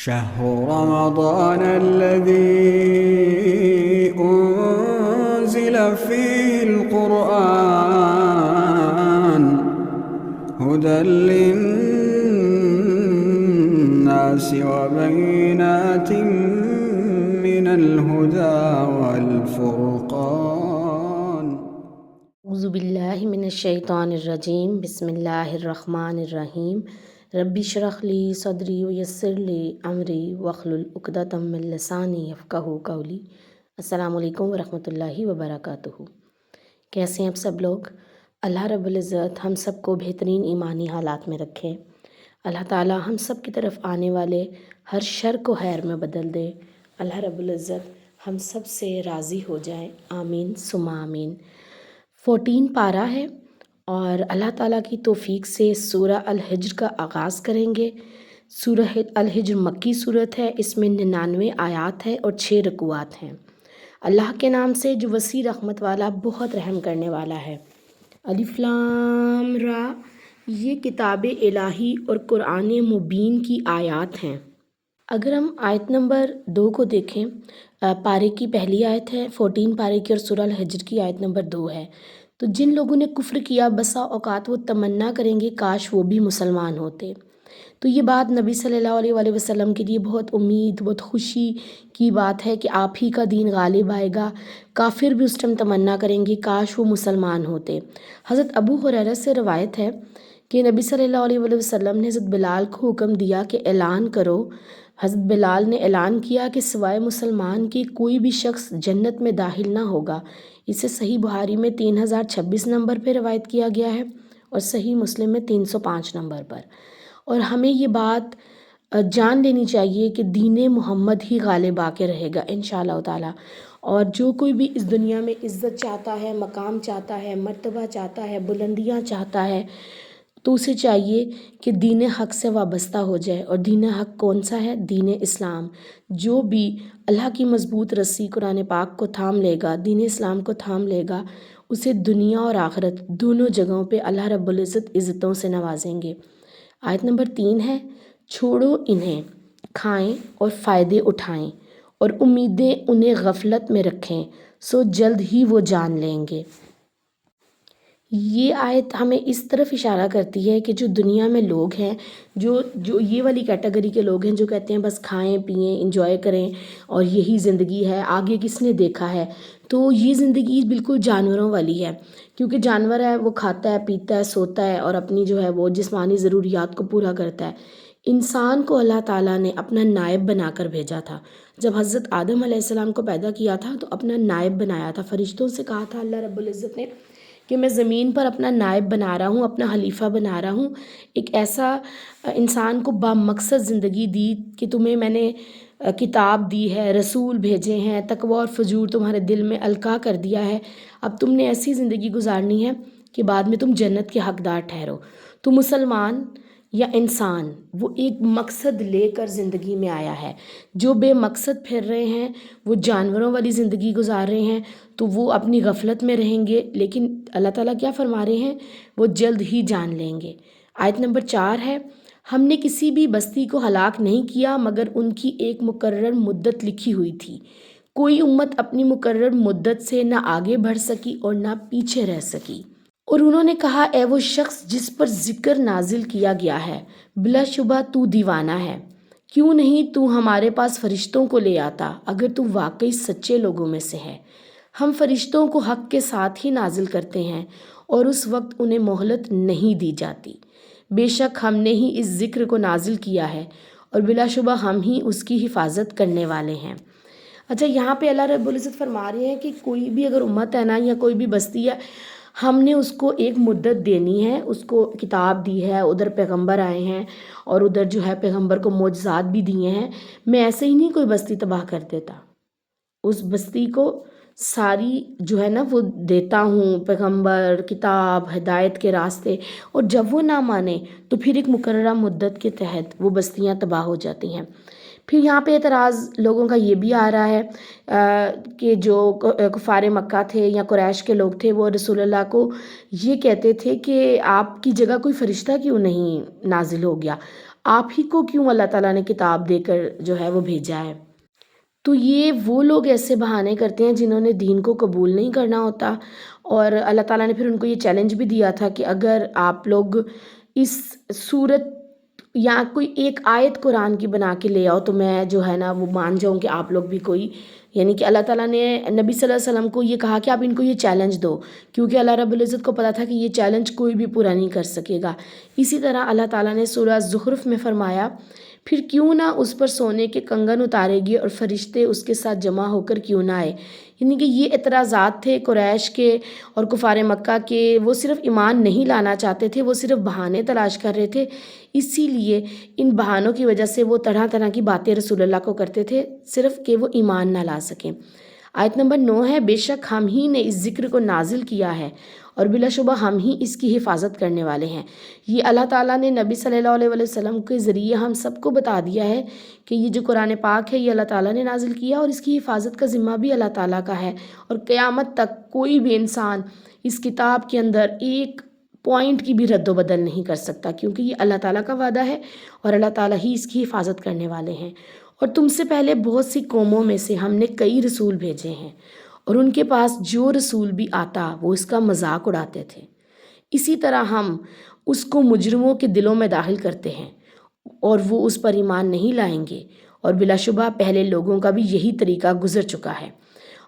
شهر رمضان الذي أنزل فيه القرآن هدى للناس وبينات من الهدى والفرقان. اعوذ باللہ من الشیطان الرجیم. بسم اللہ الرحمن الرحیم. ربی اشرح لی صدری ویسر لی امری واحلل عقدۃ من لسانی یفقہوا قولی. السلام علیکم ورحمۃ اللہ وبرکاتہ. کیسے ہیں آپ سب لوگ؟ اللہ رب العزت ہم سب کو بہترین ایمانی حالات میں رکھے. اللہ تعالی ہم سب کی طرف آنے والے ہر شر کو خیر میں بدل دے. اللہ رب العزت ہم سب سے راضی ہو جائے. آمین ثم آمین. 14 پارہ ہے اور اللہ تعالیٰ کی توفیق سے سورہ الحجر کا آغاز کریں گے. سورہ الحجر مکی صورت ہے. اس میں 99 آیات ہے اور 6 رکوعات ہیں. اللہ کے نام سے جو وسیع رحمت والا بہت رحم کرنے والا ہے. الف لام را. یہ کتاب الہی اور قرآن مبین کی آیات ہیں. اگر ہم آیت نمبر 2 کو دیکھیں، پارے کی پہلی آیت ہے 14 پارے کی، اور سورہ الحجر کی آیت نمبر 2 ہے. تو جن لوگوں نے کفر کیا بسا اوقات وہ تمنا کریں گے کاش وہ بھی مسلمان ہوتے. تو یہ بات نبی صلی اللہ علیہ وآلہ وسلم کے لیے بہت امید، بہت خوشی کی بات ہے کہ آپ ہی کا دین غالب آئے گا. کافر بھی اس ٹائم تمنا کریں گے کاش وہ مسلمان ہوتے. حضرت ابو ہریرہ سے روایت ہے کہ نبی صلی اللہ علیہ وآلہ وسلم نے حضرت بلال کو حکم دیا کہ اعلان کرو. حضرت بلال نے اعلان کیا کہ سوائے مسلمان کے کوئی بھی شخص جنت میں داخل نہ ہوگا. اسے صحیح بخاری میں 3026 نمبر پہ روایت کیا گیا ہے اور صحیح مسلم میں 305 نمبر پر. اور ہمیں یہ بات جان لینی چاہیے کہ دین محمد ہی غالب آ کے رہے گا انشاءاللہ تعالی. اور جو کوئی بھی اس دنیا میں عزت چاہتا ہے، مقام چاہتا ہے، مرتبہ چاہتا ہے، بلندیاں چاہتا ہے، تو اسے چاہیے کہ دین حق سے وابستہ ہو جائے. اور دین حق کون سا ہے؟ دین اسلام. جو بھی اللہ کی مضبوط رسی قرآن پاک کو تھام لے گا، دین اسلام کو تھام لے گا، اسے دنیا اور آخرت دونوں جگہوں پہ اللہ رب العزت عزتوں سے نوازیں گے. آیت نمبر 3 ہے، چھوڑو انہیں کھائیں اور فائدے اٹھائیں اور امیدیں انہیں غفلت میں رکھیں سو جلد ہی وہ جان لیں گے. یہ آیت ہمیں اس طرف اشارہ کرتی ہے کہ جو دنیا میں لوگ ہیں، جو یہ والی کیٹیگری کے لوگ ہیں جو کہتے ہیں بس کھائیں پئیں انجوائے کریں اور یہی زندگی ہے، آگے کس نے دیکھا ہے. تو یہ زندگی بالکل جانوروں والی ہے. کیونکہ جانور ہے وہ کھاتا ہے، پیتا ہے، سوتا ہے اور اپنی جو ہے وہ جسمانی ضروریات کو پورا کرتا ہے. انسان کو اللہ تعالیٰ نے اپنا نائب بنا کر بھیجا تھا. جب حضرت آدم علیہ السلام کو پیدا کیا تھا تو اپنا نائب بنایا تھا. فرشتوں سے کہا تھا اللہ رب العزت نے کہ میں زمین پر اپنا نائب بنا رہا ہوں، اپنا خلیفہ بنا رہا ہوں. ایک ایسا انسان کو با مقصد زندگی دی کہ تمہیں میں نے کتاب دی ہے، رسول بھیجے ہیں، تقوی اور فجور تمہارے دل میں القاء کر دیا ہے. اب تم نے ایسی زندگی گزارنی ہے کہ بعد میں تم جنت کے حقدار ٹھہرو. تو مسلمان یا انسان وہ ایک مقصد لے کر زندگی میں آیا ہے. جو بے مقصد پھر رہے ہیں، وہ جانوروں والی زندگی گزار رہے ہیں، تو وہ اپنی غفلت میں رہیں گے. لیکن اللہ تعالیٰ کیا فرما رہے ہیں؟ وہ جلد ہی جان لیں گے. آیت نمبر 4 ہے، ہم نے کسی بھی بستی کو ہلاک نہیں کیا مگر ان کی ایک مقرر مدت لکھی ہوئی تھی. کوئی امت اپنی مقرر مدت سے نہ آگے بڑھ سکی اور نہ پیچھے رہ سکی. اور انہوں نے کہا اے وہ شخص جس پر ذکر نازل کیا گیا ہے، بلا شبہ تو دیوانہ ہے. کیوں نہیں تو ہمارے پاس فرشتوں کو لے آتا اگر تو واقعی سچے لوگوں میں سے ہے. ہم فرشتوں کو حق کے ساتھ ہی نازل کرتے ہیں اور اس وقت انہیں مہلت نہیں دی جاتی. بے شک ہم نے ہی اس ذکر کو نازل کیا ہے اور بلا شبہ ہم ہی اس کی حفاظت کرنے والے ہیں. اچھا، یہاں پہ اللہ رب العزت فرما رہے ہیں کہ کوئی بھی اگر امت ہے نا یا کوئی بھی بستی ہے، ہم نے اس کو ایک مدت دینی ہے، اس کو کتاب دی ہے، ادھر پیغمبر آئے ہیں اور ادھر جو ہے پیغمبر کو معجزات بھی دیے ہیں. میں ایسے ہی نہیں کوئی بستی تباہ کر دیتا. اس بستی کو ساری جو ہے نا وہ دیتا ہوں، پیغمبر، کتاب، ہدایت کے راستے. اور جب وہ نہ مانے تو پھر ایک مقررہ مدت کے تحت وہ بستیاں تباہ ہو جاتی ہیں. پھر یہاں پہ اعتراض لوگوں کا یہ بھی آ رہا ہے کہ جو کفار مکہ تھے یا قریش کے لوگ تھے وہ رسول اللہ کو یہ کہتے تھے کہ آپ کی جگہ کوئی فرشتہ کیوں نہیں نازل ہو گیا. آپ ہی کو کیوں اللہ تعالیٰ نے کتاب دے کر جو ہے وہ بھیجا ہے؟ تو یہ وہ لوگ ایسے بہانے کرتے ہیں جنہوں نے دین کو قبول نہیں کرنا ہوتا، اور اللہ تعالیٰ نے پھر ان کو یہ چیلنج بھی دیا تھا کہ اگر آپ لوگ اس صورت یا کوئی ایک آیت قرآن کی بنا کے لے آؤ تو میں جو ہے نا وہ مان جاؤں کہ آپ لوگ بھی کوئی، یعنی کہ اللہ تعالیٰ نے نبی صلی اللہ علیہ وسلم کو یہ کہا کہ آپ ان کو یہ چیلنج دو، کیونکہ اللہ رب العزت کو پتا تھا کہ یہ چیلنج کوئی بھی پورا نہیں کر سکے گا۔ اسی طرح اللہ تعالیٰ نے سورہ زخرف میں فرمایا، پھر کیوں نہ اس پر سونے کے کنگن اتارے گی اور فرشتے اس کے ساتھ جمع ہو کر کیوں نہ آئے۔ یعنی کہ یہ اعتراضات تھے قریش کے اور کفار مکہ کے، وہ صرف ایمان نہیں لانا چاہتے تھے، وہ صرف بہانے تلاش کر رہے تھے، اسی لیے ان بہانوں کی وجہ سے وہ طرح طرح کی باتیں رسول اللہ کو کرتے تھے، صرف کہ وہ ایمان نہ لا سکیں۔ آیت نمبر 9 ہے، بے شک ہم ہی نے اس ذکر کو نازل کیا ہے اور بلا شبہ ہم ہی اس کی حفاظت کرنے والے ہیں۔ یہ اللہ تعالیٰ نے نبی صلی اللہ علیہ وسلم کے ذریعے ہم سب کو بتا دیا ہے کہ یہ جو قرآن پاک ہے یہ اللہ تعالیٰ نے نازل کیا، اور اس کی حفاظت کا ذمہ بھی اللہ تعالیٰ کا ہے، اور قیامت تک کوئی بھی انسان اس کتاب کے اندر ایک پوائنٹ کی بھی رد و بدل نہیں کر سکتا، کیونکہ یہ اللہ تعالیٰ کا وعدہ ہے اور اللہ تعالیٰ ہی اس کی حفاظت کرنے والے ہیں۔ اور تم سے پہلے بہت سی قوموں میں سے ہم نے کئی رسول بھیجے ہیں، اور ان کے پاس جو رسول بھی آتا وہ اس کا مذاق اڑاتے تھے، اسی طرح ہم اس کو مجرموں کے دلوں میں داخل کرتے ہیں اور وہ اس پر ایمان نہیں لائیں گے، اور بلا شبہ پہلے لوگوں کا بھی یہی طریقہ گزر چکا ہے۔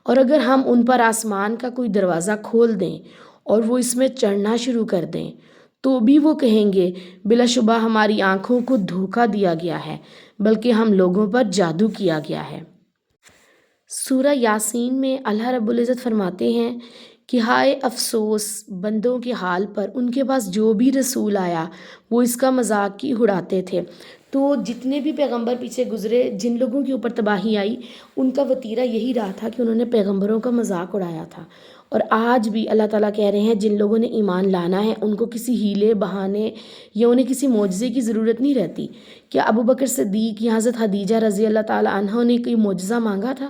اور اگر ہم ان پر آسمان کا کوئی دروازہ کھول دیں اور وہ اس میں چڑھنا شروع کر دیں تو بھی وہ کہیں گے بلا شبہ ہماری آنکھوں کو دھوکہ دیا گیا ہے، بلکہ ہم لوگوں پر جادو کیا گیا ہے۔ سورہ یاسین میں اللہ رب العزت فرماتے ہیں کہ ہائے افسوس بندوں کے حال پر، ان کے پاس جو بھی رسول آیا وہ اس کا مذاق ہی اڑاتے تھے۔ تو جتنے بھی پیغمبر پیچھے گزرے، جن لوگوں کے اوپر تباہی آئی، ان کا وتیرہ یہی رہا تھا کہ انہوں نے پیغمبروں کا مذاق اڑایا تھا۔ اور آج بھی اللہ تعالیٰ کہہ رہے ہیں جن لوگوں نے ایمان لانا ہے ان کو کسی ہیلے بہانے یا انہیں کسی معجزے کی ضرورت نہیں رہتی۔ کیا ابو بکر صدیق یا حضرت خدیجہ رضی اللہ تعالیٰ عنہ نے کوئی معجزہ مانگا تھا؟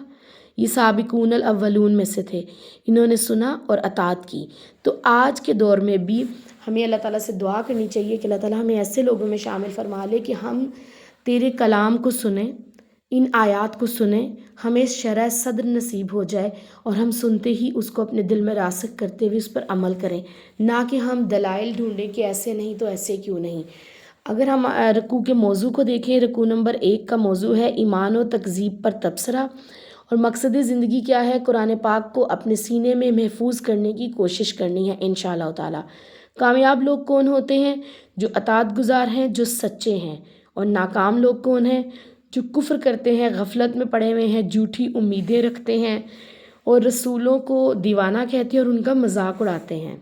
یہ سابقون الاولون میں سے تھے، انہوں نے سنا اور اطاعت کی۔ تو آج کے دور میں بھی ہمیں اللہ تعالیٰ سے دعا کرنی چاہیے کہ اللہ تعالیٰ ہمیں ایسے لوگوں میں شامل فرما لے کہ ہم تیرے کلام کو سنیں، ان آیات کو سنیں، ہمیں شرح صدر نصیب ہو جائے اور ہم سنتے ہی اس کو اپنے دل میں راسخ کرتے ہوئے اس پر عمل کریں، نہ کہ ہم دلائل ڈھونڈیں کہ ایسے نہیں تو ایسے کیوں نہیں۔ اگر ہم رکوع کے موضوع کو دیکھیں، رکوع نمبر 1 کا موضوع ہے ایمان و تکذیب پر تبصرہ، اور مقصد زندگی کیا ہے؟ قرآن پاک کو اپنے سینے میں محفوظ کرنے کی کوشش کرنی ہے انشاءاللہ تعالیٰ۔ کامیاب لوگ کون ہوتے ہیں؟ جو اطاعت گزار ہیں، جو سچے ہیں۔ اور ناکام لوگ کون ہیں؟ جو کفر کرتے ہیں، غفلت میں پڑے ہوئے ہیں، جھوٹی امیدیں رکھتے ہیں اور رسولوں کو دیوانہ کہتے ہیں اور ان کا مذاق اڑاتے ہیں۔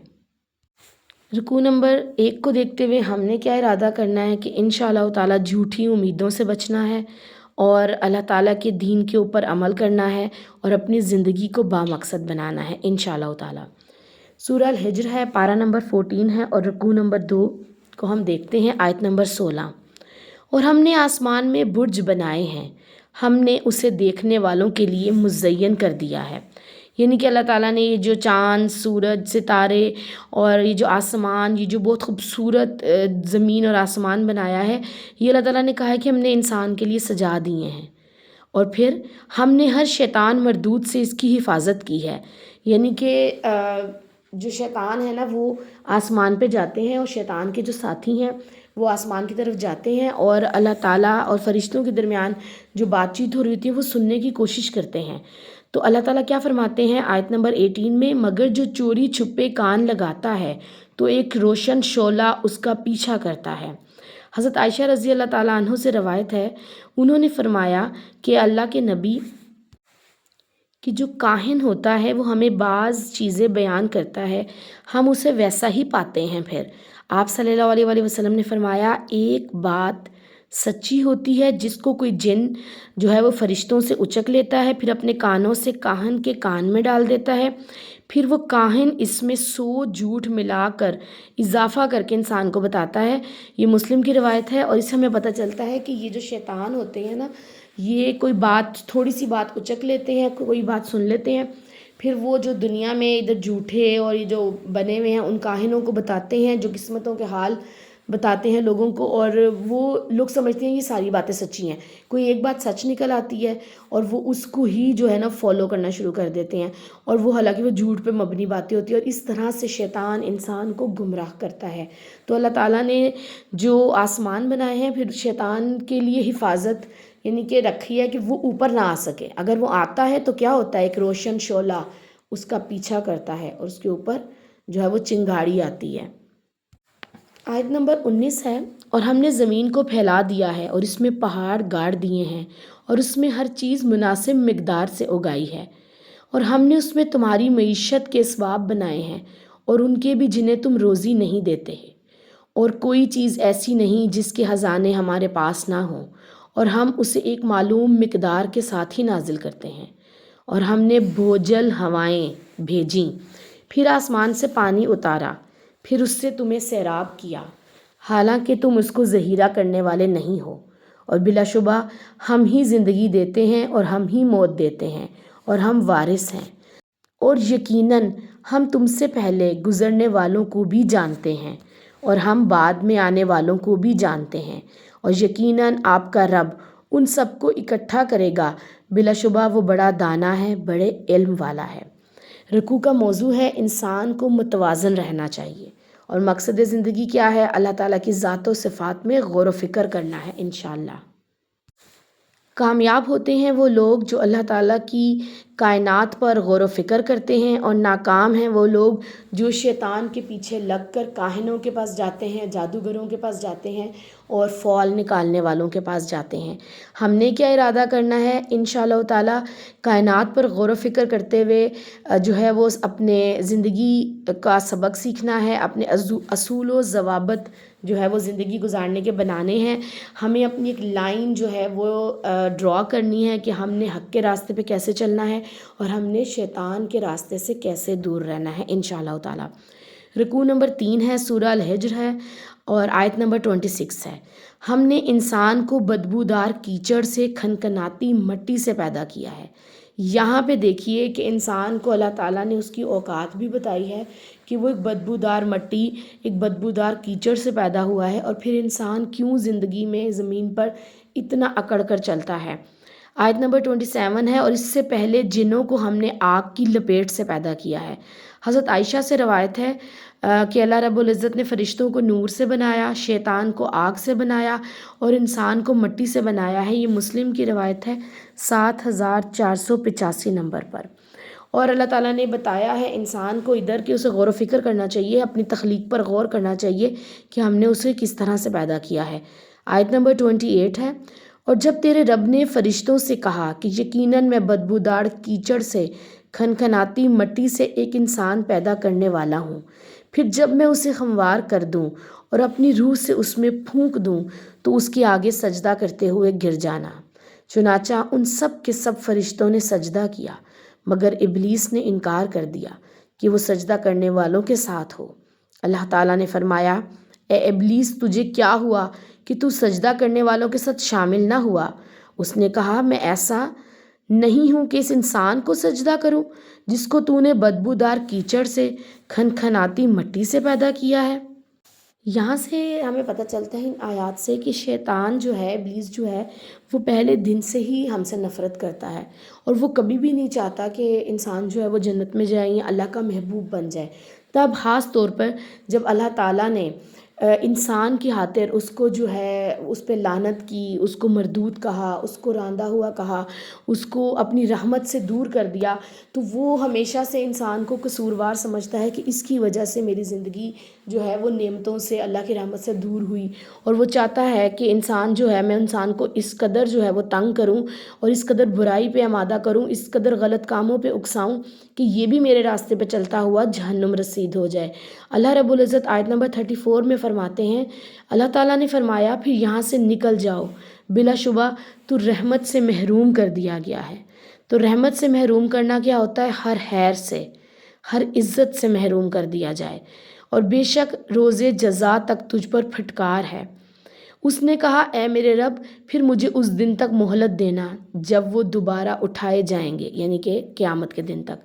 رکوع نمبر 1 کو دیکھتے ہوئے ہم نے کیا ارادہ کرنا ہے کہ انشاءاللہ تعالیٰ جھوٹی امیدوں سے بچنا ہے اور اللہ تعالیٰ کے دین کے اوپر عمل کرنا ہے اور اپنی زندگی کو بامقصد بنانا ہے انشاءاللہ تعالیٰ۔ سورہ الحجر ہے، پارہ نمبر 14 ہے، اور رکوع نمبر 2 کو ہم دیکھتے ہیں آیت نمبر 16۔ اور ہم نے آسمان میں برج بنائے ہیں، ہم نے اسے دیکھنے والوں کے لیے مزین کر دیا ہے۔ یعنی کہ اللہ تعالیٰ نے یہ جو چاند، سورج، ستارے اور یہ جو آسمان، یہ جو بہت خوبصورت زمین اور آسمان بنایا ہے، یہ اللہ تعالیٰ نے کہا ہے کہ ہم نے انسان کے لیے سجا دیے ہیں، اور پھر ہم نے ہر شیطان مردود سے اس کی حفاظت کی ہے۔ یعنی کہ جو شیطان ہے نا وہ آسمان پہ جاتے ہیں، اور شیطان کے جو ساتھی ہیں وہ آسمان کی طرف جاتے ہیں اور اللہ تعالیٰ اور فرشتوں کے درمیان جو بات چیت ہو رہی ہوتی ہے وہ سننے کی کوشش کرتے ہیں۔ تو اللہ تعالیٰ کیا فرماتے ہیں آیت نمبر 18 میں، مگر جو چوری چھپے کان لگاتا ہے تو ایک روشن شعلہ اس کا پیچھا کرتا ہے۔ حضرت عائشہ رضی اللہ تعالیٰ عنہ سے روایت ہے، انہوں نے فرمایا کہ اللہ کے نبی کہ جو کاہن ہوتا ہے وہ ہمیں بعض چیزیں بیان کرتا ہے، ہم اسے ویسا ہی پاتے ہیں۔ پھر آپ صلی اللہ علیہ وسلم نے فرمایا، ایک بات سچی ہوتی ہے جس کو کوئی جن جو ہے وہ فرشتوں سے اچک لیتا ہے، پھر اپنے کانوں سے کاہن کے کان میں ڈال دیتا ہے، پھر وہ کاہن اس میں 100 جھوٹ ملا کر اضافہ کر کے انسان کو بتاتا ہے۔ یہ مسلم کی روایت ہے، اور اس سے ہمیں پتہ چلتا ہے کہ یہ جو شیطان ہوتے ہیں نا، یہ کوئی بات، تھوڑی سی بات اچک لیتے ہیں، کوئی بات سن لیتے ہیں، پھر وہ جو دنیا میں ادھر جھوٹے اور یہ جو بنے ہوئے ہیں ان کاہنوں کو بتاتے ہیں جو قسمتوں کے حال بتاتے ہیں لوگوں کو، اور وہ لوگ سمجھتے ہیں یہ ساری باتیں سچی ہیں. کوئی ایک بات سچ نکل آتی ہے اور وہ اس کو ہی جو ہے نا فالو کرنا شروع کر دیتے ہیں، اور وہ حالانکہ وہ جھوٹ پہ مبنی باتیں ہوتی ہیں، اور اس طرح سے شیطان انسان کو گمراہ کرتا ہے. تو اللہ تعالیٰ نے جو آسمان بنائے ہیں پھر شیطان کے لیے حفاظت یعنی کہ رکھی ہے کہ وہ اوپر نہ آ سکے. اگر وہ آتا ہے تو کیا ہوتا ہے، ایک روشن شعلہ اس کا پیچھا کرتا ہے اور اس کے اوپر جو ہے وہ چنگاڑی آتی ہے. آیت نمبر 19 ہے، اور ہم نے زمین کو پھیلا دیا ہے اور اس میں پہاڑ گاڑ دیے ہیں اور اس میں ہر چیز مناسب مقدار سے اگائی ہے، اور ہم نے اس میں تمہاری معیشت کے اسباب بنائے ہیں اور ان کے بھی جنہیں تم روزی نہیں دیتے ہیں، اور کوئی چیز ایسی نہیں جس کے خزانے ہمارے پاس نہ ہوں، اور ہم اسے ایک معلوم مقدار کے ساتھ ہی نازل کرتے ہیں. اور ہم نے بھوجل ہوائیں بھیجیں، پھر آسمان سے پانی اتارا، پھر اس سے تمہیں سیراب کیا، حالانکہ تم اس کو ذخیرہ کرنے والے نہیں ہو. اور بلا شبہ ہم ہی زندگی دیتے ہیں اور ہم ہی موت دیتے ہیں اور ہم وارث ہیں. اور یقیناً ہم تم سے پہلے گزرنے والوں کو بھی جانتے ہیں اور ہم بعد میں آنے والوں کو بھی جانتے ہیں، اور یقیناً آپ کا رب ان سب کو اکٹھا کرے گا. بلا شبہ وہ بڑا دانا ہے، بڑے علم والا ہے. رکوع کا موضوع ہے انسان کو متوازن رہنا چاہیے، اور مقصد زندگی کیا ہے، اللہ تعالیٰ کی ذات و صفات میں غور و فکر کرنا ہے. انشاءاللہ کامیاب ہوتے ہیں وہ لوگ جو اللہ تعالیٰ کی کائنات پر غور و فکر کرتے ہیں، اور ناکام ہیں وہ لوگ جو شیطان کے پیچھے لگ کر کاہنوں کے پاس جاتے ہیں، جادوگروں کے پاس جاتے ہیں اور فال نکالنے والوں کے پاس جاتے ہیں. ہم نے کیا ارادہ کرنا ہے، انشاءاللہ تعالیٰ کائنات پر غور و فکر کرتے ہوئے جو ہے وہ اپنے زندگی کا سبق سیکھنا ہے، اپنے اصول و ضوابط جو ہے وہ زندگی گزارنے کے بنانے ہیں. ہمیں اپنی ایک لائن جو ہے وہ ڈرا کرنی ہے کہ ہم نے حق کے راستے پہ کیسے چلنا ہے اور ہم نے شیطان کے راستے سے کیسے دور رہنا ہے انشاءاللہ تعالیٰ. رکوع نمبر 3 ہے، سورہ الحجر ہے اور آیت نمبر 26 ہے. ہم نے انسان کو بدبودار کیچڑ سے کھنکھناتی مٹی سے پیدا کیا ہے. یہاں پہ دیکھیے کہ انسان کو اللہ تعالیٰ نے اس کی اوقات بھی بتائی ہے کہ وہ ایک بدبودار مٹی، ایک بدبودار کیچڑ سے پیدا ہوا ہے، اور پھر انسان کیوں زندگی میں زمین پر اتنا اکڑ کر چلتا ہے. آیت نمبر 27 ہے، اور اس سے پہلے جنوں کو ہم نے آگ کی لپیٹ سے پیدا کیا ہے. حضرت عائشہ سے روایت ہے کہ اللہ رب العزت نے فرشتوں کو نور سے بنایا، شیطان کو آگ سے بنایا اور انسان کو مٹی سے بنایا ہے. یہ مسلم کی روایت ہے 7485 نمبر پر. اور اللہ تعالیٰ نے بتایا ہے انسان کو ادھر کہ اسے غور و فکر کرنا چاہیے، اپنی تخلیق پر غور کرنا چاہیے کہ ہم نے اسے کس طرح سے پیدا کیا ہے. آیت نمبر 28 ہے، اور جب تیرے رب نے فرشتوں سے کہا کہ یقیناً میں بدبودار کیچڑ سے کھنکھناتی مٹی سے ایک انسان پیدا کرنے والا ہوں، پھر جب میں اسے ہموار کر دوں اور اپنی روح سے اس میں پھونک دوں تو اس کے آگے سجدہ کرتے ہوئے گر جانا. چنانچہ ان سب کے سب فرشتوں نے سجدہ کیا مگر ابلیس نے انکار کر دیا کہ وہ سجدہ کرنے والوں کے ساتھ ہو. اللہ تعالیٰ نے فرمایا، اے ابلیس تجھے کیا ہوا کہ تو سجدہ کرنے والوں کے ساتھ شامل نہ ہوا؟ اس نے کہا، میں ایسا نہیں ہوں کہ اس انسان کو سجدہ کروں جس کو تو نے بدبودار کیچڑ سے کھنکھناتی مٹی سے پیدا کیا ہے. یہاں سے ہمیں پتہ چلتا ہے ان آیات سے کہ شیطان جو ہے، ابلیس جو ہے، وہ پہلے دن سے ہی ہم سے نفرت کرتا ہے، اور وہ کبھی بھی نہیں چاہتا کہ انسان جو ہے وہ جنت میں جائے یا اللہ کا محبوب بن جائے. تب خاص طور پر جب اللہ تعالیٰ نے انسان کی خاطر اس کو جو ہے اس پہ لعنت کی، اس کو مردود کہا، اس کو راندہ ہوا کہا، اس کو اپنی رحمت سے دور کر دیا، تو وہ ہمیشہ سے انسان کو قصوروار سمجھتا ہے کہ اس کی وجہ سے میری زندگی جو ہے وہ نعمتوں سے، اللہ کی رحمت سے دور ہوئی، اور وہ چاہتا ہے کہ انسان جو ہے، میں انسان کو اس قدر جو ہے وہ تنگ کروں اور اس قدر برائی پہ آمادہ کروں، اس قدر غلط کاموں پہ اکساؤں کہ یہ بھی میرے راستے پہ چلتا ہوا جہنم رسید ہو جائے. اللہ رب العزت آیت نمبر 34 میں فرماتے ہیں، اللہ تعالیٰ نے فرمایا، پھر یہاں سے نکل جاؤ، بلا شبہ تو رحمت سے محروم کر دیا گیا ہے. تو رحمت سے محروم کرنا کیا ہوتا ہے؟ ہر خیر سے، ہر عزت سے محروم کر دیا جائے. اور بے شک روز جزا تک تجھ پر پھٹکار ہے. اس نے کہا، اے میرے رب پھر مجھے اس دن تک مہلت دینا جب وہ دوبارہ اٹھائے جائیں گے، یعنی کہ قیامت کے دن تک.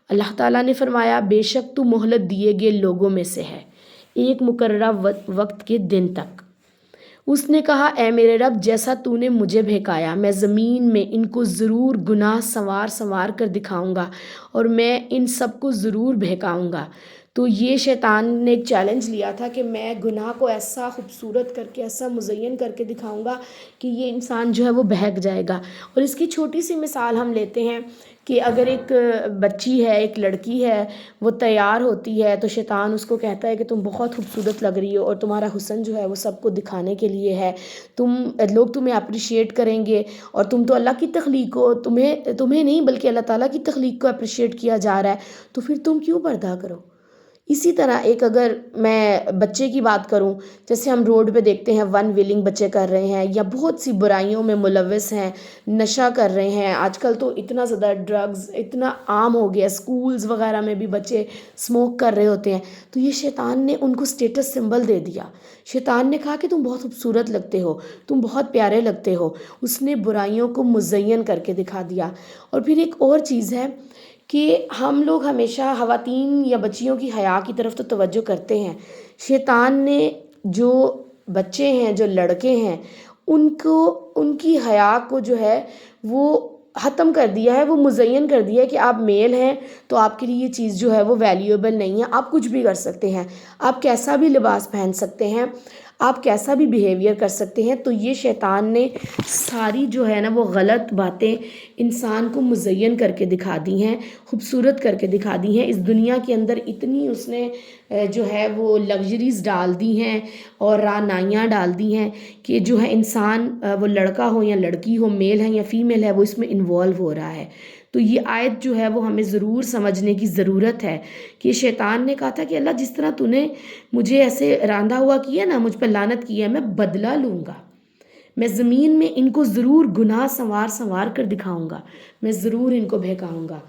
اللہ تعالیٰ نے فرمایا، بے شک تو مہلت دیے گئے لوگوں میں سے ہے، ایک مقررہ وقت کے دن تک۔ اس نے کہا اے میرے رب جیسا تو نے مجھے بہکایا میں زمین میں ان کو ضرور گناہ سنوار سنوار کر دکھاؤں گا اور میں ان سب کو ضرور بہکاؤں گا۔ تو یہ شیطان نے ایک چیلنج لیا تھا کہ میں گناہ کو ایسا خوبصورت کر کے ایسا مزین کر کے دکھاؤں گا کہ یہ انسان جو ہے وہ بہک جائے گا۔ اور اس کی چھوٹی سی مثال ہم لیتے ہیں کہ اگر ایک بچی ہے، ایک لڑکی ہے، وہ تیار ہوتی ہے تو شیطان اس کو کہتا ہے کہ تم بہت خوبصورت لگ رہی ہو اور تمہارا حسن جو ہے وہ سب کو دکھانے کے لیے ہے، لوگ تمہیں اپریشیٹ کریں گے اور تم تو اللہ کی تخلیق ہو، تمہیں نہیں بلکہ اللہ تعالیٰ کی تخلیق کو اپریشیٹ کیا جا رہا ہے، تو پھر تم کیوں پردہ کرو۔ اسی طرح ایک اگر میں بچے کی بات کروں، جیسے ہم روڈ پہ دیکھتے ہیں ون ویلنگ بچے کر رہے ہیں یا بہت سی برائیوں میں ملوث ہیں، نشہ کر رہے ہیں، آج کل تو اتنا زیادہ ڈرگز اتنا عام ہو گیا، سکولز وغیرہ میں بھی بچے اسموک کر رہے ہوتے ہیں، تو یہ شیطان نے ان کو اسٹیٹس سمبل دے دیا۔ شیطان نے کہا کہ تم بہت خوبصورت لگتے ہو، تم بہت پیارے لگتے ہو، اس نے برائیوں کو مزین کر کے دکھا دیا۔ اور پھر ایک اور چیز ہے کہ ہم لوگ ہمیشہ خواتین یا بچیوں کی حیا کی طرف تو توجہ کرتے ہیں، شیطان نے جو بچے ہیں، جو لڑکے ہیں، ان کی حیا کو جو ہے وہ ختم کر دیا ہے، وہ مزین کر دیا ہے کہ آپ میل ہیں تو آپ کے لیے یہ چیز جو ہے وہ ویلیویبل نہیں ہے، آپ کچھ بھی کر سکتے ہیں، آپ کیسا بھی لباس پہن سکتے ہیں، آپ کیسا بھی بیہیویئر کر سکتے ہیں۔ تو یہ شیطان نے ساری جو ہے نا وہ غلط باتیں انسان کو مزین کر کے دکھا دی ہیں، خوبصورت کر کے دکھا دی ہیں۔ اس دنیا کے اندر اتنی اس نے جو ہے وہ لگژریز ڈال دی ہیں اور رعنائیاں ڈال دی ہیں کہ جو ہے انسان وہ لڑکا ہو یا لڑکی ہو، میل ہے یا فیمیل ہے، وہ اس میں انوالو ہو رہا ہے۔ تو یہ آیت جو ہے وہ ہمیں ضرور سمجھنے کی ضرورت ہے کہ شیطان نے کہا تھا کہ اللہ جس طرح تو نے مجھے ایسے راندھا ہوا کیا نا، مجھ پر لعنت کی ہے، میں بدلہ لوں گا، میں زمین میں ان کو ضرور گناہ سنوار سنوار کر دکھاؤں گا، میں ضرور ان کو بہکاؤں گا۔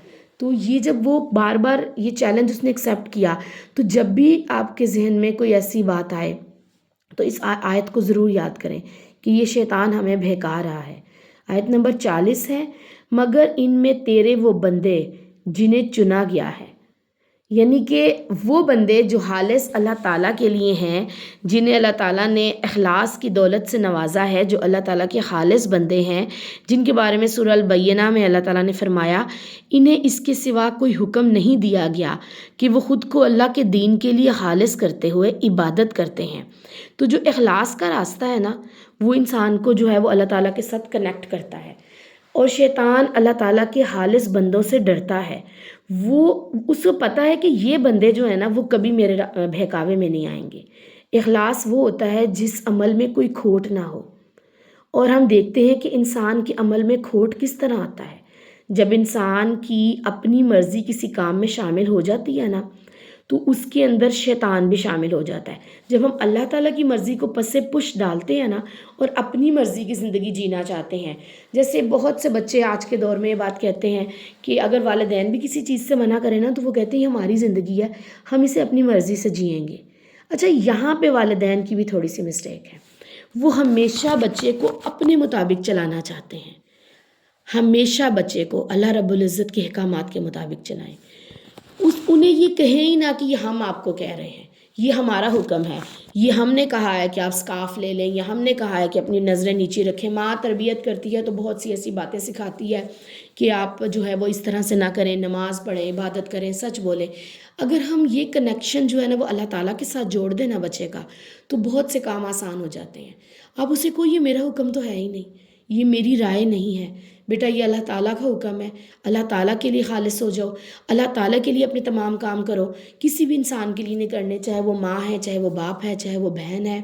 تو یہ جب وہ بار بار یہ چیلنج اس نے ایکسیپٹ کیا، تو جب بھی آپ کے ذہن میں کوئی ایسی بات آئے تو اس آیت کو ضرور یاد کریں کہ یہ شیطان ہمیں بہکا رہا ہے۔ آیت نمبر 40 ہے، مگر ان میں تیرے وہ بندے جنہیں چنا گیا ہے، یعنی کہ وہ بندے جو خالص اللہ تعالیٰ کے لیے ہیں، جنہیں اللہ تعالیٰ نے اخلاص کی دولت سے نوازا ہے، جو اللہ تعالیٰ کے خالص بندے ہیں، جن کے بارے میں سورہ البینہ میں اللہ تعالیٰ نے فرمایا انہیں اس کے سوا کوئی حکم نہیں دیا گیا کہ وہ خود کو اللہ کے دین کے لیے خالص کرتے ہوئے عبادت کرتے ہیں۔ تو جو اخلاص کا راستہ ہے نا، وہ انسان کو جو ہے وہ اللہ تعالیٰ کے ساتھ کنیکٹ کرتا ہے، اور شیطان اللہ تعالیٰ کے خالص بندوں سے ڈرتا ہے۔ وہ اس کو پتہ ہے کہ یہ بندے جو ہیں نا وہ کبھی میرے بہکاوے میں نہیں آئیں گے۔ اخلاص وہ ہوتا ہے جس عمل میں کوئی کھوٹ نہ ہو، اور ہم دیکھتے ہیں کہ انسان کے عمل میں کھوٹ کس طرح آتا ہے۔ جب انسان کی اپنی مرضی کسی کام میں شامل ہو جاتی ہے نا، تو اس کے اندر شیطان بھی شامل ہو جاتا ہے۔ جب ہم اللہ تعالیٰ کی مرضی کو پس پش ڈالتے ہیں نا اور اپنی مرضی کی زندگی جینا چاہتے ہیں، جیسے بہت سے بچے آج کے دور میں یہ بات کہتے ہیں کہ اگر والدین بھی کسی چیز سے منع کریں نا تو وہ کہتے ہیں یہ ہماری زندگی ہے، ہم اسے اپنی مرضی سے جئیں گے۔ اچھا، یہاں پہ والدین کی بھی تھوڑی سی مسٹیک ہے، وہ ہمیشہ بچے کو اپنے مطابق چلانا چاہتے ہیں، ہمیشہ بچے کو اللہ رب العزت کے احکامات کے مطابق چلائیں، انہیں یہ کہیں ہی نہ کہ یہ ہم آپ کو کہہ رہے ہیں، یہ ہمارا حکم ہے، یہ ہم نے کہا ہے کہ آپ سکارف لے لیں، یا ہم نے کہا ہے کہ اپنی نظریں نیچے رکھیں۔ ماں تربیت کرتی ہے تو بہت سی ایسی باتیں سکھاتی ہے کہ آپ جو ہے وہ اس طرح سے نہ کریں، نماز پڑھیں، عبادت کریں، سچ بولیں۔ اگر ہم یہ کنیکشن جو ہے نا وہ اللہ تعالیٰ کے ساتھ جوڑ دیں نا بچے کا، تو بہت سے کام آسان ہو جاتے ہیں۔ اب اسے کوئی یہ میرا حکم تو ہے ہی نہیں، یہ میری رائے نہیں ہے، بیٹا یہ اللہ تعالیٰ کا حکم ہے، اللہ تعالیٰ کے لیے خالص ہو جاؤ، اللہ تعالیٰ کے لیے اپنے تمام کام کرو، کسی بھی انسان کے لیے نہیں کرنے، چاہے وہ ماں ہے، چاہے وہ باپ ہے، چاہے وہ بہن ہے۔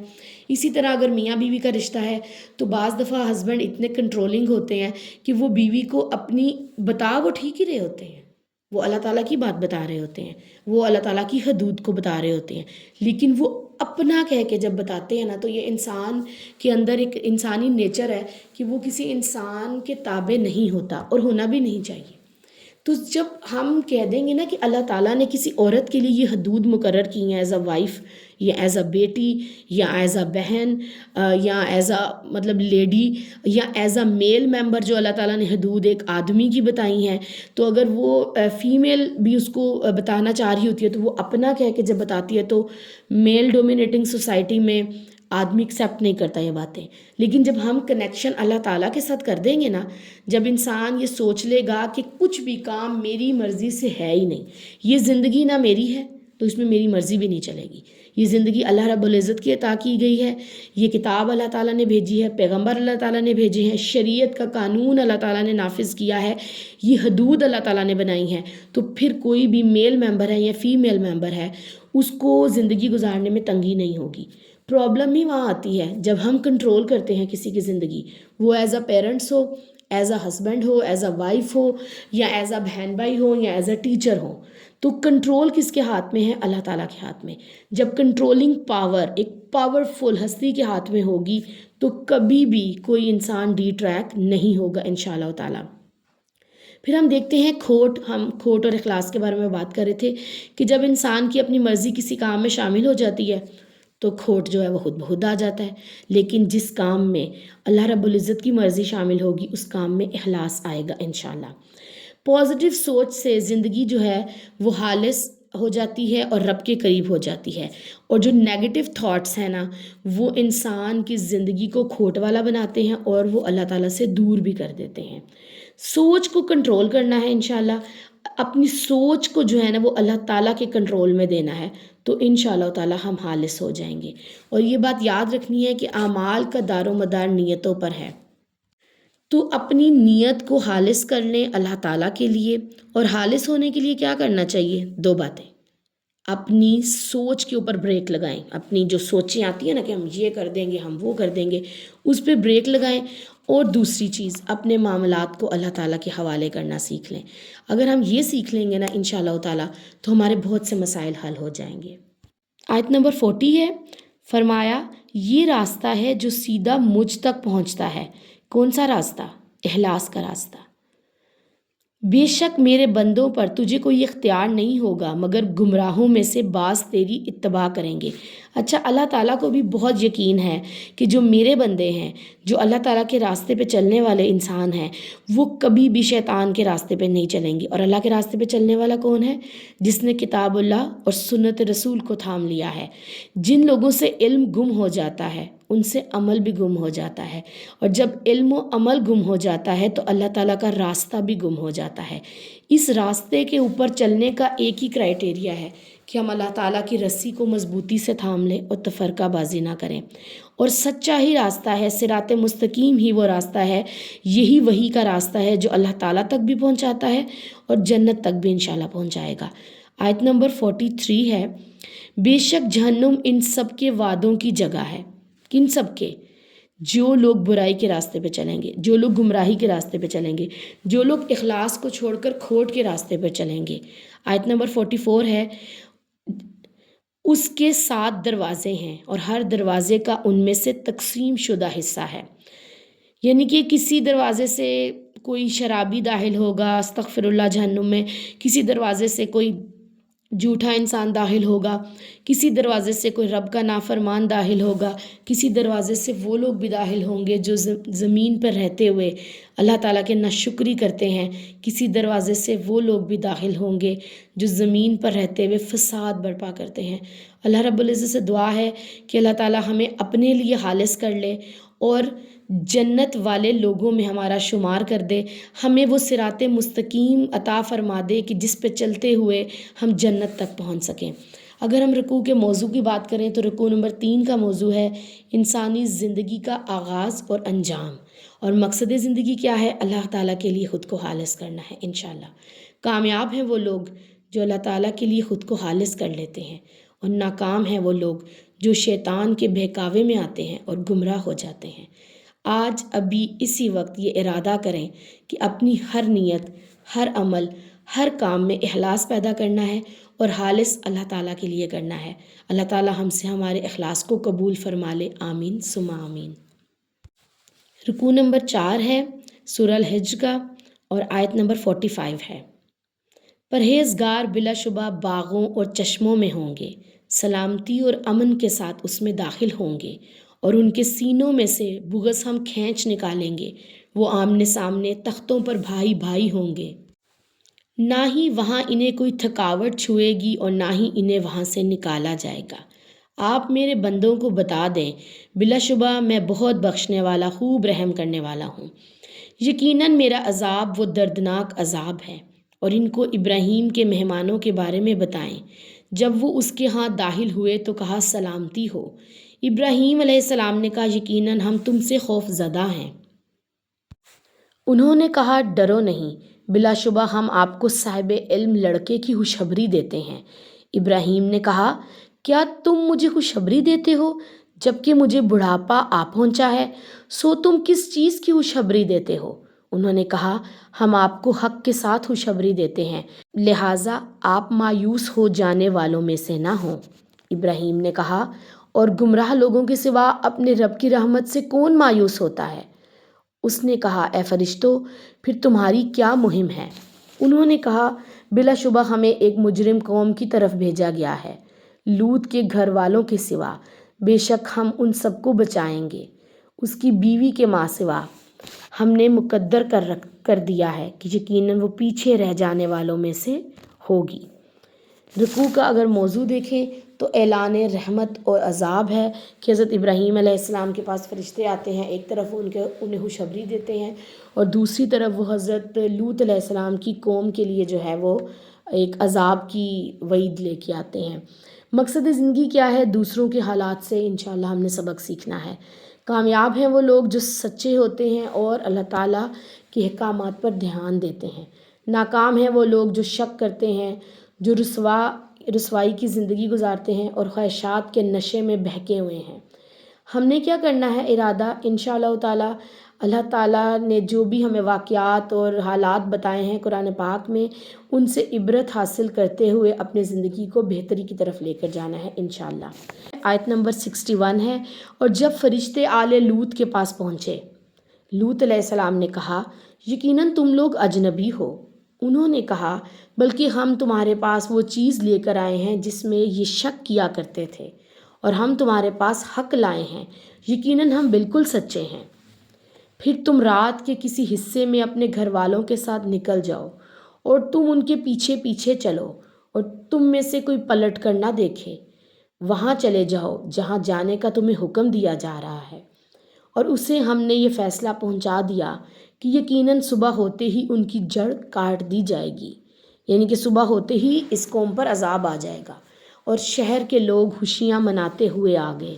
اسی طرح اگر میاں بیوی کا رشتہ ہے تو بعض دفعہ ہسبینڈ اتنے کنٹرولنگ ہوتے ہیں کہ وہ بیوی کو اپنی وہ ٹھیک ہی رہے ہوتے ہیں، وہ اللہ تعالیٰ کی بات بتا رہے ہوتے ہیں، وہ اللہ تعالیٰ کی حدود کو بتا رہے ہوتے ہیں، لیکن وہ اپنا کہہ کے جب بتاتے ہیں نا تو یہ انسان کے اندر ایک انسانی نیچر ہے کہ وہ کسی انسان کے تابع نہیں ہوتا، اور ہونا بھی نہیں چاہیے۔ تو جب ہم کہہ دیں گے نا کہ اللہ تعالیٰ نے کسی عورت کے لیے یہ حدود مقرر کی ہیں ایز اے وائف یا ایز اے بیٹی یا ایز اے بہن یا ایز اے مطلب لیڈی یا ایز اے میل ممبر، جو اللہ تعالیٰ نے حدود ایک آدمی کی بتائی ہیں، تو اگر وہ فیمیل بھی اس کو بتانا چاہ رہی ہوتی ہے تو وہ اپنا کہہ کے جب بتاتی ہے تو میل ڈومینیٹنگ سوسائٹی میں آدمی ایکسیپٹ نہیں کرتا یہ باتیں. لیکن جب ہم کنیکشن اللہ تعالیٰ کے ساتھ کر دیں گے نا، جب انسان یہ سوچ لے گا کہ کچھ بھی کام میری مرضی سے ہے ہی نہیں، یہ زندگی نہ میری ہے تو اس میں میری مرضی بھی نہیں چلے گی، یہ زندگی اللہ رب العزت کی عطا کی گئی ہے، یہ کتاب اللہ تعالیٰ نے بھیجی ہے، پیغمبر اللہ تعالیٰ نے بھیجے ہیں، شریعت کا قانون اللہ تعالیٰ نے نافذ کیا ہے، یہ حدود اللہ تعالیٰ نے بنائی ہیں، تو پھر کوئی بھی میل ممبر ہے یا فیمیل ممبر ہے اس کو زندگی گزارنے میں تنگی نہیں ہوگی. پرابلم ہی وہاں آتی ہے جب ہم کنٹرول کرتے ہیں کسی کی زندگی، وہ ایز اے پیرنٹس ہو، ایز اے ہسبینڈ ہو، ایز اے وائف ہو، یا ایز اے بہن بھائی ہو، یا ایز اے ٹیچر ہو. تو کنٹرول کس کے ہاتھ میں ہے؟ اللہ تعالیٰ کے ہاتھ میں. جب کنٹرولنگ پاور ایک پاورفل ہستی کے ہاتھ میں ہوگی تو کبھی بھی کوئی انسان ڈی ٹریک نہیں ہوگا انشاءاللہ تعالیٰ. پھر ہم دیکھتے ہیں ہم کھوٹ اور اخلاص کے بارے میں بات کر رہے تھے کہ جب انسان کی اپنی مرضی کسی کام میں شامل ہو جاتی ہے تو کھوٹ جو ہے وہ خود بخود آ جاتا ہے. لیکن جس کام میں اللہ رب العزت کی مرضی شامل ہوگی اس کام میں اخلاص آئے گا انشاءاللہ. پازیٹیو سوچ سے زندگی جو ہے وہ خالص ہو جاتی ہے اور رب کے قریب ہو جاتی ہے، اور جو نیگیٹو تھاٹس ہیں نا وہ انسان کی زندگی کو کھوٹ والا بناتے ہیں اور وہ اللہ تعالیٰ سے دور بھی کر دیتے ہیں. سوچ کو کنٹرول کرنا ہے انشاءاللہ، اپنی سوچ کو جو ہے نا وہ اللہ تعالیٰ کے کنٹرول میں دینا ہے تو انشاءاللہ تعالیٰ ہم خالص ہو جائیں گے. اور یہ بات یاد رکھنی ہے کہ اعمال کا دار و مدار نیتوں پر ہے، تو اپنی نیت کو خالص کر لیں اللہ تعالیٰ کے لیے. اور خالص ہونے کے لیے کیا کرنا چاہیے؟ 2 باتیں. اپنی سوچ کے اوپر بریک لگائیں، اپنی جو سوچیں آتی ہیں نا کہ ہم یہ کر دیں گے، ہم وہ کر دیں گے، اس پہ بریک لگائیں. اور دوسری چیز، اپنے معاملات کو اللہ تعالیٰ کے حوالے کرنا سیکھ لیں. اگر ہم یہ سیکھ لیں گے نا انشاءاللہ تعالیٰ تو ہمارے بہت سے مسائل حل ہو جائیں گے. آیت نمبر 40 ہے، فرمایا یہ راستہ ہے جو سیدھا مجھ تک پہنچتا ہے. کون سا راستہ؟ اخلاص کا راستہ. بے شک میرے بندوں پر تجھے کوئی اختیار نہیں ہوگا مگر گمراہوں میں سے بعض تیری اتباع کریں گے. اچھا، اللہ تعالیٰ کو بھی بہت یقین ہے کہ جو میرے بندے ہیں، جو اللہ تعالیٰ کے راستے پہ چلنے والے انسان ہیں، وہ کبھی بھی شیطان کے راستے پہ نہیں چلیں گے. اور اللہ کے راستے پہ چلنے والا کون ہے؟ جس نے کتاب اللہ اور سنت رسول کو تھام لیا ہے. جن لوگوں سے علم گم ہو جاتا ہے ان سے عمل بھی گم ہو جاتا ہے، اور جب علم و عمل گم ہو جاتا ہے تو اللہ تعالیٰ کا راستہ بھی گم ہو جاتا ہے. اس راستے کے اوپر چلنے کا ایک ہی کرائٹیریا ہے کہ ہم اللہ تعالیٰ کی رسی کو مضبوطی سے تھام لیں اور تفرقہ بازی نہ کریں. اور سچا ہی راستہ ہے، صراط مستقیم ہی وہ راستہ ہے، یہی وہی کا راستہ ہے جو اللہ تعالیٰ تک بھی پہنچاتا ہے اور جنت تک بھی انشاءاللہ پہنچائے گا. آیت نمبر 43 ہے، بے شک جہنم ان سب کے وعدوں کی جگہ ہے. کن سب کے؟ جو لوگ برائی کے راستے پہ چلیں گے، جو لوگ گمراہی کے راستے پہ چلیں گے، جو لوگ اخلاص کو چھوڑ کر کھوٹ کے راستے پہ چلیں گے. آیت نمبر 44 ہے، اس کے 7 دروازے ہیں اور ہر دروازے کا ان میں سے تقسیم شدہ حصہ ہے. یعنی کہ کسی دروازے سے کوئی شرابی داخل ہوگا، استغفر اللہ، جہنم میں. کسی دروازے سے کوئی جھوٹا انسان داخل ہوگا، کسی دروازے سے کوئی رب کا نافرمان داخل ہوگا، کسی دروازے سے وہ لوگ بھی داخل ہوں گے جو زمین پر رہتے ہوئے اللہ تعالیٰ کے ناشکری کرتے ہیں، کسی دروازے سے وہ لوگ بھی داخل ہوں گے جو زمین پر رہتے ہوئے فساد برپا کرتے ہیں. اللہ رب العزت سے دعا ہے کہ اللہ تعالیٰ ہمیں اپنے لیے خالص کر لے اور جنت والے لوگوں میں ہمارا شمار کر دے. ہمیں وہ صراط مستقیم عطا فرما دے کہ جس پہ چلتے ہوئے ہم جنت تک پہنچ سکیں. اگر ہم رکوع کے موضوع کی بات کریں تو رکوع نمبر 3 کا موضوع ہے انسانی زندگی کا آغاز اور انجام. اور مقصد زندگی کیا ہے؟ اللہ تعالیٰ کے لیے خود کو خالص کرنا ہے انشاءاللہ. کامیاب ہیں وہ لوگ جو اللہ تعالیٰ کے لیے خود کو خالص کر لیتے ہیں، اور ناکام ہیں وہ لوگ جو شیطان کے بہکاوے میں آتے ہیں اور گمراہ ہو جاتے ہیں. آج ابھی اسی وقت یہ ارادہ کریں کہ اپنی ہر نیت، ہر عمل، ہر کام میں اخلاص پیدا کرنا ہے اور خالص اللہ تعالیٰ کے لیے کرنا ہے. اللہ تعالیٰ ہم سے ہمارے اخلاص کو قبول فرما لے، آمین ثم آمین. رکوع نمبر 4 ہے سورہ الحجر کا اور آیت نمبر 45 ہے. پرہیزگار بلا شبہ باغوں اور چشموں میں ہوں گے، سلامتی اور امن کے ساتھ اس میں داخل ہوں گے، اور ان کے سینوں میں سے بغض ہم کھینچ نکالیں گے۔ وہ آمنے سامنے تختوں پر بھائی بھائی ہوں گے، نہ ہی وہاں انہیں کوئی تھکاوٹ چھوئے گی اور نہ ہی انہیں وہاں سے نکالا جائے گا۔ آپ میرے بندوں کو بتا دیں، بلا شبہ میں بہت بخشنے والا، خوب رحم کرنے والا ہوں۔ یقیناً میرا عذاب وہ دردناک عذاب ہے۔ اور ان کو ابراہیم کے مہمانوں کے بارے میں بتائیں۔ جب وہ اس کے ہاں داخل ہوئے تو کہا سلامتی ہو۔ ابراہیم علیہ السلام نے کہا یقیناً ہم تم سے خوف زدہ ہیں۔ انہوں نے کہا ڈرو نہیں، بلا شبہ ہم آپ کو صاحب علم لڑکے کی خوشخبری دیتے ہیں۔ ابراہیم نے کہا کیا تم مجھے خوشخبری دیتے ہو جبکہ مجھے بڑھاپا آ پہنچا ہے؟ سو تم کس چیز کی خوشخبری دیتے ہو؟ انہوں نے کہا ہم آپ کو حق کے ساتھ خوشخبری دیتے ہیں، لہٰذا آپ مایوس ہو جانے والوں میں سے نہ ہوں۔ ابراہیم نے کہا اور گمراہ لوگوں کے سوا اپنے رب کی رحمت سے کون مایوس ہوتا ہے؟ اس نے کہا اے فرشتوں، پھر تمہاری کیا مہم ہے؟ انہوں نے کہا بلا شبہ ہمیں ایک مجرم قوم کی طرف بھیجا گیا ہے، لوط کے گھر والوں کے سوا، بے شک ہم ان سب کو بچائیں گے، اس کی بیوی کے ماں سوا ہم نے مقدر کر دیا ہے کہ یقیناً وہ پیچھے رہ جانے والوں میں سے ہوگی۔ رکوع کا اگر موضوع دیکھیں تو اعلان رحمت اور عذاب ہے کہ حضرت ابراہیم علیہ السلام کے پاس فرشتے آتے ہیں، ایک طرف انہیں خوشخبری دیتے ہیں اور دوسری طرف وہ حضرت لوط علیہ السلام کی قوم کے لیے جو ہے وہ ایک عذاب کی وعید لے کے آتے ہیں۔ مقصد زندگی کیا ہے؟ دوسروں کے حالات سے انشاءاللہ ہم نے سبق سیکھنا ہے۔ کامیاب ہیں وہ لوگ جو سچے ہوتے ہیں اور اللہ تعالیٰ کے احکامات پر دھیان دیتے ہیں۔ ناکام ہیں وہ لوگ جو شک کرتے ہیں، جو رسوائی کی زندگی گزارتے ہیں اور خواہشات کے نشے میں بہکے ہوئے ہیں۔ ہم نے کیا کرنا ہے ارادہ؟ انشاءاللہ تعالیٰ اللہ تعالیٰ نے جو بھی ہمیں واقعات اور حالات بتائے ہیں قرآن پاک میں، ان سے عبرت حاصل کرتے ہوئے اپنی زندگی کو بہتری کی طرف لے کر جانا ہے انشاءاللہ۔ آیت نمبر 61 ہے، اور جب فرشتے آل لوط کے پاس پہنچے، لوط علیہ السلام نے کہا یقیناً تم لوگ اجنبی ہو۔ انہوں نے کہا بلکہ ہم تمہارے پاس وہ چیز لے کر آئے ہیں جس میں یہ شک کیا کرتے تھے، اور ہم تمہارے پاس حق لائے ہیں، یقیناً ہم بالکل سچے ہیں۔ پھر تم رات کے کسی حصے میں اپنے گھر والوں کے ساتھ نکل جاؤ اور تم ان کے پیچھے پیچھے چلو، اور تم میں سے کوئی پلٹ کر نہ دیکھے، وہاں چلے جاؤ جہاں جانے کا تمہیں حکم دیا جا رہا ہے۔ اور اسے ہم نے یہ فیصلہ پہنچا دیا کہ یقیناً صبح ہوتے ہی ان کی جڑ کاٹ دی جائے گی، یعنی کہ صبح ہوتے ہی اس قوم پر عذاب آ جائے گا۔ اور شہر کے لوگ خوشیاں مناتے ہوئے آ گئے۔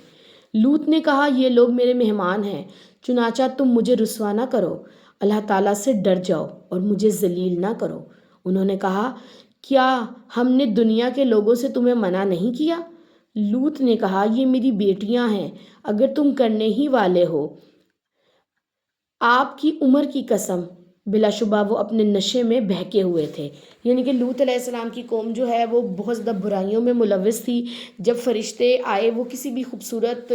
لوط نے کہا یہ لوگ میرے مہمان ہیں، چنانچہ تم مجھے رسوا نہ کرو، اللہ تعالیٰ سے ڈر جاؤ اور مجھے ذلیل نہ کرو۔ انہوں نے کہا کیا ہم نے دنیا کے لوگوں سے تمہیں منع نہیں کیا؟ لوط نے کہا یہ میری بیٹیاں ہیں، اگر تم کرنے ہی والے ہو۔ آپ کی عمر کی قسم، بلا شبہ وہ اپنے نشے میں بہکے ہوئے تھے، یعنی کہ لوط علیہ السلام کی قوم جو ہے وہ بہت زیادہ برائیوں میں ملوث تھی۔ جب فرشتے آئے وہ کسی بھی خوبصورت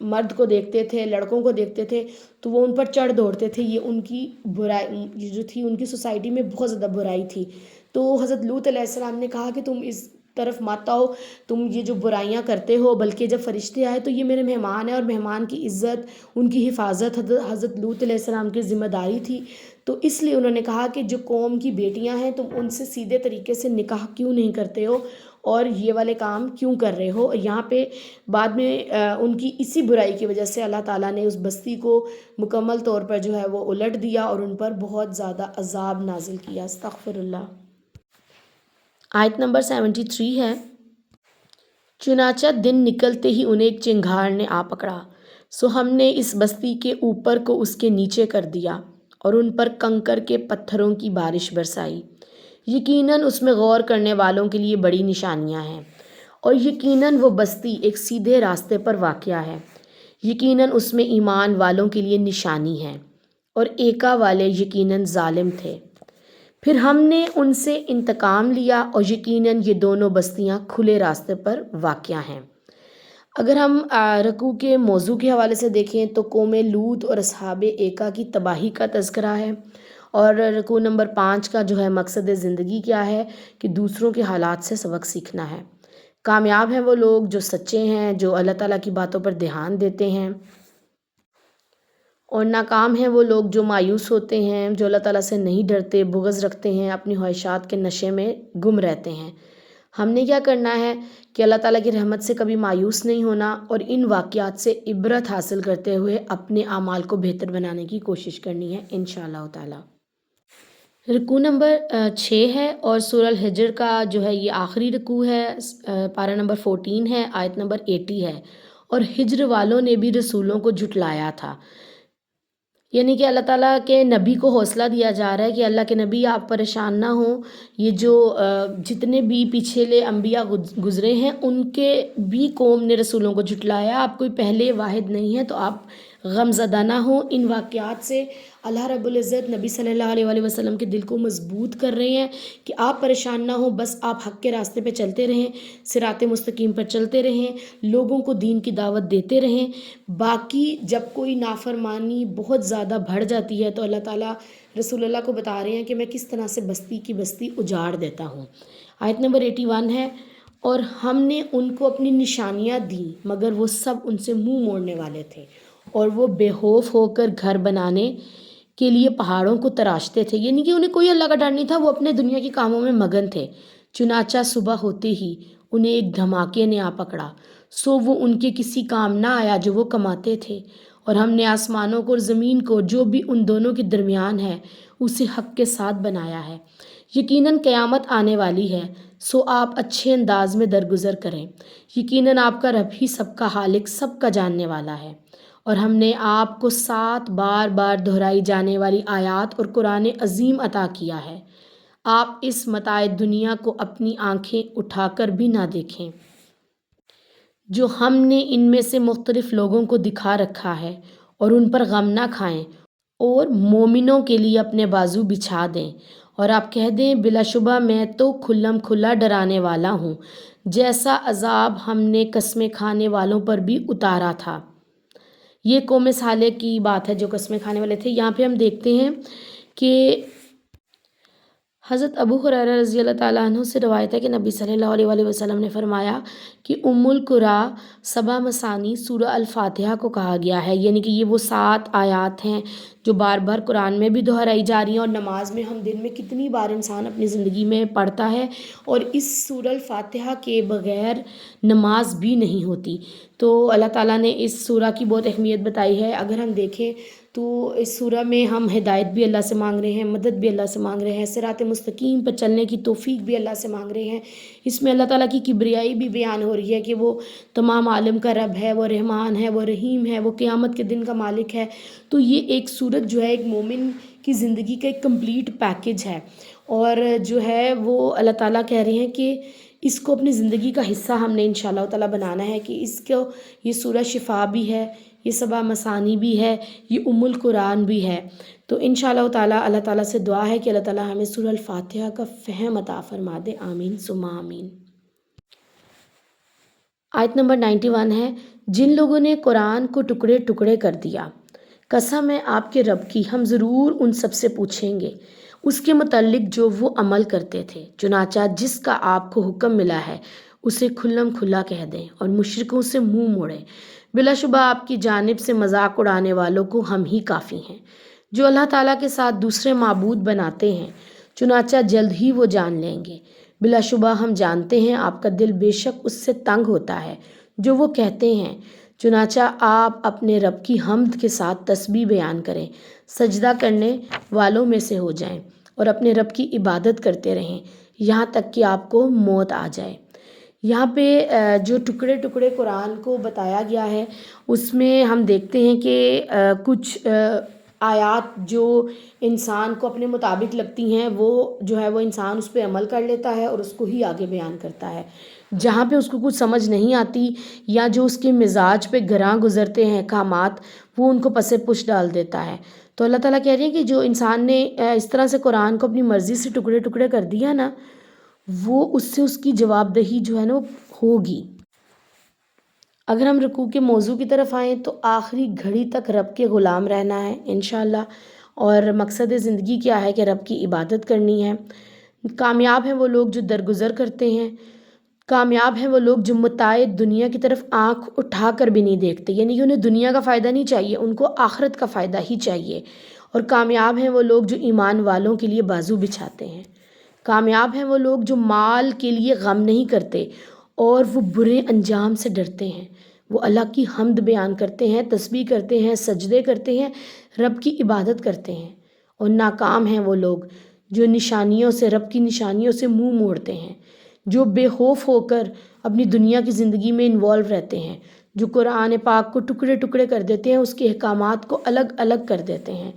مرد کو دیکھتے تھے، لڑکوں کو دیکھتے تھے تو وہ ان پر چڑھ دوڑتے تھے۔ یہ ان کی برائی جو تھی، ان کی سوسائٹی میں بہت زیادہ برائی تھی۔ تو حضرت لوط علیہ السلام نے کہا کہ تم اس طرف مت آؤ، تم یہ جو برائیاں کرتے ہو، بلکہ جب فرشتے آئے تو یہ میرے مہمان ہیں اور مہمان کی عزت، ان کی حفاظت حضرت لوط علیہ السلام کی ذمہ داری تھی۔ تو اس لیے انہوں نے کہا کہ جو قوم کی بیٹیاں ہیں تم ان سے سیدھے طریقے سے نکاح کیوں نہیں کرتے ہو اور یہ والے کام کیوں کر رہے ہو؟ یہاں پہ بعد میں ان کی اسی برائی کی وجہ سے اللہ تعالیٰ نے اس بستی کو مکمل طور پر جو ہے وہ الٹ دیا اور ان پر بہت زیادہ عذاب نازل کیا۔ استغفر اللہ۔ آیت نمبر 73 ہے، چنانچہ دن نکلتے ہی انہیں ایک چنگھاڑ نے آ پکڑا، سو ہم نے اس بستی کے اوپر کو اس کے نیچے کر دیا اور ان پر کنکر کے پتھروں کی بارش برسائی۔ یقیناً اس میں غور کرنے والوں کے لیے بڑی نشانیاں ہیں، اور یقیناً وہ بستی ایک سیدھے راستے پر واقع ہے۔ یقیناً اس میں ایمان والوں کے لیے نشانی ہے، اور ایکا والے یقیناً ظالم تھے۔ پھر ہم نے ان سے انتقام لیا، اور یقیناً یہ دونوں بستیاں کھلے راستے پر واقع ہیں۔ اگر ہم رکوع کے موضوع کے حوالے سے دیکھیں تو قوم لوط اور اصحاب ایکا کی تباہی کا تذکرہ ہے، اور رکوع نمبر 5 کا جو ہے مقصد زندگی کیا ہے کہ دوسروں کے حالات سے سبق سیکھنا ہے۔ کامیاب ہیں وہ لوگ جو سچے ہیں، جو اللہ تعالیٰ کی باتوں پر دھیان دیتے ہیں، اور ناکام ہیں وہ لوگ جو مایوس ہوتے ہیں، جو اللہ تعالیٰ سے نہیں ڈرتے، بغض رکھتے ہیں، اپنی خواہشات کے نشے میں گم رہتے ہیں۔ ہم نے کیا کرنا ہے کہ اللہ تعالیٰ کی رحمت سے کبھی مایوس نہیں ہونا، اور ان واقعات سے عبرت حاصل کرتے ہوئے اپنے اعمال کو بہتر بنانے کی کوشش کرنی ہے انشاءاللہ تعالیٰ۔ رکوع نمبر 6 ہے، اور سورہ الحجر کا جو ہے یہ آخری رکوع ہے، پارہ نمبر 14 ہے، آیت نمبر 80 ہے۔ اور ہجر والوں نے بھی رسولوں کو جھٹلایا تھا، یعنی کہ اللہ تعالیٰ کے نبی کو حوصلہ دیا جا رہا ہے کہ اللہ کے نبی آپ پریشان نہ ہوں، یہ جو جتنے بھی پچھلے انبیاء گزرے ہیں ان کے بھی قوم نے رسولوں کو جھٹلایا، آپ کوئی پہلے واحد نہیں ہے، تو آپ غم زدہ نہ ہوں۔ ان واقعات سے اللہ رب العزت نبی صلی اللہ علیہ وآلہ وسلم کے دل کو مضبوط کر رہے ہیں کہ آپ پریشان نہ ہوں، بس آپ حق کے راستے پہ چلتے رہیں، صراط مستقیم پر چلتے رہیں، لوگوں کو دین کی دعوت دیتے رہیں۔ باقی جب کوئی نافرمانی بہت زیادہ بڑھ جاتی ہے تو اللہ تعالیٰ رسول اللہ کو بتا رہے ہیں کہ میں کس طرح سے بستی کی بستی اجاڑ دیتا ہوں۔ آیت نمبر 81 ہے، اور ہم نے ان کو اپنی نشانیاں دیں مگر وہ سب ان سے منہ موڑنے والے تھے، اور وہ بے خوف ہو کر گھر بنانے کے لیے پہاڑوں کو تراشتے تھے، یعنی کہ انہیں کوئی اللہ کا ڈر نہیں تھا، وہ اپنے دنیا کے کاموں میں مگن تھے۔ چنانچہ صبح ہوتے ہی انہیں ایک دھماکے نے آ پکڑا، سو وہ ان کے کسی کام نہ آیا جو وہ کماتے تھے، اور ہم نے آسمانوں کو اور زمین کو جو بھی ان دونوں کے درمیان ہے اسے حق کے ساتھ بنایا ہے۔ یقیناً قیامت آنے والی ہے، سو آپ اچھے انداز میں درگزر کریں۔ یقیناً آپ کا رب ہی سب کا خالق، سب کا جاننے والا ہے۔ اور ہم نے آپ کو 7 بار بار دہرائی جانے والی آیات اور قرآن عظیم عطا کیا ہے، آپ اس متاع دنیا کو اپنی آنکھیں اٹھا کر بھی نہ دیکھیں جو ہم نے ان میں سے مختلف لوگوں کو دکھا رکھا ہے، اور ان پر غم نہ کھائیں، اور مومنوں کے لیے اپنے بازو بچھا دیں، اور آپ کہہ دیں بلا شبہ میں تو کھلم کھلا ڈرانے والا ہوں، جیسا عذاب ہم نے قسمیں کھانے والوں پر بھی اتارا تھا۔ یہ قوم صالح کی بات ہے جو قسمیں کھانے والے تھے۔ یہاں پہ ہم دیکھتے ہیں کہ حضرت ابو ہریرہ رضی اللہ تعالیٰ عنہ سے روایت ہے کہ نبی صلی اللہ علیہ وآلہ وسلم نے فرمایا کہ ام القرا 7 مثانی سورہ الفاتحہ کو کہا گیا ہے، یعنی کہ یہ وہ 7 آیات ہیں جو بار بار قرآن میں بھی دہرائی جا رہی ہیں، اور نماز میں ہم دن میں کتنی بار انسان اپنی زندگی میں پڑھتا ہے، اور اس سورہ الفاتحہ کے بغیر نماز بھی نہیں ہوتی۔ تو اللہ تعالیٰ نے اس سورہ کی بہت اہمیت بتائی ہے۔ اگر ہم دیکھیں تو اس سورہ میں ہم ہدایت بھی اللہ سے مانگ رہے ہیں، مدد بھی اللہ سے مانگ رہے ہیں، صراط مستقیم پر چلنے کی توفیق بھی اللہ سے مانگ رہے ہیں۔ اس میں اللہ تعالیٰ کی کبریائی بھی بیان ہو رہی ہے کہ وہ تمام عالم کا رب ہے، وہ رحمان ہے، وہ رحیم ہے، وہ قیامت کے دن کا مالک ہے۔ تو یہ ایک سورت جو ہے ایک مومن کی زندگی کا ایک کمپلیٹ پیکج ہے، اور جو ہے وہ اللہ تعالیٰ کہہ رہے ہیں کہ اس کو اپنی زندگی کا حصہ ہم نے انشاءاللہ تعالیٰ بنانا ہے، کہ اس کو یہ سورہ شفا بھی ہے، یہ 7 مثانی بھی ہے، یہ ام القرآن بھی ہے۔ تو انشاءاللہ تعالیٰ اللہ تعالیٰ سے دعا ہے کہ اللہ تعالیٰ ہمیں سورہ الفاتحہ کا فہم عطا فرما دے، آمین ثم آمین۔ آیت نمبر 91 ہے، جن لوگوں نے قرآن کو ٹکڑے ٹکڑے کر دیا، قسم ہے آپ کے رب کی ہم ضرور ان سب سے پوچھیں گے اس کے متعلق جو وہ عمل کرتے تھے، چنانچہ جس کا آپ کو حکم ملا ہے اسے کھلم کھلا کہہ دیں اور مشرکوں سے منہ موڑیں۔ بلا شبہ آپ کی جانب سے مذاق اڑانے والوں کو ہم ہی کافی ہیں، جو اللہ تعالیٰ کے ساتھ دوسرے معبود بناتے ہیں، چنانچہ جلد ہی وہ جان لیں گے۔ بلا شبہ ہم جانتے ہیں آپ کا دل بے شک اس سے تنگ ہوتا ہے جو وہ کہتے ہیں، چنانچہ آپ اپنے رب کی حمد کے ساتھ تسبیح بیان کریں، سجدہ کرنے والوں میں سے ہو جائیں، اور اپنے رب کی عبادت کرتے رہیں یہاں تک کہ آپ کو موت آ جائے۔ یہاں پہ جو ٹکڑے ٹکڑے قرآن کو بتایا گیا ہے اس میں ہم دیکھتے ہیں کہ کچھ آیات جو انسان کو اپنے مطابق لگتی ہیں وہ جو ہے وہ انسان اس پہ عمل کر لیتا ہے اور اس کو ہی آگے بیان کرتا ہے۔ جہاں پہ اس کو کچھ سمجھ نہیں آتی یا جو اس کے مزاج پہ گراں گزرتے ہیں احکامات، وہ ان کو پس پش ڈال دیتا ہے۔ تو اللہ تعالیٰ کہہ رہے ہیں کہ جو انسان نے اس طرح سے قرآن کو اپنی مرضی سے ٹکڑے ٹکڑے کر دیا نا، وہ اس سے اس کی جواب دہی جو ہے نا ہوگی۔ اگر ہم رکوع کے موضوع کی طرف آئیں تو آخری گھڑی تک رب کے غلام رہنا ہے انشاءاللہ، اور مقصد زندگی کیا ہے کہ رب کی عبادت کرنی ہے۔ کامیاب ہیں وہ لوگ جو درگزر کرتے ہیں، کامیاب ہیں وہ لوگ جو متاع دنیا کی طرف آنکھ اٹھا کر بھی نہیں دیکھتے، یعنی کہ انہیں دنیا کا فائدہ نہیں چاہیے، ان کو آخرت کا فائدہ ہی چاہیے۔ اور کامیاب ہیں وہ لوگ جو ایمان والوں کے لیے بازو بچھاتے ہیں۔ کامیاب ہیں وہ لوگ جو مال کے لیے غم نہیں کرتے اور وہ برے انجام سے ڈرتے ہیں، وہ اللہ کی حمد بیان کرتے ہیں، تسبیح کرتے ہیں، سجدے کرتے ہیں، رب کی عبادت کرتے ہیں۔ اور ناکام ہیں وہ لوگ جو نشانیوں سے، رب کی نشانیوں سے منہ موڑتے ہیں، جو بے خوف ہو کر اپنی دنیا کی زندگی میں انوالو رہتے ہیں، جو قرآن پاک کو ٹکڑے ٹکڑے کر دیتے ہیں، اس کے احکامات کو الگ الگ کر دیتے ہیں،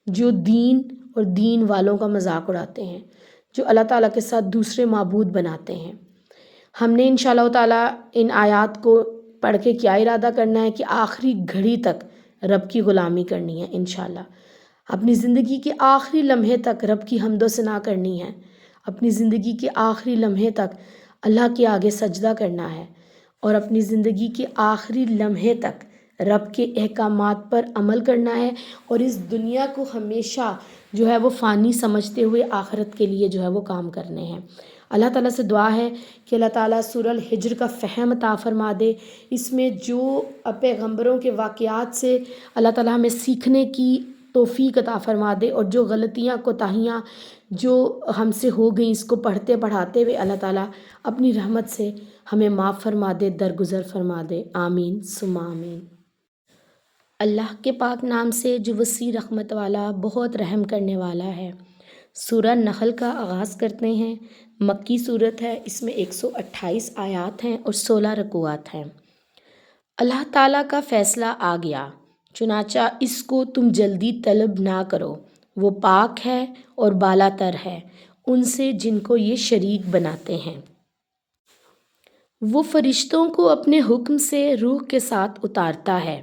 جو دین اور دین والوں کا مذاق اڑاتے ہیں، جو اللہ تعالیٰ کے ساتھ دوسرے معبود بناتے ہیں۔ ہم نے انشاءاللہ تعالیٰ ان آیات کو پڑھ کے کیا ارادہ کرنا ہے کہ آخری گھڑی تک رب کی غلامی کرنی ہے انشاءاللہ، اپنی زندگی کے آخری لمحے تک رب کی حمد و ثنا کرنی ہے، اپنی زندگی کے آخری لمحے تک اللہ کے آگے سجدہ کرنا ہے، اور اپنی زندگی کے آخری لمحے تک رب کے احکامات پر عمل کرنا ہے، اور اس دنیا کو ہمیشہ جو ہے وہ فانی سمجھتے ہوئے آخرت کے لیے جو ہے وہ کام کرنے ہیں۔ اللہ تعالیٰ سے دعا ہے کہ اللہ تعالیٰ سورہ الحجر کا فہم عطا فرما دے، اس میں جو پیغمبروں کے واقعات سے اللہ تعالیٰ ہمیں سیکھنے کی توفیق عطا فرما دے، اور جو غلطیاں کوتاہیاں جو ہم سے ہو گئیں اس کو پڑھتے پڑھاتے ہوئے اللہ تعالیٰ اپنی رحمت سے ہمیں معاف فرما دے، درگزر فرما دے، آمین ثم آمین۔ اللہ کے پاک نام سے جو وسیع رحمت والا، بہت رحم کرنے والا ہے۔ سورہ نحل کا آغاز کرتے ہیں۔ مکی صورت ہے، اس میں 128 آیات ہیں اور 16 رکوعات ہیں۔ اللہ تعالیٰ کا فیصلہ آ گیا، چنانچہ اس کو تم جلدی طلب نہ کرو، وہ پاک ہے اور بالا تر ہے ان سے جن کو یہ شریک بناتے ہیں۔ وہ فرشتوں کو اپنے حکم سے روح کے ساتھ اتارتا ہے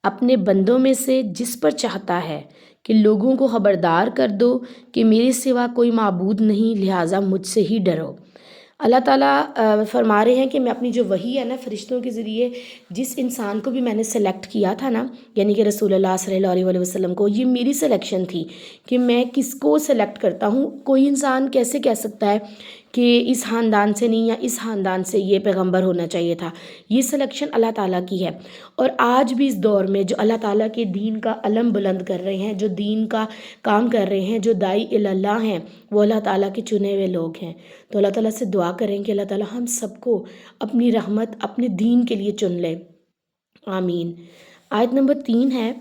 اپنے بندوں میں سے جس پر چاہتا ہے، کہ لوگوں کو خبردار کر دو کہ میرے سوا کوئی معبود نہیں، لہٰذا مجھ سے ہی ڈرو۔ اللہ تعالیٰ فرما رہے ہیں کہ میں اپنی جو وحی ہے نا فرشتوں کے ذریعے جس انسان کو بھی میں نے سلیکٹ کیا تھا نا، یعنی کہ رسول اللہ صلی اللہ علیہ وسلم کو، یہ میری سلیکشن تھی کہ میں کس کو سلیکٹ کرتا ہوں۔ کوئی انسان کیسے کہہ سکتا ہے کہ اس خاندان سے نہیں یا اس خاندان سے یہ پیغمبر ہونا چاہیے تھا؟ یہ سلیکشن اللہ تعالیٰ کی ہے۔ اور آج بھی اس دور میں جو اللہ تعالیٰ کے دین کا علم بلند کر رہے ہیں، جو دین کا کام کر رہے ہیں، جو داعی اللہ ہیں، وہ اللہ تعالیٰ کے چنے ہوئے لوگ ہیں۔ تو اللہ تعالیٰ سے دعا کریں کہ اللہ تعالیٰ ہم سب کو اپنی رحمت اپنے دین کے لیے چن لے، آمین۔ آیت نمبر 3 ہے،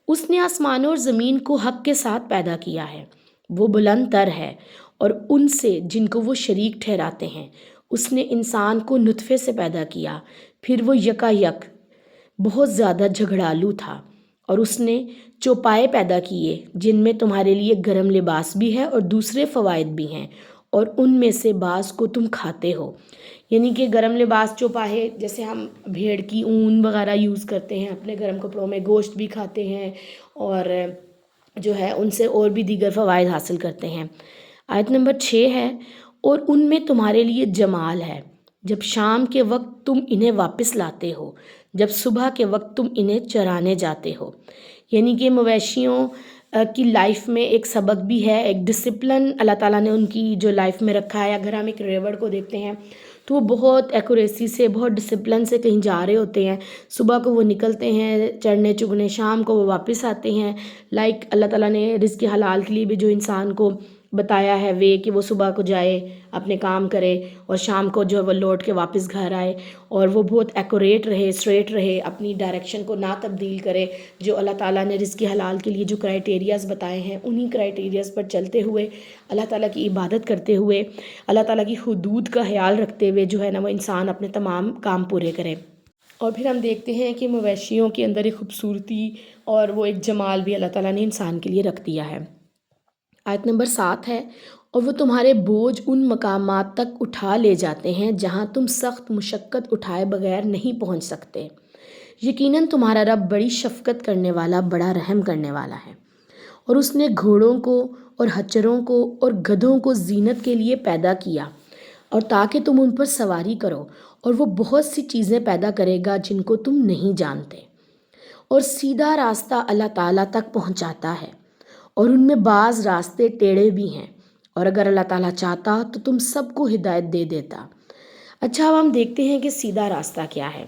اس نے آسمانوں اور زمین کو حق کے ساتھ پیدا کیا ہے، وہ بلند تر ہے اور ان سے جن کو وہ شریک ٹھہراتے ہیں۔ اس نے انسان کو نطفے سے پیدا کیا، پھر وہ یکا یک بہت زیادہ جھگڑالو تھا، اور اس نے چوپائے پیدا کیے جن میں تمہارے لیے گرم لباس بھی ہے اور دوسرے فوائد بھی ہیں، اور ان میں سے بعض کو تم کھاتے ہو۔ یعنی کہ گرم لباس چوپاہے، جیسے ہم بھیڑ کی اون وغیرہ یوز کرتے ہیں اپنے گرم کپڑوں میں، گوشت بھی کھاتے ہیں اور جو ہے ان سے اور بھی دیگر فوائد حاصل کرتے ہیں۔ آیت نمبر 6 ہے، اور ان میں تمہارے لیے جمال ہے، جب شام کے وقت تم انہیں واپس لاتے ہو، جب صبح کے وقت تم انہیں چرانے جاتے ہو۔ یعنی کہ مویشیوں کی لائف میں ایک سبق بھی ہے، ایک ڈسپلن اللہ تعالیٰ نے ان کی جو لائف میں رکھا ہے۔ اگر ہم ایک ریوڑ کو دیکھتے ہیں تو وہ بہت ایکوریسی سے، بہت ڈسپلن سے کہیں جا رہے ہوتے ہیں، صبح کو وہ نکلتے ہیں چرنے چگنے، شام کو وہ واپس آتے ہیں۔ اللہ تعالیٰ نے رزق حلال کے لیے بھی جو انسان کو بتایا ہے وے کہ وہ صبح کو جائے اپنے کام کرے اور شام کو جو ہے وہ لوٹ کے واپس گھر آئے، اور وہ بہت ایکوریٹ رہے، اسٹریٹ رہے، اپنی ڈائریکشن کو نہ تبدیل کرے۔ جو اللہ تعالیٰ نے رزق حلال کے لیے جو کرائٹیریاز بتائے ہیں انہی کرائٹیریاز پر چلتے ہوئے، اللہ تعالیٰ کی عبادت کرتے ہوئے، اللہ تعالیٰ کی حدود کا خیال رکھتے ہوئے جو ہے نا وہ انسان اپنے تمام کام پورے کرے۔ اور پھر ہم دیکھتے ہیں کہ مویشیوں کے اندر ایک خوبصورتی اور وہ ایک جمال بھی اللہ تعالیٰ نے انسان کے لیے رکھ دیا ہے۔ آیت نمبر 7 ہے، اور وہ تمہارے بوجھ ان مقامات تک اٹھا لے جاتے ہیں جہاں تم سخت مشقت اٹھائے بغیر نہیں پہنچ سکتے۔ یقیناً تمہارا رب بڑی شفقت کرنے والا، بڑا رحم کرنے والا ہے۔ اور اس نے گھوڑوں کو اور ہچروں کو اور گدھوں کو زینت کے لیے پیدا کیا، اور تاکہ تم ان پر سواری کرو، اور وہ بہت سی چیزیں پیدا کرے گا جن کو تم نہیں جانتے۔ اور سیدھا راستہ اللہ تعالیٰ تک پہنچاتا ہے، اور ان میں بعض راستے ٹیڑھے بھی ہیں، اور اگر اللہ تعالیٰ چاہتا تو تم سب کو ہدایت دے دیتا۔ اچھا، اب ہم دیکھتے ہیں کہ سیدھا راستہ کیا ہے۔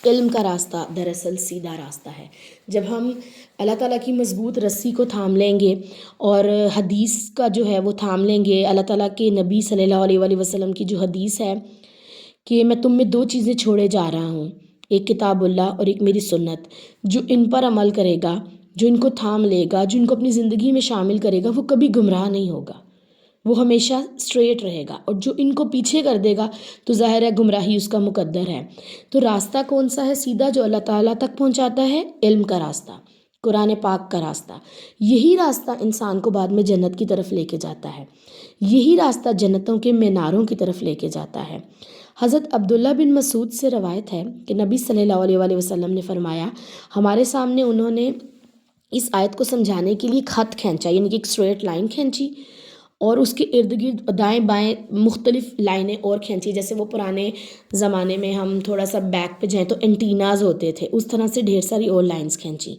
علم کا راستہ دراصل سیدھا راستہ ہے۔ جب ہم اللہ تعالیٰ کی مضبوط رسی کو تھام لیں گے اور حدیث کا جو ہے وہ تھام لیں گے، اللہ تعالیٰ کے نبی صلی اللہ علیہ وآلہ وسلم کی جو حدیث ہے کہ میں تم میں 2 چیزیں چھوڑے جا رہا ہوں، ایک کتاب اللہ اور ایک میری سنت، جو ان پر عمل کرے گا، جو ان کو تھام لے گا، جو ان کو اپنی زندگی میں شامل کرے گا، وہ کبھی گمراہ نہیں ہوگا، وہ ہمیشہ اسٹریٹ رہے گا، اور جو ان کو پیچھے کر دے گا تو ظاہر ہے گمراہی اس کا مقدر ہے۔ تو راستہ کون سا ہے سیدھا جو اللہ تعالیٰ تک پہنچاتا ہے؟ علم کا راستہ، قرآن پاک کا راستہ۔ یہی راستہ انسان کو بعد میں جنت کی طرف لے کے جاتا ہے، یہی راستہ جنتوں کے میناروں کی طرف لے کے جاتا ہے۔ حضرت عبداللہ بن مسعود سے روایت ہے کہ نبی صلی اللہ علیہ وآلہ وسلم نے فرمایا، ہمارے سامنے انہوں نے اس آیت کو سمجھانے کے لیے خط کھینچا، یعنی کہ ایک اسٹریٹ لائن کھینچی، اور اس کے ارد گرد دائیں بائیں مختلف لائنیں اور کھینچی، جیسے وہ پرانے زمانے میں ہم تھوڑا سا بیک پہ جائیں تو انٹیناز ہوتے تھے، اس طرح سے ڈھیر ساری اور لائنز کھینچی،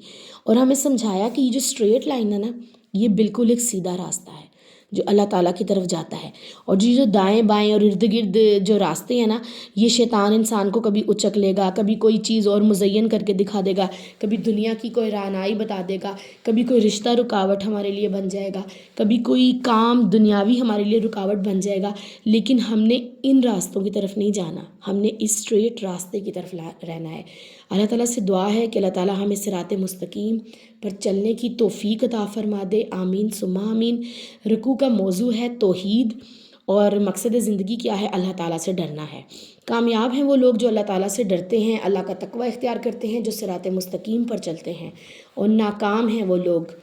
اور ہمیں سمجھایا کہ یہ جو اسٹریٹ لائن ہے نا، یہ بالکل ایک سیدھا راستہ ہے جو اللہ تعالیٰ کی طرف جاتا ہے، اور جو دائیں بائیں اور ارد گرد جو راستے ہیں نا، یہ شیطان انسان کو کبھی اچک لے گا، کبھی کوئی چیز اور مزین کر کے دکھا دے گا، کبھی دنیا کی کوئی رعنائی بتا دے گا، کبھی کوئی رشتہ رکاوٹ ہمارے لیے بن جائے گا، کبھی کوئی کام دنیاوی ہمارے لیے رکاوٹ بن جائے گا، لیکن ہم نے ان راستوں کی طرف نہیں جانا، ہم نے اس اسٹریٹ راستے کی طرف رہنا ہے۔ اللہ تعالیٰ سے دعا ہے کہ اللہ تعالیٰ ہمیں صراط مستقیم پر چلنے کی توفیق عطا فرما دے، آمین ثم آمین۔ رکوع کا موضوع ہے توحید، اور مقصد زندگی کیا ہے؟ اللہ تعالیٰ سے ڈرنا ہے۔ کامیاب ہیں وہ لوگ جو اللہ تعالیٰ سے ڈرتے ہیں، اللہ کا تقوی اختیار کرتے ہیں، جو صراط مستقیم پر چلتے ہیں، اور ناکام ہیں وہ لوگ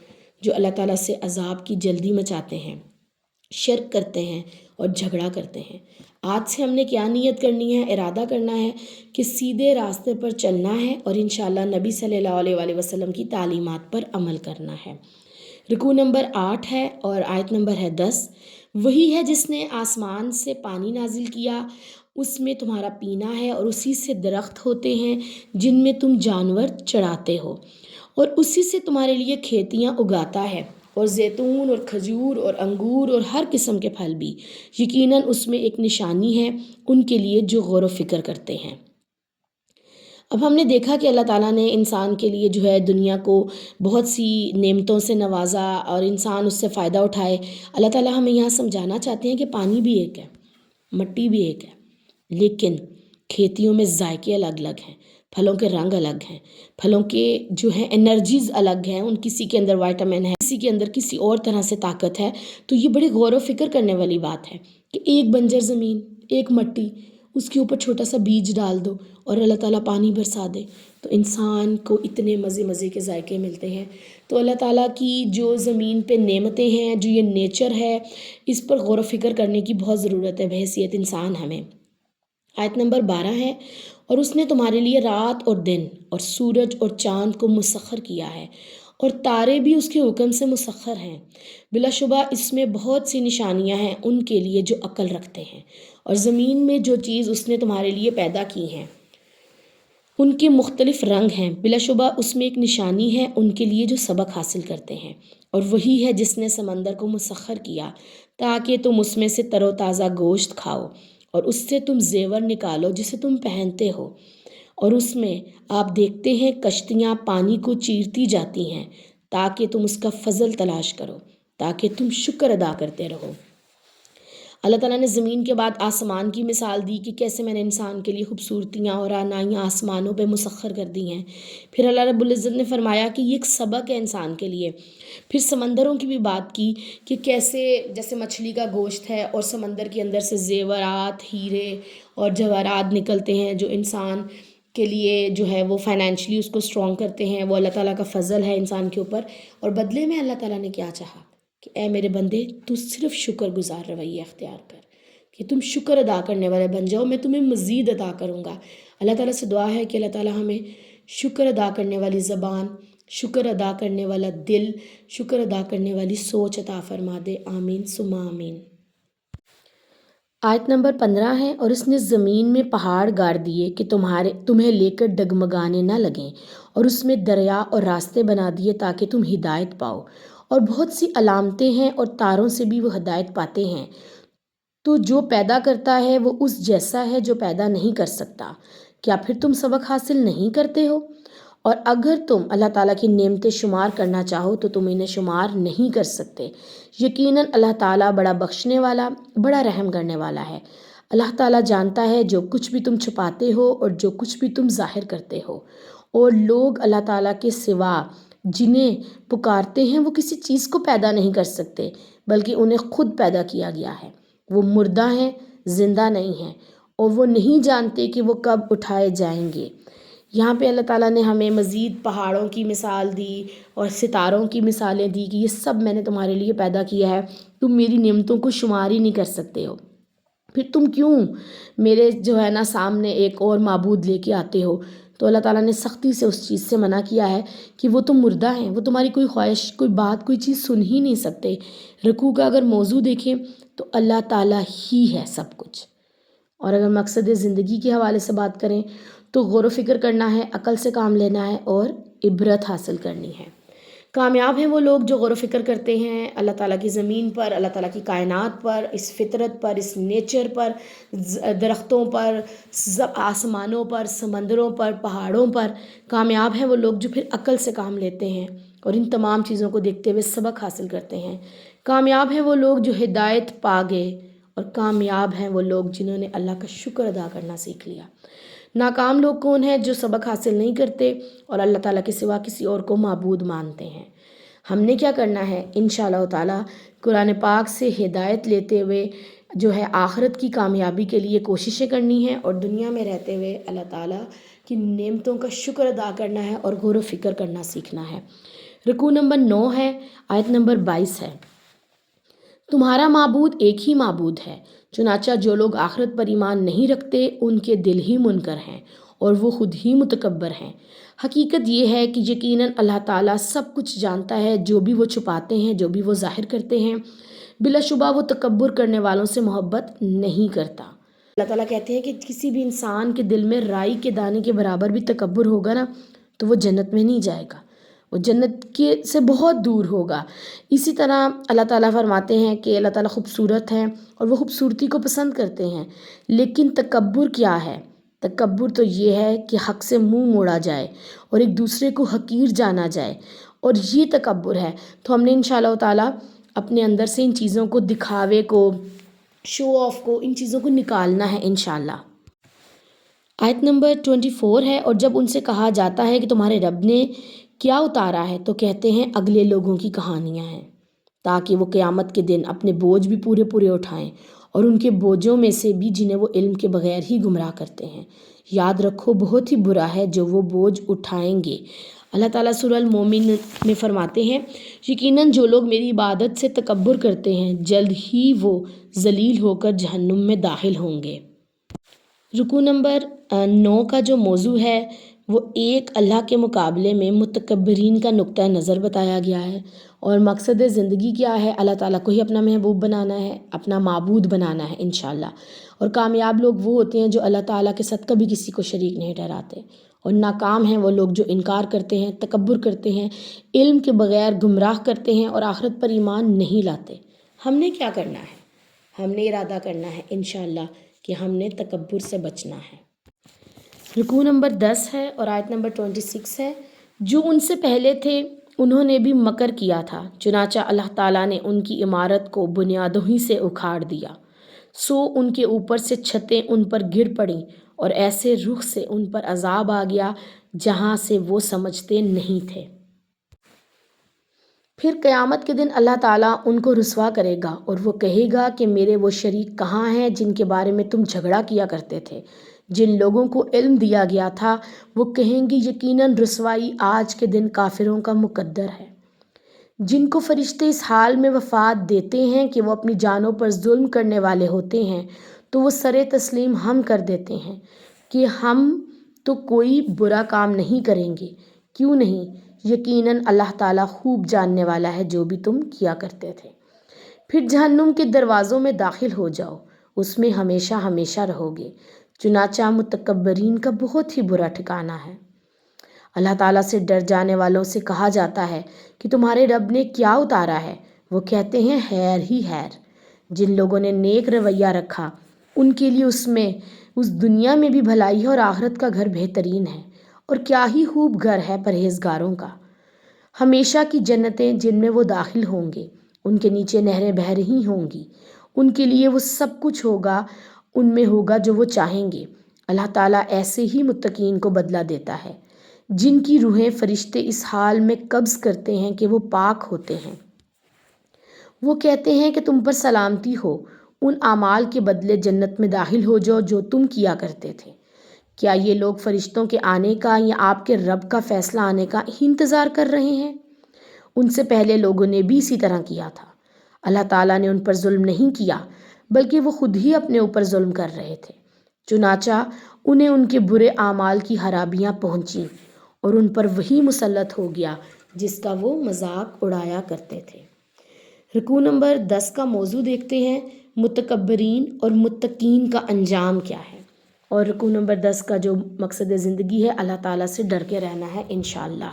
جو اللہ تعالیٰ سے عذاب کی جلدی مچاتے ہیں، شرک کرتے ہیں اور جھگڑا کرتے ہیں۔ آج سے ہم نے کیا نیت کرنی ہے؟ ارادہ کرنا ہے کہ سیدھے راستے پر چلنا ہے، اور انشاءاللہ نبی صلی اللہ علیہ وآلہ وسلم کی تعلیمات پر عمل کرنا ہے۔ رکوع نمبر 8 ہے اور آیت نمبر ہے 10۔ وہی ہے جس نے آسمان سے پانی نازل کیا، اس میں تمہارا پینا ہے، اور اسی سے درخت ہوتے ہیں جن میں تم جانور چڑھاتے ہو، اور اسی سے تمہارے لیے کھیتیاں اگاتا ہے، اور زیتون اور کھجور اور انگور اور ہر قسم کے پھل بھی، یقیناً اس میں ایک نشانی ہے ان کے لیے جو غور و فکر کرتے ہیں۔ اب ہم نے دیکھا کہ اللہ تعالیٰ نے انسان کے لیے جو ہے دنیا کو بہت سی نعمتوں سے نوازا، اور انسان اس سے فائدہ اٹھائے۔ اللہ تعالیٰ ہمیں یہاں سمجھانا چاہتے ہیں کہ پانی بھی ایک ہے، مٹی بھی ایک ہے، لیکن کھیتیوں میں ذائقے الگ الگ ہیں، پھلوں کے رنگ الگ ہیں، پھلوں کے جو ہیں انرجیز الگ ہیں، ان کسی کے اندر وائٹامن ہے، کسی کے اندر کسی اور طرح سے طاقت ہے۔ تو یہ بڑے غور و فکر کرنے والی بات ہے کہ ایک بنجر زمین، ایک مٹی، اس کے اوپر چھوٹا سا بیج ڈال دو اور اللہ تعالیٰ پانی برسا دے تو انسان کو اتنے مزے مزے کے ذائقے ملتے ہیں۔ تو اللہ تعالیٰ کی جو زمین پہ نعمتیں ہیں، جو یہ نیچر ہے، اس پر غور و فکر کرنے کی بہت ضرورت ہے بحیثیت انسان ہمیں۔ آیت نمبر 12 ہے، اور اس نے تمہارے لیے رات اور دن اور سورج اور چاند کو مسخر کیا ہے، اور تارے بھی اس کے حکم سے مسخر ہیں۔ بلا شبہ اس میں بہت سی نشانیاں ہیں ان کے لیے جو عقل رکھتے ہیں، اور زمین میں جو چیز اس نے تمہارے لیے پیدا کی ہیں ان کے مختلف رنگ ہیں، بلا شبہ اس میں ایک نشانی ہے ان کے لیے جو سبق حاصل کرتے ہیں۔ اور وہی ہے جس نے سمندر کو مسخر کیا تاکہ تم اس میں سے تر و تازہ گوشت کھاؤ، اور اس سے تم زیور نکالو جسے تم پہنتے ہو، اور اس میں آپ دیکھتے ہیں کشتیاں پانی کو چیرتی جاتی ہیں تاکہ تم اس کا فضل تلاش کرو، تاکہ تم شکر ادا کرتے رہو۔ اللہ تعالیٰ نے زمین کے بعد آسمان کی مثال دی کہ کیسے میں نے انسان کے لیے خوبصورتیاں اور رعنائیاں آسمانوں پہ مسخر کر دی ہیں۔ پھر اللہ رب العزت نے فرمایا کہ یہ ایک سبق ہے انسان کے لیے۔ پھر سمندروں کی بھی بات کی کہ کیسے جیسے مچھلی کا گوشت ہے اور سمندر کے اندر سے زیورات، ہیرے اور جواہرات نکلتے ہیں جو انسان کے لیے جو ہے وہ فائنینشلی اس کو اسٹرانگ کرتے ہیں، وہ اللہ تعالیٰ کا فضل ہے انسان کے اوپر۔ اور بدلے میں اللہ تعالیٰ نے کیا چاہا کہ اے میرے بندے تو صرف شکر گزار رویہ اختیار کر، کہ تم شکر ادا کرنے والے بن جاؤ، میں تمہیں مزید عطا کروں گا۔ اللہ تعالیٰ سے دعا ہے کہ اللہ تعالیٰ ہمیں شکر ادا کرنے والی زبان، شکر ادا کرنے والا دل، شکر ادا کرنے والی سوچ عطا فرما دے، آمین ثم آمین۔ آیت نمبر 15 ہے، اور اس نے زمین میں پہاڑ گاڑ دیے کہ تمہیں لے کر ڈگمگانے نہ لگیں، اور اس میں دریا اور راستے بنا دیے تاکہ تم ہدایت پاؤ، اور بہت سی علامتیں ہیں اور تاروں سے بھی وہ ہدایت پاتے ہیں۔ تو جو پیدا کرتا ہے وہ اس جیسا ہے جو پیدا نہیں کر سکتا۔ کیا پھر تم سبق حاصل نہیں کرتے ہو؟ اور اگر تم اللہ تعالیٰ کی نعمتیں شمار کرنا چاہو تو تم انہیں شمار نہیں کر سکتے۔ یقیناً اللہ تعالیٰ بڑا بخشنے والا، بڑا رحم کرنے والا ہے۔ اللہ تعالیٰ جانتا ہے جو کچھ بھی تم چھپاتے ہو اور جو کچھ بھی تم ظاہر کرتے ہو۔ اور لوگ اللہ تعالیٰ کے سوا جنہیں پکارتے ہیں وہ کسی چیز کو پیدا نہیں کر سکتے بلکہ انہیں خود پیدا کیا گیا ہے۔ وہ مردہ ہیں، زندہ نہیں ہیں، اور وہ نہیں جانتے کہ وہ کب اٹھائے جائیں گے۔ یہاں پہ اللہ تعالیٰ نے ہمیں مزید پہاڑوں کی مثال دی اور ستاروں کی مثالیں دی کہ یہ سب میں نے تمہارے لیے پیدا کیا ہے، تم میری نعمتوں کو شمار ہی نہیں کر سکتے ہو، پھر تم کیوں میرے جو ہے نا سامنے ایک اور معبود لے کے آتے ہو؟ تو اللہ تعالیٰ نے سختی سے اس چیز سے منع کیا ہے کہ وہ تم مردہ ہیں، وہ تمہاری کوئی خواہش، کوئی بات، کوئی چیز سن ہی نہیں سکتے۔ رکوع کا اگر موضوع دیکھیں تو اللہ تعالیٰ ہی ہے سب کچھ۔ اور اگر مقصد زندگی کے حوالے سے بات کریں تو غور و فکر کرنا ہے، عقل سے کام لینا ہے اور عبرت حاصل کرنی ہے۔ کامیاب ہیں وہ لوگ جو غور و فکر کرتے ہیں اللہ تعالیٰ کی زمین پر، اللہ تعالیٰ کی کائنات پر، اس فطرت پر، اس نیچر پر، درختوں پر، آسمانوں پر، سمندروں پر، پہاڑوں پر۔ کامیاب ہیں وہ لوگ جو پھر عقل سے کام لیتے ہیں اور ان تمام چیزوں کو دیکھتے ہوئے سبق حاصل کرتے ہیں۔ کامیاب ہیں وہ لوگ جو ہدایت پا گئے، اور کامیاب ہیں وہ لوگ جنہوں نے اللہ کا شکر ادا کرنا سیکھ لیا۔ ناکام لوگ کون ہیں؟ جو سبق حاصل نہیں کرتے اور اللہ تعالیٰ کے سوا کسی اور کو معبود مانتے ہیں۔ ہم نے کیا کرنا ہے؟ انشاءاللہ تعالیٰ قرآن پاک سے ہدایت لیتے ہوئے جو ہے آخرت کی کامیابی کے لیے کوششیں کرنی ہیں، اور دنیا میں رہتے ہوئے اللہ تعالیٰ کی نعمتوں کا شکر ادا کرنا ہے اور غور و فکر کرنا سیکھنا ہے۔ رکوع نمبر 9 ہے، آیت نمبر 22 ہے۔ تمہارا معبود ایک ہی معبود ہے، چنانچہ جو لوگ آخرت پر ایمان نہیں رکھتے ان کے دل ہی منکر ہیں اور وہ خود ہی متکبر ہیں۔ حقیقت یہ ہے کہ یقیناً اللہ تعالیٰ سب کچھ جانتا ہے، جو بھی وہ چھپاتے ہیں، جو بھی وہ ظاہر کرتے ہیں۔ بلا شبہ وہ تکبر کرنے والوں سے محبت نہیں کرتا۔ اللہ تعالیٰ کہتے ہیں کہ کسی بھی انسان کے دل میں رائی کے دانے کے برابر بھی تکبر ہوگا نا تو وہ جنت میں نہیں جائے گا، وہ جنت کے سے بہت دور ہوگا۔ اسی طرح اللہ تعالیٰ فرماتے ہیں کہ اللہ تعالیٰ خوبصورت ہیں اور وہ خوبصورتی کو پسند کرتے ہیں، لیکن تکبر کیا ہے؟ تکبر تو یہ ہے کہ حق سے منہ موڑا جائے اور ایک دوسرے کو حقیر جانا جائے، اور یہ تکبر ہے۔ تو ہم نے انشاءاللہ تعالیٰ اپنے اندر سے ان چیزوں کو، دکھاوے کو، شو آف کو، ان چیزوں کو نکالنا ہے انشاءاللہ۔ آیت نمبر 24 ہے، اور جب ان سے کہا جاتا ہے کہ تمہارے رب نے کیا اتارا ہے تو کہتے ہیں اگلے لوگوں کی کہانیاں ہیں، تاکہ وہ قیامت کے دن اپنے بوجھ بھی پورے پورے اٹھائیں، اور ان کے بوجھوں میں سے بھی جنہیں وہ علم کے بغیر ہی گمراہ کرتے ہیں۔ یاد رکھو بہت ہی برا ہے جو وہ بوجھ اٹھائیں گے۔ اللہ تعالیٰ سورہ المومن میں فرماتے ہیں یقیناً جو لوگ میری عبادت سے تکبر کرتے ہیں جلد ہی وہ ذلیل ہو کر جہنم میں داخل ہوں گے۔ رکوع نمبر 9 کا جو موضوع ہے وہ ایک اللہ کے مقابلے میں متکبرین کا نقطہ نظر بتایا گیا ہے، اور مقصد زندگی کیا ہے؟ اللہ تعالیٰ کو ہی اپنا محبوب بنانا ہے، اپنا معبود بنانا ہے انشاءاللہ۔ اور کامیاب لوگ وہ ہوتے ہیں جو اللہ تعالیٰ کے ساتھ کبھی کسی کو شریک نہیں ٹھہراتے، اور ناکام ہیں وہ لوگ جو انکار کرتے ہیں، تکبر کرتے ہیں، علم کے بغیر گمراہ کرتے ہیں اور آخرت پر ایمان نہیں لاتے۔ ہم نے کیا کرنا ہے؟ ہم نے ارادہ کرنا ہے انشاءاللہ کہ ہم نے تکبر سے بچنا ہے۔ رکوع نمبر 10 ہے اور آیت نمبر 26 ہے۔ جو ان سے پہلے تھے انہوں نے بھی مکر کیا تھا، چنانچہ اللہ تعالیٰ نے ان کی عمارت کو بنیادوں ہی سے اکھاڑ دیا، سو ان کے اوپر سے چھتیں ان پر گر پڑیں اور ایسے رخ سے ان پر عذاب آ گیا جہاں سے وہ سمجھتے نہیں تھے۔ پھر قیامت کے دن اللہ تعالیٰ ان کو رسوا کرے گا اور وہ کہے گا کہ میرے وہ شریک کہاں ہیں جن کے بارے میں تم جھگڑا کیا کرتے تھے؟ جن لوگوں کو علم دیا گیا تھا وہ کہیں گے یقیناً رسوائی آج کے دن کافروں کا مقدر ہے۔ جن کو فرشتے اس حال میں وفات دیتے ہیں کہ وہ اپنی جانوں پر ظلم کرنے والے ہوتے ہیں تو وہ سر تسلیم ہم کر دیتے ہیں کہ ہم تو کوئی برا کام نہیں کریں گے، کیوں نہیں؟ یقیناً اللہ تعالیٰ خوب جاننے والا ہے جو بھی تم کیا کرتے تھے۔ پھر جہنم کے دروازوں میں داخل ہو جاؤ، اس میں ہمیشہ ہمیشہ رہو گے، چنانچہ متکبرین کا بہت ہی برا ٹھکانہ ہے۔ اللہ تعالیٰ سے ڈر جانے والوں سے کہا جاتا ہے کہ تمہارے رب نے کیا اتارا ہے؟ وہ کہتے ہیں خیر ہی خیر۔ جن لوگوں نے نیک رویہ رکھا ان کے لیے اس دنیا میں بھی بھلائی ہے اور آخرت کا گھر بہترین ہے، اور کیا ہی خوب گھر ہے پرہیزگاروں کا۔ ہمیشہ کی جنتیں جن میں وہ داخل ہوں گے، ان کے نیچے نہریں بہہ رہی ہوں گی، ان کے لیے وہ سب کچھ ہوگا، ان میں ہوگا جو وہ چاہیں گے۔ اللہ تعالیٰ ایسے ہی متقین کو بدلہ دیتا ہے جن کی روحیں فرشتے اس حال میں قبض کرتے ہیں کہ وہ پاک ہوتے ہیں۔ وہ کہتے ہیں کہ تم پر سلامتی ہو، ان اعمال کے بدلے جنت میں داخل ہو جاؤ جو تم کیا کرتے تھے۔ کیا یہ لوگ فرشتوں کے آنے کا یا آپ کے رب کا فیصلہ آنے کا ہی انتظار کر رہے ہیں؟ ان سے پہلے لوگوں نے بھی اسی طرح کیا تھا۔ اللہ تعالیٰ نے ان پر ظلم نہیں کیا بلکہ وہ خود ہی اپنے اوپر ظلم کر رہے تھے، چنانچہ انہیں ان کے برے اعمال کی خرابیاں پہنچیں اور ان پر وہی مسلط ہو گیا جس کا وہ مذاق اڑایا کرتے تھے۔ رکوع نمبر 10 کا موضوع دیکھتے ہیں، متکبرین اور متقین کا انجام کیا ہے۔ اور رکوع نمبر 10 کا جو مقصد زندگی ہے، اللہ تعالیٰ سے ڈر کے رہنا ہے انشاءاللہ۔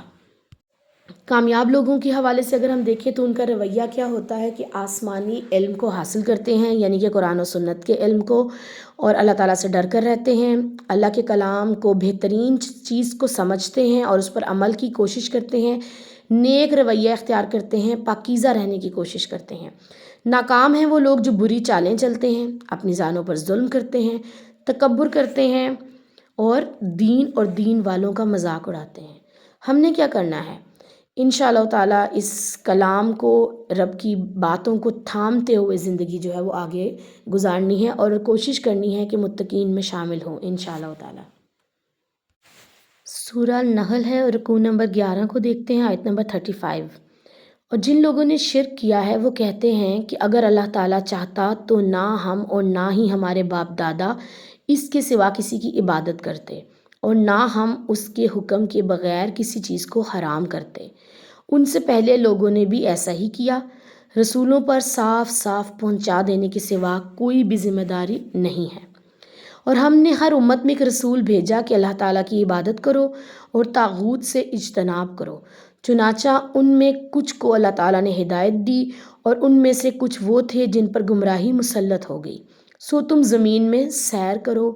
کامیاب لوگوں کے حوالے سے اگر ہم دیکھیں تو ان کا رویہ کیا ہوتا ہے کہ آسمانی علم کو حاصل کرتے ہیں، یعنی کہ قرآن و سنت کے علم کو، اور اللہ تعالیٰ سے ڈر کر رہتے ہیں، اللہ کے کلام کو بہترین چیز کو سمجھتے ہیں اور اس پر عمل کی کوشش کرتے ہیں، نیک رویہ اختیار کرتے ہیں، پاکیزہ رہنے کی کوشش کرتے ہیں۔ ناکام ہیں وہ لوگ جو بری چالیں چلتے ہیں، اپنی جانوں پر ظلم کرتے ہیں، تکبر کرتے ہیں اور دین والوں کا مذاق اڑاتے ہیں۔ ہم نے کیا کرنا ہے؟ انشاءاللہ تعالیٰ اس کلام کو، رب کی باتوں کو تھامتے ہوئے زندگی جو ہے وہ آگے گزارنی ہے اور کوشش کرنی ہے کہ متقین میں شامل ہوں انشاءاللہ تعالیٰ۔ سورہ نحل ہے اور رکوع نمبر 11 کو دیکھتے ہیں، آیت نمبر 35۔ اور جن لوگوں نے شرک کیا ہے وہ کہتے ہیں کہ اگر اللہ تعالیٰ چاہتا تو نہ ہم اور نہ ہی ہمارے باپ دادا اس کے سوا کسی کی عبادت کرتے، اور نہ ہم اس کے حکم کے بغیر کسی چیز کو حرام کرتے۔ ان سے پہلے لوگوں نے بھی ایسا ہی کیا۔ رسولوں پر صاف صاف پہنچا دینے کے سوا کوئی بھی ذمہ داری نہیں ہے، اور ہم نے ہر امت میں ایک رسول بھیجا کہ اللہ تعالیٰ کی عبادت کرو اور طاغوت سے اجتناب کرو۔ چنانچہ ان میں کچھ کو اللہ تعالیٰ نے ہدایت دی اور ان میں سے کچھ وہ تھے جن پر گمراہی مسلط ہو گئی۔ سو تم زمین میں سیر کرو،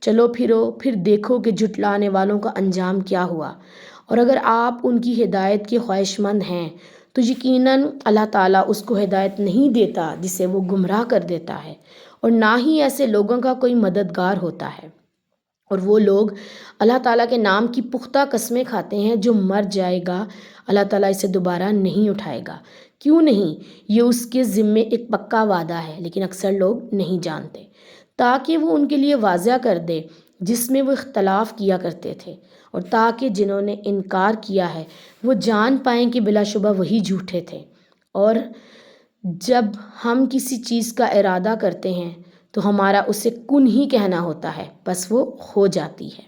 چلو پھرو، پھر دیکھو کہ جھٹلانے والوں کا انجام کیا ہوا۔ اور اگر آپ ان کی ہدایت کے خواہش مند ہیں تو یقیناً اللہ تعالیٰ اس کو ہدایت نہیں دیتا جسے وہ گمراہ کر دیتا ہے، اور نہ ہی ایسے لوگوں کا کوئی مددگار ہوتا ہے۔ اور وہ لوگ اللہ تعالیٰ کے نام کی پختہ قسمیں کھاتے ہیں، جو مر جائے گا اللہ تعالیٰ اسے دوبارہ نہیں اٹھائے گا۔ کیوں نہیں؟ یہ اس کے ذمے ایک پکا وعدہ ہے، لیکن اکثر لوگ نہیں جانتے، تاکہ وہ ان کے لیے واضح کر دے جس میں وہ اختلاف کیا کرتے تھے، اور تاکہ جنہوں نے انکار کیا ہے وہ جان پائیں کہ بلا شبہ وہی جھوٹے تھے۔ اور جب ہم کسی چیز کا ارادہ کرتے ہیں تو ہمارا اسے کن ہی کہنا ہوتا ہے، بس وہ ہو جاتی ہے۔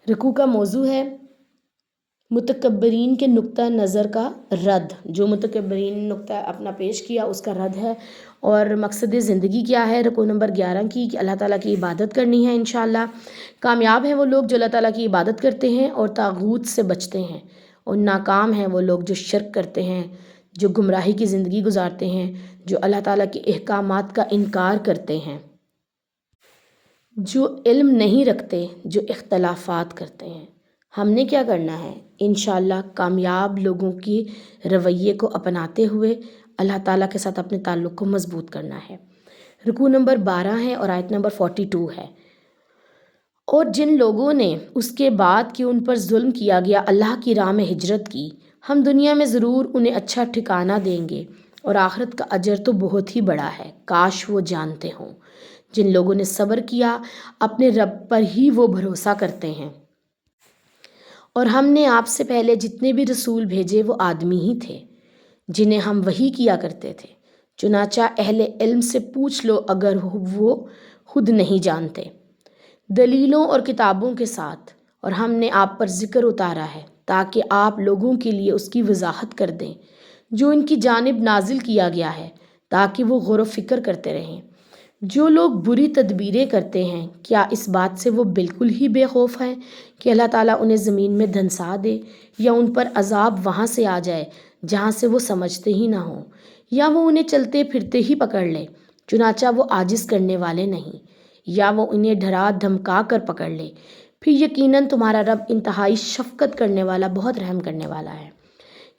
رکوع کا موضوع ہے متکبرین کے نقطہ نظر کا رد۔ جو متکبرین نے نقطہ اپنا پیش کیا اس کا رد ہے، اور مقصد زندگی کیا ہے رکوع نمبر 11 کی، کہ اللہ تعالیٰ کی عبادت کرنی ہے انشاءاللہ۔ کامیاب ہیں وہ لوگ جو اللہ تعالیٰ کی عبادت کرتے ہیں اور طاغوت سے بچتے ہیں، اور ناکام ہیں وہ لوگ جو شرک کرتے ہیں، جو گمراہی کی زندگی گزارتے ہیں، جو اللہ تعالیٰ کے احکامات کا انکار کرتے ہیں، جو علم نہیں رکھتے، جو اختلافات کرتے ہیں۔ ہم نے کیا کرنا ہے؟ انشاءاللہ کامیاب لوگوں کی رویے کو اپناتے ہوئے اللہ تعالیٰ کے ساتھ اپنے تعلق کو مضبوط کرنا ہے۔ رکوع نمبر 12 ہے اور آیت نمبر 42 ہے۔ اور جن لوگوں نے اس کے بعد کہ ان پر ظلم کیا گیا اللہ کی راہ میں ہجرت کی، ہم دنیا میں ضرور انہیں اچھا ٹھکانہ دیں گے، اور آخرت کا اجر تو بہت ہی بڑا ہے، کاش وہ جانتے ہوں۔ جن لوگوں نے صبر کیا اپنے رب پر ہی وہ بھروسہ کرتے ہیں۔ اور ہم نے آپ سے پہلے جتنے بھی رسول بھیجے وہ آدمی ہی تھے جنہیں ہم وحی کیا کرتے تھے، چنانچہ اہل علم سے پوچھ لو اگر وہ خود نہیں جانتے، دلیلوں اور کتابوں کے ساتھ۔ اور ہم نے آپ پر ذکر اتارا ہے تاکہ آپ لوگوں کے لیے اس کی وضاحت کر دیں جو ان کی جانب نازل کیا گیا ہے، تاکہ وہ غور و فکر کرتے رہیں۔ جو لوگ بری تدبیریں کرتے ہیں کیا اس بات سے وہ بالکل ہی بے خوف ہیں کہ اللہ تعالیٰ انہیں زمین میں دھنسا دے یا ان پر عذاب وہاں سے آ جائے جہاں سے وہ سمجھتے ہی نہ ہوں، یا وہ انہیں چلتے پھرتے ہی پکڑ لے چنانچہ وہ عاجز کرنے والے نہیں، یا وہ انہیں ڈرا دھمکا کر پکڑ لے، پھر یقیناً تمہارا رب انتہائی شفقت کرنے والا بہت رحم کرنے والا ہے۔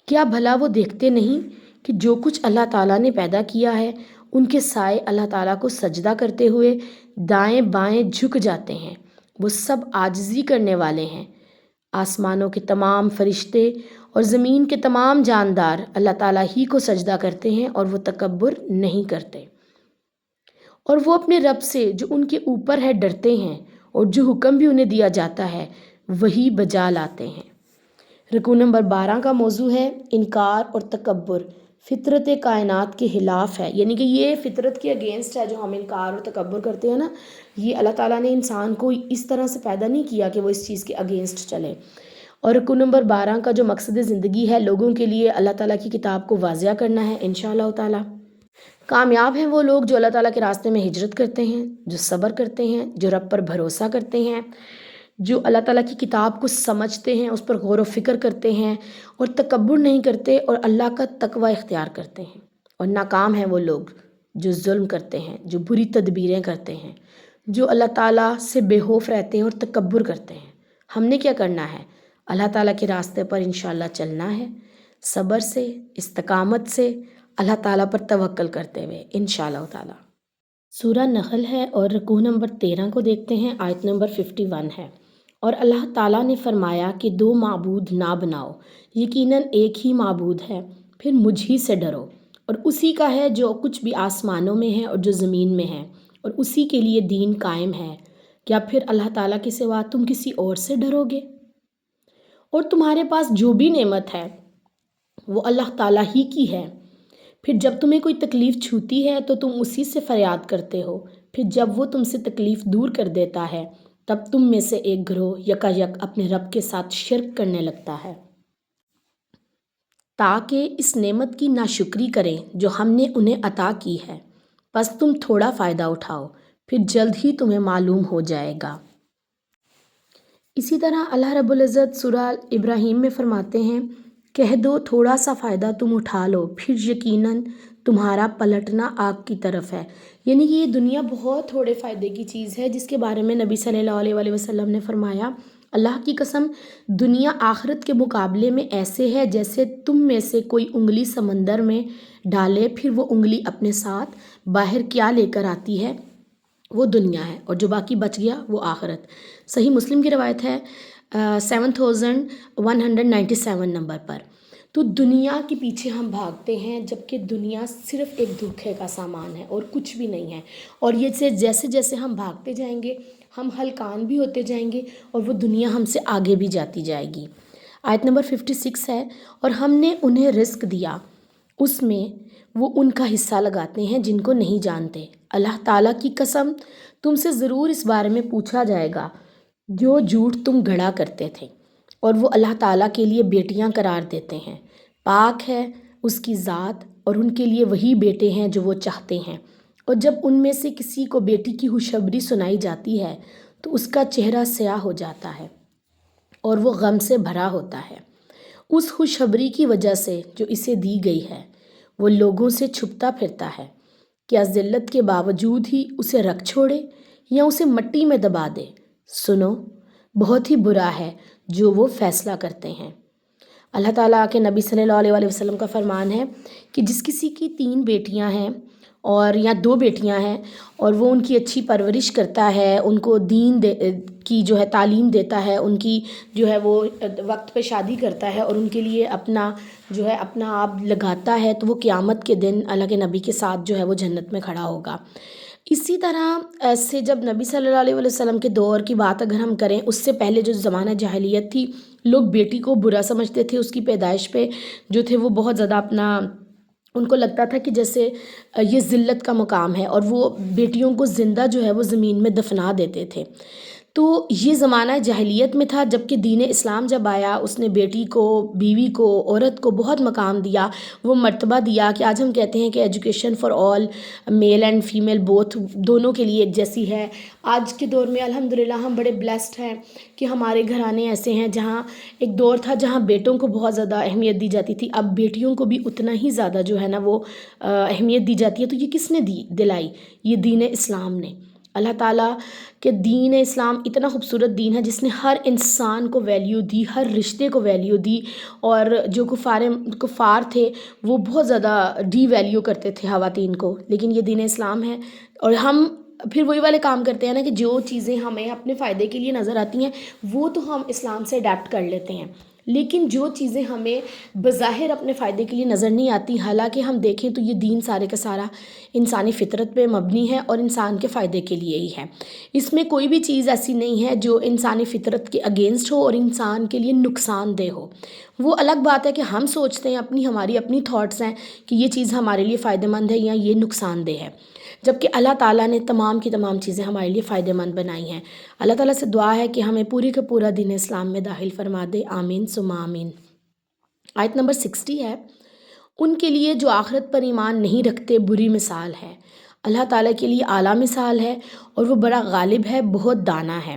کیا بھلا وہ دیکھتے نہیں کہ جو کچھ اللہ تعالیٰ نے پیدا کیا ہے ان کے سائے اللہ تعالیٰ کو سجدہ کرتے ہوئے دائیں بائیں جھک جاتے ہیں، وہ سب عاجزی کرنے والے ہیں۔ آسمانوں کے تمام فرشتے اور زمین کے تمام جاندار اللہ تعالیٰ ہی کو سجدہ کرتے ہیں اور وہ تکبر نہیں کرتے، اور وہ اپنے رب سے جو ان کے اوپر ہے ڈرتے ہیں، اور جو حکم بھی انہیں دیا جاتا ہے وہی بجا لاتے ہیں۔ رکوع نمبر 12 کا موضوع ہے انکار اور تکبر فطرت کائنات کے خلاف ہے، یعنی کہ یہ فطرت کے اگینسٹ ہے جو ہم انکار اور تکبر کرتے ہیں نا، یہ اللہ تعالیٰ نے انسان کو اس طرح سے پیدا نہیں کیا کہ وہ اس چیز کے اگینسٹ چلے۔ اور رکوع نمبر 12 کا جو مقصد زندگی ہے لوگوں کے لیے اللہ تعالیٰ کی کتاب کو واضح کرنا ہے انشاءاللہ تعالیٰ۔ کامیاب ہیں وہ لوگ جو اللہ تعالیٰ کے راستے میں ہجرت کرتے ہیں، جو صبر کرتے ہیں، جو رب پر بھروسہ کرتے ہیں، جو اللہ تعالیٰ کی کتاب کو سمجھتے ہیں، اس پر غور و فکر کرتے ہیں اور تکبر نہیں کرتے اور اللہ کا تقوی اختیار کرتے ہیں۔ اور ناکام ہیں وہ لوگ جو ظلم کرتے ہیں، جو بری تدبیریں کرتے ہیں، جو اللہ تعالیٰ سے بے خوف رہتے ہیں اور تکبر کرتے ہیں۔ ہم نے کیا کرنا ہے؟ اللہ تعالیٰ کے راستے پر انشاءاللہ چلنا ہے، صبر سے، استقامت سے، اللہ تعالیٰ پر توکل کرتے ہوئے انشاءاللہ تعالیٰ۔ سورہ نحل ہے اور رکوع نمبر 13 کو دیکھتے ہیں، آیت نمبر 51 ہے۔ اور اللہ تعالیٰ نے فرمایا کہ دو معبود نہ بناؤ، یقیناً ایک ہی معبود ہے، پھر مجھ ہی سے ڈرو، اور اسی کا ہے جو کچھ بھی آسمانوں میں ہے اور جو زمین میں ہے، اور اسی کے لیے دین قائم ہے۔ کیا پھر اللہ تعالیٰ کے سوا تم کسی اور سے ڈرو گے؟ اور تمہارے پاس جو بھی نعمت ہے وہ اللہ تعالیٰ ہی کی ہے، پھر جب تمہیں کوئی تکلیف چھوتی ہے تو تم اسی سے فریاد کرتے ہو، پھر جب وہ تم سے تکلیف دور کر دیتا ہے تب تم میں سے ایک گروہ یکایک اپنے رب کے ساتھ شرک کرنے لگتا ہے، تاکہ اس نعمت کی ناشکری کریں جو ہم نے انہیں عطا کی ہے، پس تم تھوڑا فائدہ اٹھاؤ، پھر جلد ہی تمہیں معلوم ہو جائے گا۔ اسی طرح اللہ رب العزت سورہ ابراہیم میں فرماتے ہیں، کہہ دو تھوڑا سا فائدہ تم اٹھا لو، پھر یقیناً تمہارا پلٹنا آگ کی طرف ہے۔ یعنی کہ یہ دنیا بہت تھوڑے فائدے کی چیز ہے جس کے بارے میں نبی صلی اللہ علیہ وسلم نے فرمایا، اللہ کی قسم دنیا آخرت کے مقابلے میں ایسے ہے جیسے تم میں سے کوئی انگلی سمندر میں ڈالے، پھر وہ انگلی اپنے ساتھ باہر کیا لے کر آتی ہے، وہ دنیا ہے، اور جو باقی بچ گیا وہ آخرت۔ صحیح مسلم کی روایت ہے 7197 نمبر پر۔ تو دنیا کے پیچھے ہم بھاگتے ہیں جبکہ دنیا صرف ایک دھوکے کا سامان ہے اور کچھ بھی نہیں ہے، اور یہ سے جیسے جیسے ہم بھاگتے جائیں گے ہم ہلکان بھی ہوتے جائیں گے اور وہ دنیا ہم سے آگے بھی جاتی جائے گی۔ آیت نمبر 56 ہے، اور ہم نے انہیں رزق دیا، اس میں وہ ان کا حصہ لگاتے ہیں جن کو نہیں جانتے۔ اللہ تعالیٰ کی قسم تم سے ضرور اس بارے میں پوچھا جائے گا جو جھوٹ تم گھڑا کرتے تھے، اور وہ اللہ تعالیٰ کے لیے بیٹیاں قرار دیتے ہیں، پاک ہے اس کی ذات، اور ان کے لیے وہی بیٹے ہیں جو وہ چاہتے ہیں۔ اور جب ان میں سے کسی کو بیٹی کی خوشخبری سنائی جاتی ہے تو اس کا چہرہ سیاہ ہو جاتا ہے اور وہ غم سے بھرا ہوتا ہے اس خوشخبری کی وجہ سے جو اسے دی گئی ہے، وہ لوگوں سے چھپتا پھرتا ہے، کیا ذلت کے باوجود ہی اسے رکھ چھوڑے یا اسے مٹی میں دبا دے؟ سنو، بہت ہی برا ہے جو وہ فیصلہ کرتے ہیں۔ اللہ تعالیٰ کے نبی صلی اللہ علیہ وسلم کا فرمان ہے کہ جس کسی کی 3 بیٹیاں ہیں اور یا 2 بیٹیاں ہیں اور وہ ان کی اچھی پرورش کرتا ہے، ان کو دین کی جو ہے تعلیم دیتا ہے، ان کی جو ہے وہ وقت پہ شادی کرتا ہے اور ان کے لیے اپنا جو ہے اپنا آپ لگاتا ہے، تو وہ قیامت کے دن اللہ کے نبی کے ساتھ جو ہے وہ جنت میں کھڑا ہوگا۔ اسی طرح ایسے جب نبی صلی اللہ علیہ وسلم کے دور کی بات اگر ہم کریں، اس سے پہلے جو زمانہ جاہلیت تھی، لوگ بیٹی کو برا سمجھتے تھے، اس کی پیدائش پہ جو تھے وہ بہت زیادہ اپنا ان کو لگتا تھا کہ جیسے یہ ذلت کا مقام ہے، اور وہ بیٹیوں کو زندہ جو ہے وہ زمین میں دفنا دیتے تھے۔ تو یہ زمانہ جاہلیت میں تھا، جب کہ دین اسلام جب آیا اس نے بیٹی کو، بیوی کو، عورت کو بہت مقام دیا، وہ مرتبہ دیا کہ آج ہم کہتے ہیں کہ education for all, male and female both, دونوں کے لیے ایک جیسی ہے۔ آج کے دور میں الحمدللہ ہم بڑے بلیسڈ ہیں کہ ہمارے گھرانے ایسے ہیں جہاں ایک دور تھا جہاں بیٹوں کو بہت زیادہ اہمیت دی جاتی تھی، اب بیٹیوں کو بھی اتنا ہی زیادہ جو ہے نا وہ اہمیت دی جاتی ہے۔ تو یہ کس نے دلائی؟ یہ دین اسلام نے۔ اللہ تعالیٰ کہ دین اسلام اتنا خوبصورت دین ہے جس نے ہر انسان کو ویلیو دی، ہر رشتے کو ویلیو دی، اور جو کفار تھے وہ بہت زیادہ ڈی ویلیو کرتے تھے خواتین کو، لیکن یہ دین اسلام ہے۔ اور ہم پھر وہی والے کام کرتے ہیں نا کہ جو چیزیں ہمیں اپنے فائدے کے لیے نظر آتی ہیں وہ تو ہم اسلام سے اڈیپٹ کر لیتے ہیں، لیکن جو چیزیں ہمیں بظاہر اپنے فائدے کے لیے نظر نہیں آتی، حالانکہ ہم دیکھیں تو یہ دین سارے کا سارا انسانی فطرت پہ مبنی ہے اور انسان کے فائدے کے لیے ہی ہے۔ اس میں کوئی بھی چیز ایسی نہیں ہے جو انسانی فطرت کے اگینسٹ ہو اور انسان کے لیے نقصان دہ ہو۔ وہ الگ بات ہے کہ ہم سوچتے ہیں، ہماری اپنی تھاٹس ہیں کہ یہ چیز ہمارے لیے فائدہ مند ہے یا یہ نقصان دہ ہے، جبکہ اللہ تعالیٰ نے تمام کی تمام چیزیں ہمارے لیے فائدہ مند بنائی ہیں۔ اللہ تعالیٰ سے دعا ہے کہ ہمیں پوری کا پورا دین اسلام میں داخل فرما دے، آمین ثم آمین۔ آیت نمبر 60 ہے، ان کے لیے جو آخرت پر ایمان نہیں رکھتے بری مثال ہے۔ اللہ تعالیٰ کے لیے اعلیٰ مثال ہے اور وہ بڑا غالب ہے، بہت دانا ہے۔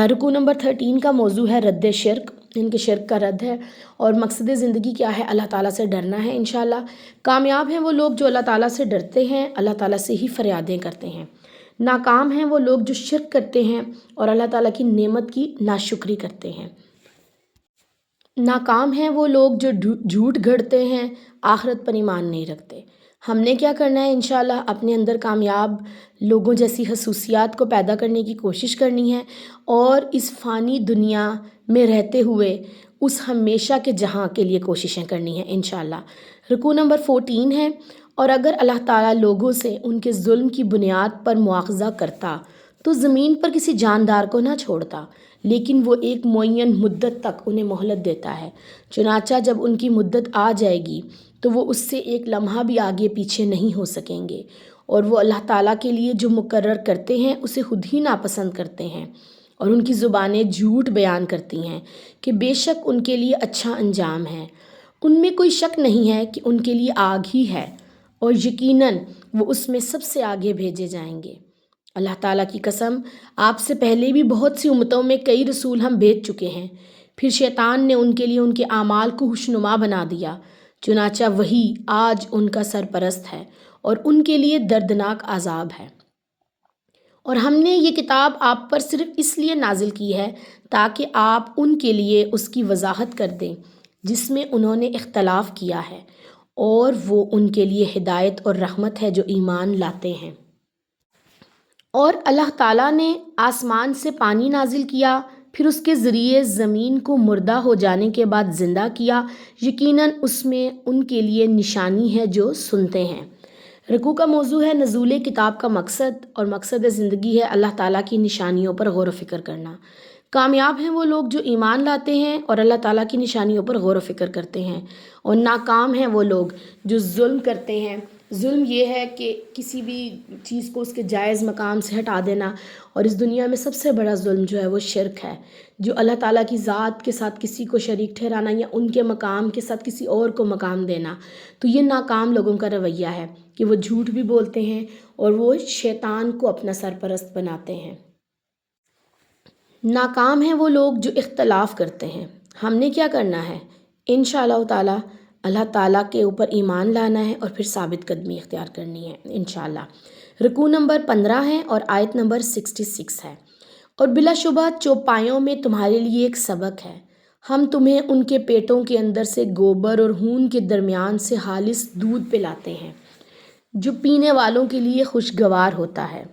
رکوع نمبر 13 کا موضوع ہے رد شرک، ان کے شرک کا رد ہے، اور مقصد زندگی کیا ہے؟ اللہ تعالیٰ سے ڈرنا ہے انشاءاللہ۔ کامیاب ہیں وہ لوگ جو اللہ تعالیٰ سے ڈرتے ہیں، اللہ تعالیٰ سے ہی فریادیں کرتے ہیں۔ ناکام ہیں وہ لوگ جو شرک کرتے ہیں اور اللہ تعالیٰ کی نعمت کی ناشکری کرتے ہیں۔ ناکام ہیں وہ لوگ جو جھوٹ گھڑتے ہیں، آخرت پر ایمان نہیں رکھتے۔ ہم نے کیا کرنا ہے؟ انشاءاللہ اپنے اندر کامیاب لوگوں جیسی خصوصیات کو پیدا کرنے کی کوشش کرنی ہے، اور اس فانی دنیا میں رہتے ہوئے اس ہمیشہ کے جہاں کے لیے کوششیں کرنی ہیں انشاءاللہ۔ رکوع نمبر 14 ہے، اور اگر اللہ تعالیٰ لوگوں سے ان کے ظلم کی بنیاد پر مواخذہ کرتا تو زمین پر کسی جاندار کو نہ چھوڑتا، لیکن وہ ایک معین مدت تک انہیں مہلت دیتا ہے، چنانچہ جب ان کی مدت آ جائے گی تو وہ اس سے ایک لمحہ بھی آگے پیچھے نہیں ہو سکیں گے، اور وہ اللہ تعالیٰ کے لیے جو مقرر کرتے ہیں اسے خود ہی ناپسند کرتے ہیں، اور ان کی زبانیں جھوٹ بیان کرتی ہیں کہ بے شک ان کے لیے اچھا انجام ہے۔ ان میں کوئی شک نہیں ہے کہ ان کے لیے آگ ہی ہے، اور یقیناً وہ اس میں سب سے آگے بھیجے جائیں گے۔ اللہ تعالیٰ کی قسم، آپ سے پہلے بھی بہت سی امتوں میں کئی رسول ہم بھیج چکے ہیں، پھر شیطان نے ان کے لیے ان کے اعمال کو خوشنما بنا دیا، چنانچہ وہی آج ان کا سرپرست ہے اور ان کے لیے دردناک عذاب ہے۔ اور ہم نے یہ کتاب آپ پر صرف اس لیے نازل کی ہے تاکہ آپ ان کے لیے اس کی وضاحت کر دیں جس میں انہوں نے اختلاف کیا ہے، اور وہ ان کے لیے ہدایت اور رحمت ہے جو ایمان لاتے ہیں۔ اور اللہ تعالیٰ نے آسمان سے پانی نازل کیا، پھر اس کے ذریعے زمین کو مردہ ہو جانے کے بعد زندہ کیا، یقیناً اس میں ان کے لیے نشانی ہے جو سنتے ہیں۔ رکوع کا موضوع ہے نزول کتاب کا مقصد، اور مقصد زندگی ہے اللہ تعالیٰ کی نشانیوں پر غور و فکر کرنا۔ کامیاب ہیں وہ لوگ جو ایمان لاتے ہیں اور اللہ تعالیٰ کی نشانیوں پر غور و فکر کرتے ہیں، اور ناکام ہیں وہ لوگ جو ظلم کرتے ہیں۔ ظلم یہ ہے کہ کسی بھی چیز کو اس کے جائز مقام سے ہٹا دینا، اور اس دنیا میں سب سے بڑا ظلم جو ہے وہ شرک ہے، جو اللہ تعالیٰ کی ذات کے ساتھ کسی کو شریک ٹھہرانا یا ان کے مقام کے ساتھ کسی اور کو مقام دینا۔ تو یہ ناکام لوگوں کا رویہ ہے کہ وہ جھوٹ بھی بولتے ہیں اور وہ شیطان کو اپنا سرپرست بناتے ہیں۔ ناکام ہیں وہ لوگ جو اختلاف کرتے ہیں۔ ہم نے کیا کرنا ہے؟ انشاءاللہ تعالیٰ اللہ تعالیٰ کے اوپر ایمان لانا ہے اور پھر ثابت قدمی اختیار کرنی ہے انشاءاللہ۔ رکوع نمبر 15 ہے اور آیت نمبر 66 ہے، اور بلا شبہ چوپایوں میں تمہارے لیے ایک سبق ہے، ہم تمہیں ان کے پیٹوں کے اندر سے گوبر اور خون کے درمیان سے خالص دودھ پلاتے ہیں جو پینے والوں کے لیے خوشگوار ہوتا ہے۔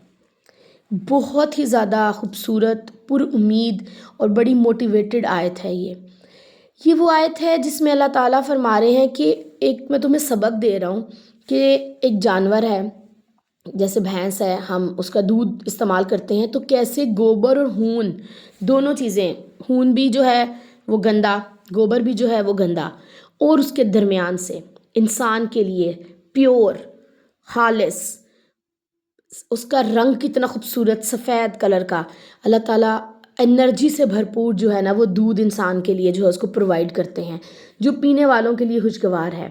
بہت ہی زیادہ خوبصورت، پر امید اور بڑی موٹیویٹڈ آیت ہے یہ وہ آیت ہے جس میں اللہ تعالیٰ فرما رہے ہیں کہ میں تمہیں سبق دے رہا ہوں کہ ایک جانور ہے، جیسے بھینس ہے، ہم اس کا دودھ استعمال کرتے ہیں، تو کیسے گوبر اور خون دونوں چیزیں، خون بھی جو ہے وہ گندا، گوبر بھی جو ہے وہ گندا، اور اس کے درمیان سے انسان کے لیے پیور، خالص، اس کا رنگ کتنا خوبصورت سفید کلر کا، اللہ تعالیٰ انرجی سے بھرپور جو ہے نا وہ دودھ انسان کے لیے جو ہے اس کو پرووائڈ کرتے ہیں، جو پینے والوں کے لیے خوشگوار ہے۔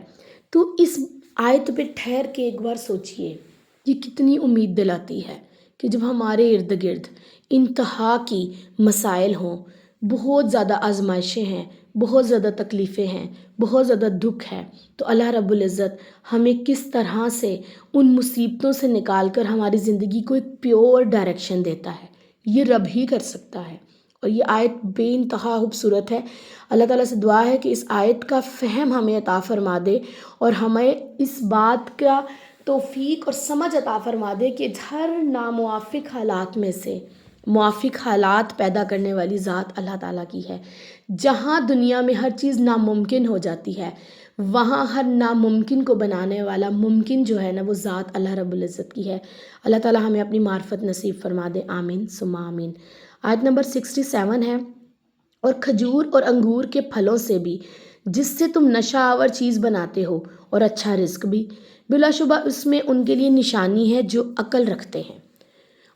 تو اس آیت پہ ٹھہر کے ایک بار سوچئے، یہ کتنی امید دلاتی ہے کہ جب ہمارے ارد گرد انتہا کی مسائل ہوں، بہت زیادہ آزمائشیں ہیں، بہت زیادہ تکلیفیں ہیں، بہت زیادہ دکھ ہے، تو اللہ رب العزت ہمیں کس طرح سے ان مصیبتوں سے نکال کر ہماری زندگی کو ایک پیور ڈائریکشن دیتا ہے، یہ رب ہی کر سکتا ہے۔ اور یہ آیت بے انتہا خوبصورت ہے۔ اللہ تعالیٰ سے دعا ہے کہ اس آیت کا فہم ہمیں عطا فرما دے اور ہمیں اس بات کا توفیق اور سمجھ عطا فرما دے کہ ہر ناموافق حالات میں سے موافق حالات پیدا کرنے والی ذات اللہ تعالیٰ کی ہے۔ جہاں دنیا میں ہر چیز ناممکن ہو جاتی ہے، وہاں ہر ناممکن کو بنانے والا ممکن جو ہے نا وہ ذات اللہ رب العزت کی ہے۔ اللہ تعالیٰ ہمیں اپنی معرفت نصیب فرما دے، آمین ثم آمین۔ آیت نمبر 67 ہے، اور کھجور اور انگور کے پھلوں سے بھی جس سے تم نشہ آور چیز بناتے ہو، اور اچھا رزق بھی، بلا شبہ اس میں ان کے لیے نشانی ہے جو عقل رکھتے ہیں۔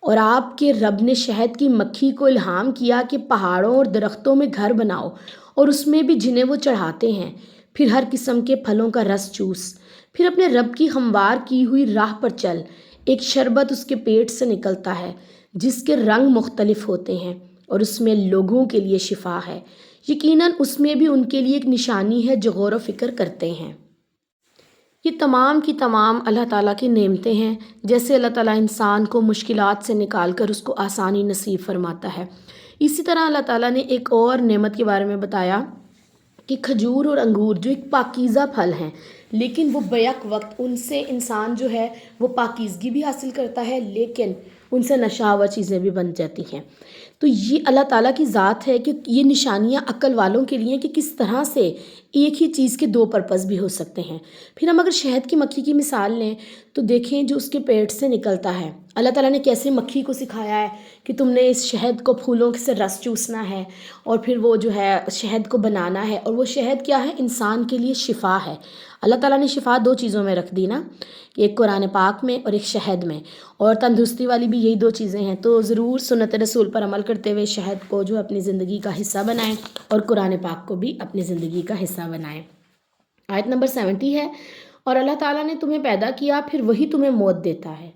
اور آپ کے رب نے شہد کی مکھی کو الہام کیا کہ پہاڑوں اور درختوں میں گھر بناؤ اور اس میں بھی جنہیں وہ چڑھاتے ہیں، پھر ہر قسم کے پھلوں کا رس چوس، پھر اپنے رب کی ہموار کی ہوئی راہ پر چل، ایک شربت اس کے پیٹ سے نکلتا ہے جس کے رنگ مختلف ہوتے ہیں اور اس میں لوگوں کے لیے شفا ہے، یقیناً اس میں بھی ان کے لیے ایک نشانی ہے جو غور و فکر کرتے ہیں۔ یہ تمام کی تمام اللہ تعالیٰ کی نعمتیں ہیں، جیسے اللہ تعالیٰ انسان کو مشکلات سے نکال کر اس کو آسانی نصیب فرماتا ہے، اسی طرح اللہ تعالیٰ نے ایک اور نعمت کے بارے میں بتایا کہ کھجور اور انگور جو ایک پاکیزہ پھل ہیں، لیکن وہ بیک وقت ان سے انسان جو ہے وہ پاکیزگی بھی حاصل کرتا ہے، لیکن ان سے نشہ آور چیزیں بھی بن جاتی ہیں۔ تو یہ اللہ تعالیٰ کی ذات ہے کہ یہ نشانیاں عقل والوں کے لیے کہ کس طرح سے ایک ہی چیز کے دو پرپز بھی ہو سکتے ہیں۔ پھر ہم اگر شہد کی مکھی کی مثال لیں تو دیکھیں جو اس کے پیٹ سے نکلتا ہے، اللہ تعالیٰ نے کیسے مکھی کو سکھایا ہے کہ تم نے اس شہد کو پھولوں سے رس چوسنا ہے اور پھر وہ جو ہے شہد کو بنانا ہے، اور وہ شہد کیا ہے؟ انسان کے لیے شفا ہے۔ اللہ تعالیٰ نے شفا دو چیزوں میں رکھ دی نا، ایک قرآن پاک میں اور ایک شہد میں، اور تندرستی والی بھی یہی دو چیزیں ہیں۔ تو ضرور سنت رسول پر عمل کرتے ہوئے شہد کو جو اپنی زندگی کا حصہ بنائیں اور قرآن پاک کو بھی اپنی زندگی کا حصہ بنائیں۔ آیت نمبر 70 ہے، اور اللہ تعالیٰ نے تمہیں پیدا کیا پھر وہی تمہیں موت دیتا ہے،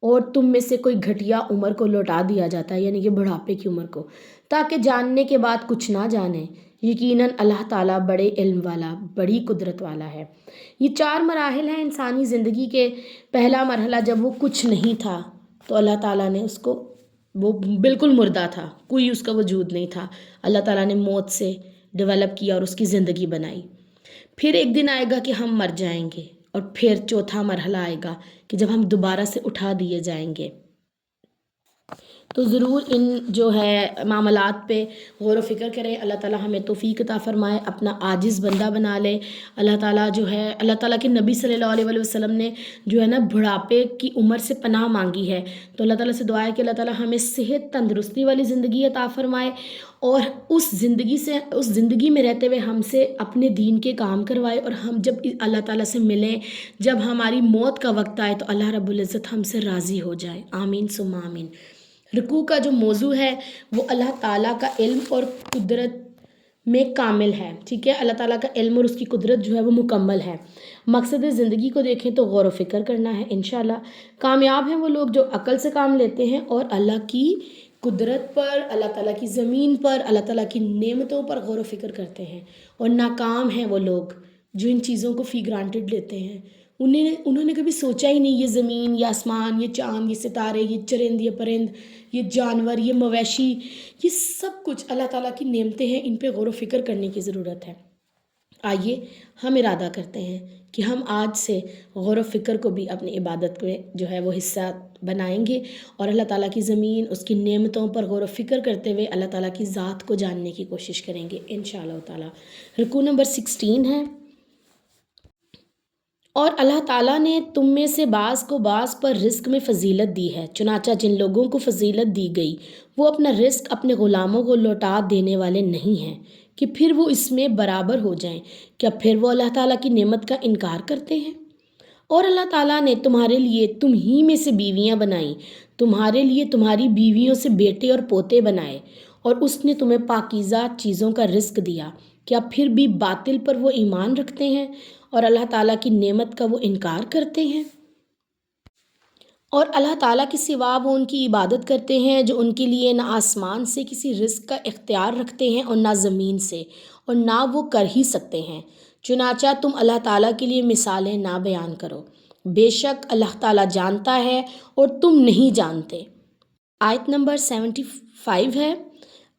اور تم میں سے کوئی گھٹیا عمر کو لوٹا دیا جاتا ہے، یعنی کہ بڑھاپے کی عمر کو، تاکہ جاننے کے بعد کچھ نہ جانے، یقیناً اللہ تعالیٰ بڑے علم والا، بڑی قدرت والا ہے۔ یہ 4 مراحل ہیں انسانی زندگی کے۔ پہلا مرحلہ جب وہ کچھ نہیں تھا تو اللہ تعالیٰ نے اس کو، وہ بالکل مردہ تھا، کوئی اس کا وجود نہیں تھا، اللہ تعالیٰ نے موت سے ڈیولپ کیا اور اس کی زندگی بنائی۔ پھر ایک دن آئے گا کہ ہم مر جائیں گے، اور پھر چوتھا مرحلہ آئے گا کہ جب ہم دوبارہ سے اٹھا دیے جائیں گے۔ تو ضرور ان جو ہے معاملات پہ غور و فکر کریں، اللہ تعالیٰ ہمیں توفیق عطا فرمائے، اپنا عاجز بندہ بنا لے۔ اللہ تعالیٰ جو ہے، اللہ تعالیٰ کے نبی صلی اللہ علیہ وسلم نے جو ہے نا بڑھاپے کی عمر سے پناہ مانگی ہے، تو اللہ تعالیٰ سے دعا ہے کہ اللہ تعالیٰ ہمیں صحت تندرستی والی زندگی عطا فرمائے، اور اس زندگی میں رہتے ہوئے ہم سے اپنے دین کے کام کروائے، اور ہم جب اللہ تعالیٰ سے ملیں، جب ہماری موت کا وقت آئے تو اللہ رب العزت ہم سے راضی ہو جائے، آمین ثم آمین۔ رکوع کا جو موضوع ہے وہ اللہ تعالیٰ کا علم اور قدرت میں کامل ہے، ٹھیک ہے، اللہ تعالیٰ کا علم اور اس کی قدرت جو ہے وہ مکمل ہے۔ مقصد زندگی کو دیکھیں تو غور و فکر کرنا ہے، انشاءاللہ کامیاب ہیں وہ لوگ جو عقل سے کام لیتے ہیں اور اللہ کی قدرت پر، اللہ تعالیٰ کی زمین پر، اللہ تعالیٰ کی نعمتوں پر غور و فکر کرتے ہیں، اور ناکام ہیں وہ لوگ جو ان چیزوں کو فی گرانٹڈ لیتے ہیں۔ انہوں نے کبھی سوچا ہی نہیں یہ زمین، یہ آسمان، یہ چاند، یہ ستارے، یہ چرند، یہ پرند، یہ جانور، یہ مویشی، یہ سب کچھ اللہ تعالیٰ کی نعمتیں ہیں، ان پہ غور و فکر کرنے کی ضرورت ہے۔ آئیے ہم ارادہ کرتے ہیں کہ ہم آج سے غور و فکر کو بھی اپنی عبادت میں جو ہے وہ حصہ بنائیں گے، اور اللہ تعالیٰ کی زمین، اس کی نعمتوں پر غور و فکر کرتے ہوئے اللہ تعالیٰ کی ذات کو جاننے کی کوشش کریں گے انشاءاللہ تعالیٰ۔ رکوع نمبر 16 ہے، اور اللہ تعالیٰ نے تم میں سے بعض کو بعض پر رزق میں فضیلت دی ہے، چنانچہ جن لوگوں کو فضیلت دی گئی وہ اپنا رزق اپنے غلاموں کو لوٹا دینے والے نہیں ہیں کہ پھر وہ اس میں برابر ہو جائیں، کیا پھر وہ اللہ تعالیٰ کی نعمت کا انکار کرتے ہیں؟ اور اللہ تعالیٰ نے تمہارے لیے تم ہی میں سے بیویاں بنائیں، تمہارے لیے تمہاری بیویوں سے بیٹے اور پوتے بنائے، اور اس نے تمہیں پاکیزہ چیزوں کا رزق دیا۔ کیا پھر بھی باطل پر وہ ایمان رکھتے ہیں اور اللہ تعالیٰ کی نعمت کا وہ انکار کرتے ہیں؟ اور اللہ تعالیٰ کے سوا وہ ان کی عبادت کرتے ہیں جو ان کے لیے نہ آسمان سے کسی رزق کا اختیار رکھتے ہیں اور نہ زمین سے، اور نہ وہ کر ہی سکتے ہیں۔ چنانچہ تم اللہ تعالیٰ کے لیے مثالیں نہ بیان کرو، بے شک اللہ تعالیٰ جانتا ہے اور تم نہیں جانتے۔ آیت نمبر 75 ہے۔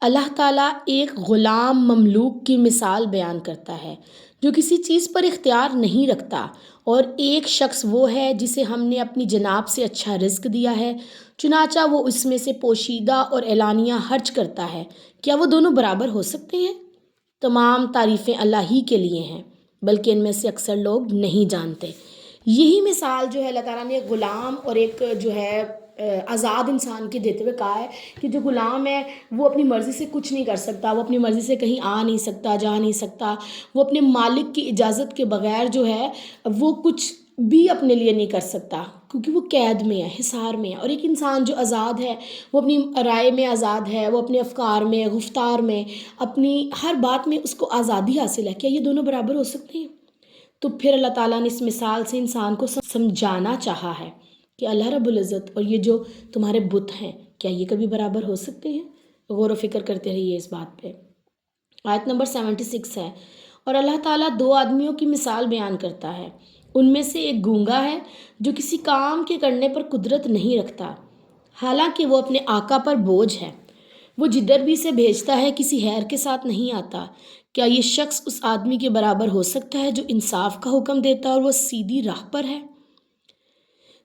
اللہ تعالیٰ ایک غلام مملوک کی مثال بیان کرتا ہے جو کسی چیز پر اختیار نہیں رکھتا، اور ایک شخص وہ ہے جسے ہم نے اپنی جناب سے اچھا رزق دیا ہے، چنانچہ وہ اس میں سے پوشیدہ اور اعلانیہ خرچ کرتا ہے۔ کیا وہ دونوں برابر ہو سکتے ہیں؟ تمام تعریفیں اللہ ہی کے لیے ہیں، بلکہ ان میں سے اکثر لوگ نہیں جانتے۔ یہی مثال جو ہے اللہ تعالیٰ نے غلام اور ایک جو ہے آزاد انسان کے دیتے ہوئے کہا ہے کہ جو غلام ہے وہ اپنی مرضی سے کچھ نہیں کر سکتا، وہ اپنی مرضی سے کہیں آ نہیں سکتا، جا نہیں سکتا، وہ اپنے مالک کی اجازت کے بغیر جو ہے وہ کچھ بھی اپنے لیے نہیں کر سکتا، کیونکہ وہ قید میں ہے، حصار میں ہے۔ اور ایک انسان جو آزاد ہے وہ اپنی رائے میں آزاد ہے، وہ اپنے افکار میں، گفتار میں، اپنی ہر بات میں اس کو آزادی حاصل ہے۔ کیا یہ دونوں برابر ہو سکتے ہیں؟ تو پھر اللہ تعالیٰ نے اس مثال سے انسان کو سمجھانا چاہا ہے کہ اللہ رب العزت اور یہ جو تمہارے بت ہیں کیا یہ کبھی برابر ہو سکتے ہیں؟ غور و فکر کرتے رہیے اس بات پہ۔ آیت نمبر 76 ہے۔ اور اللہ تعالیٰ 2 آدمیوں کی مثال بیان کرتا ہے، ان میں سے ایک گونگا ہے جو کسی کام کے کرنے پر قدرت نہیں رکھتا، حالانکہ وہ اپنے آقا پر بوجھ ہے، وہ جدھر بھی سے بھیجتا ہے کسی خیر کے ساتھ نہیں آتا۔ کیا یہ شخص اس آدمی کے برابر ہو سکتا ہے جو انصاف کا حکم دیتا ہے اور وہ سیدھی راہ پر ہے؟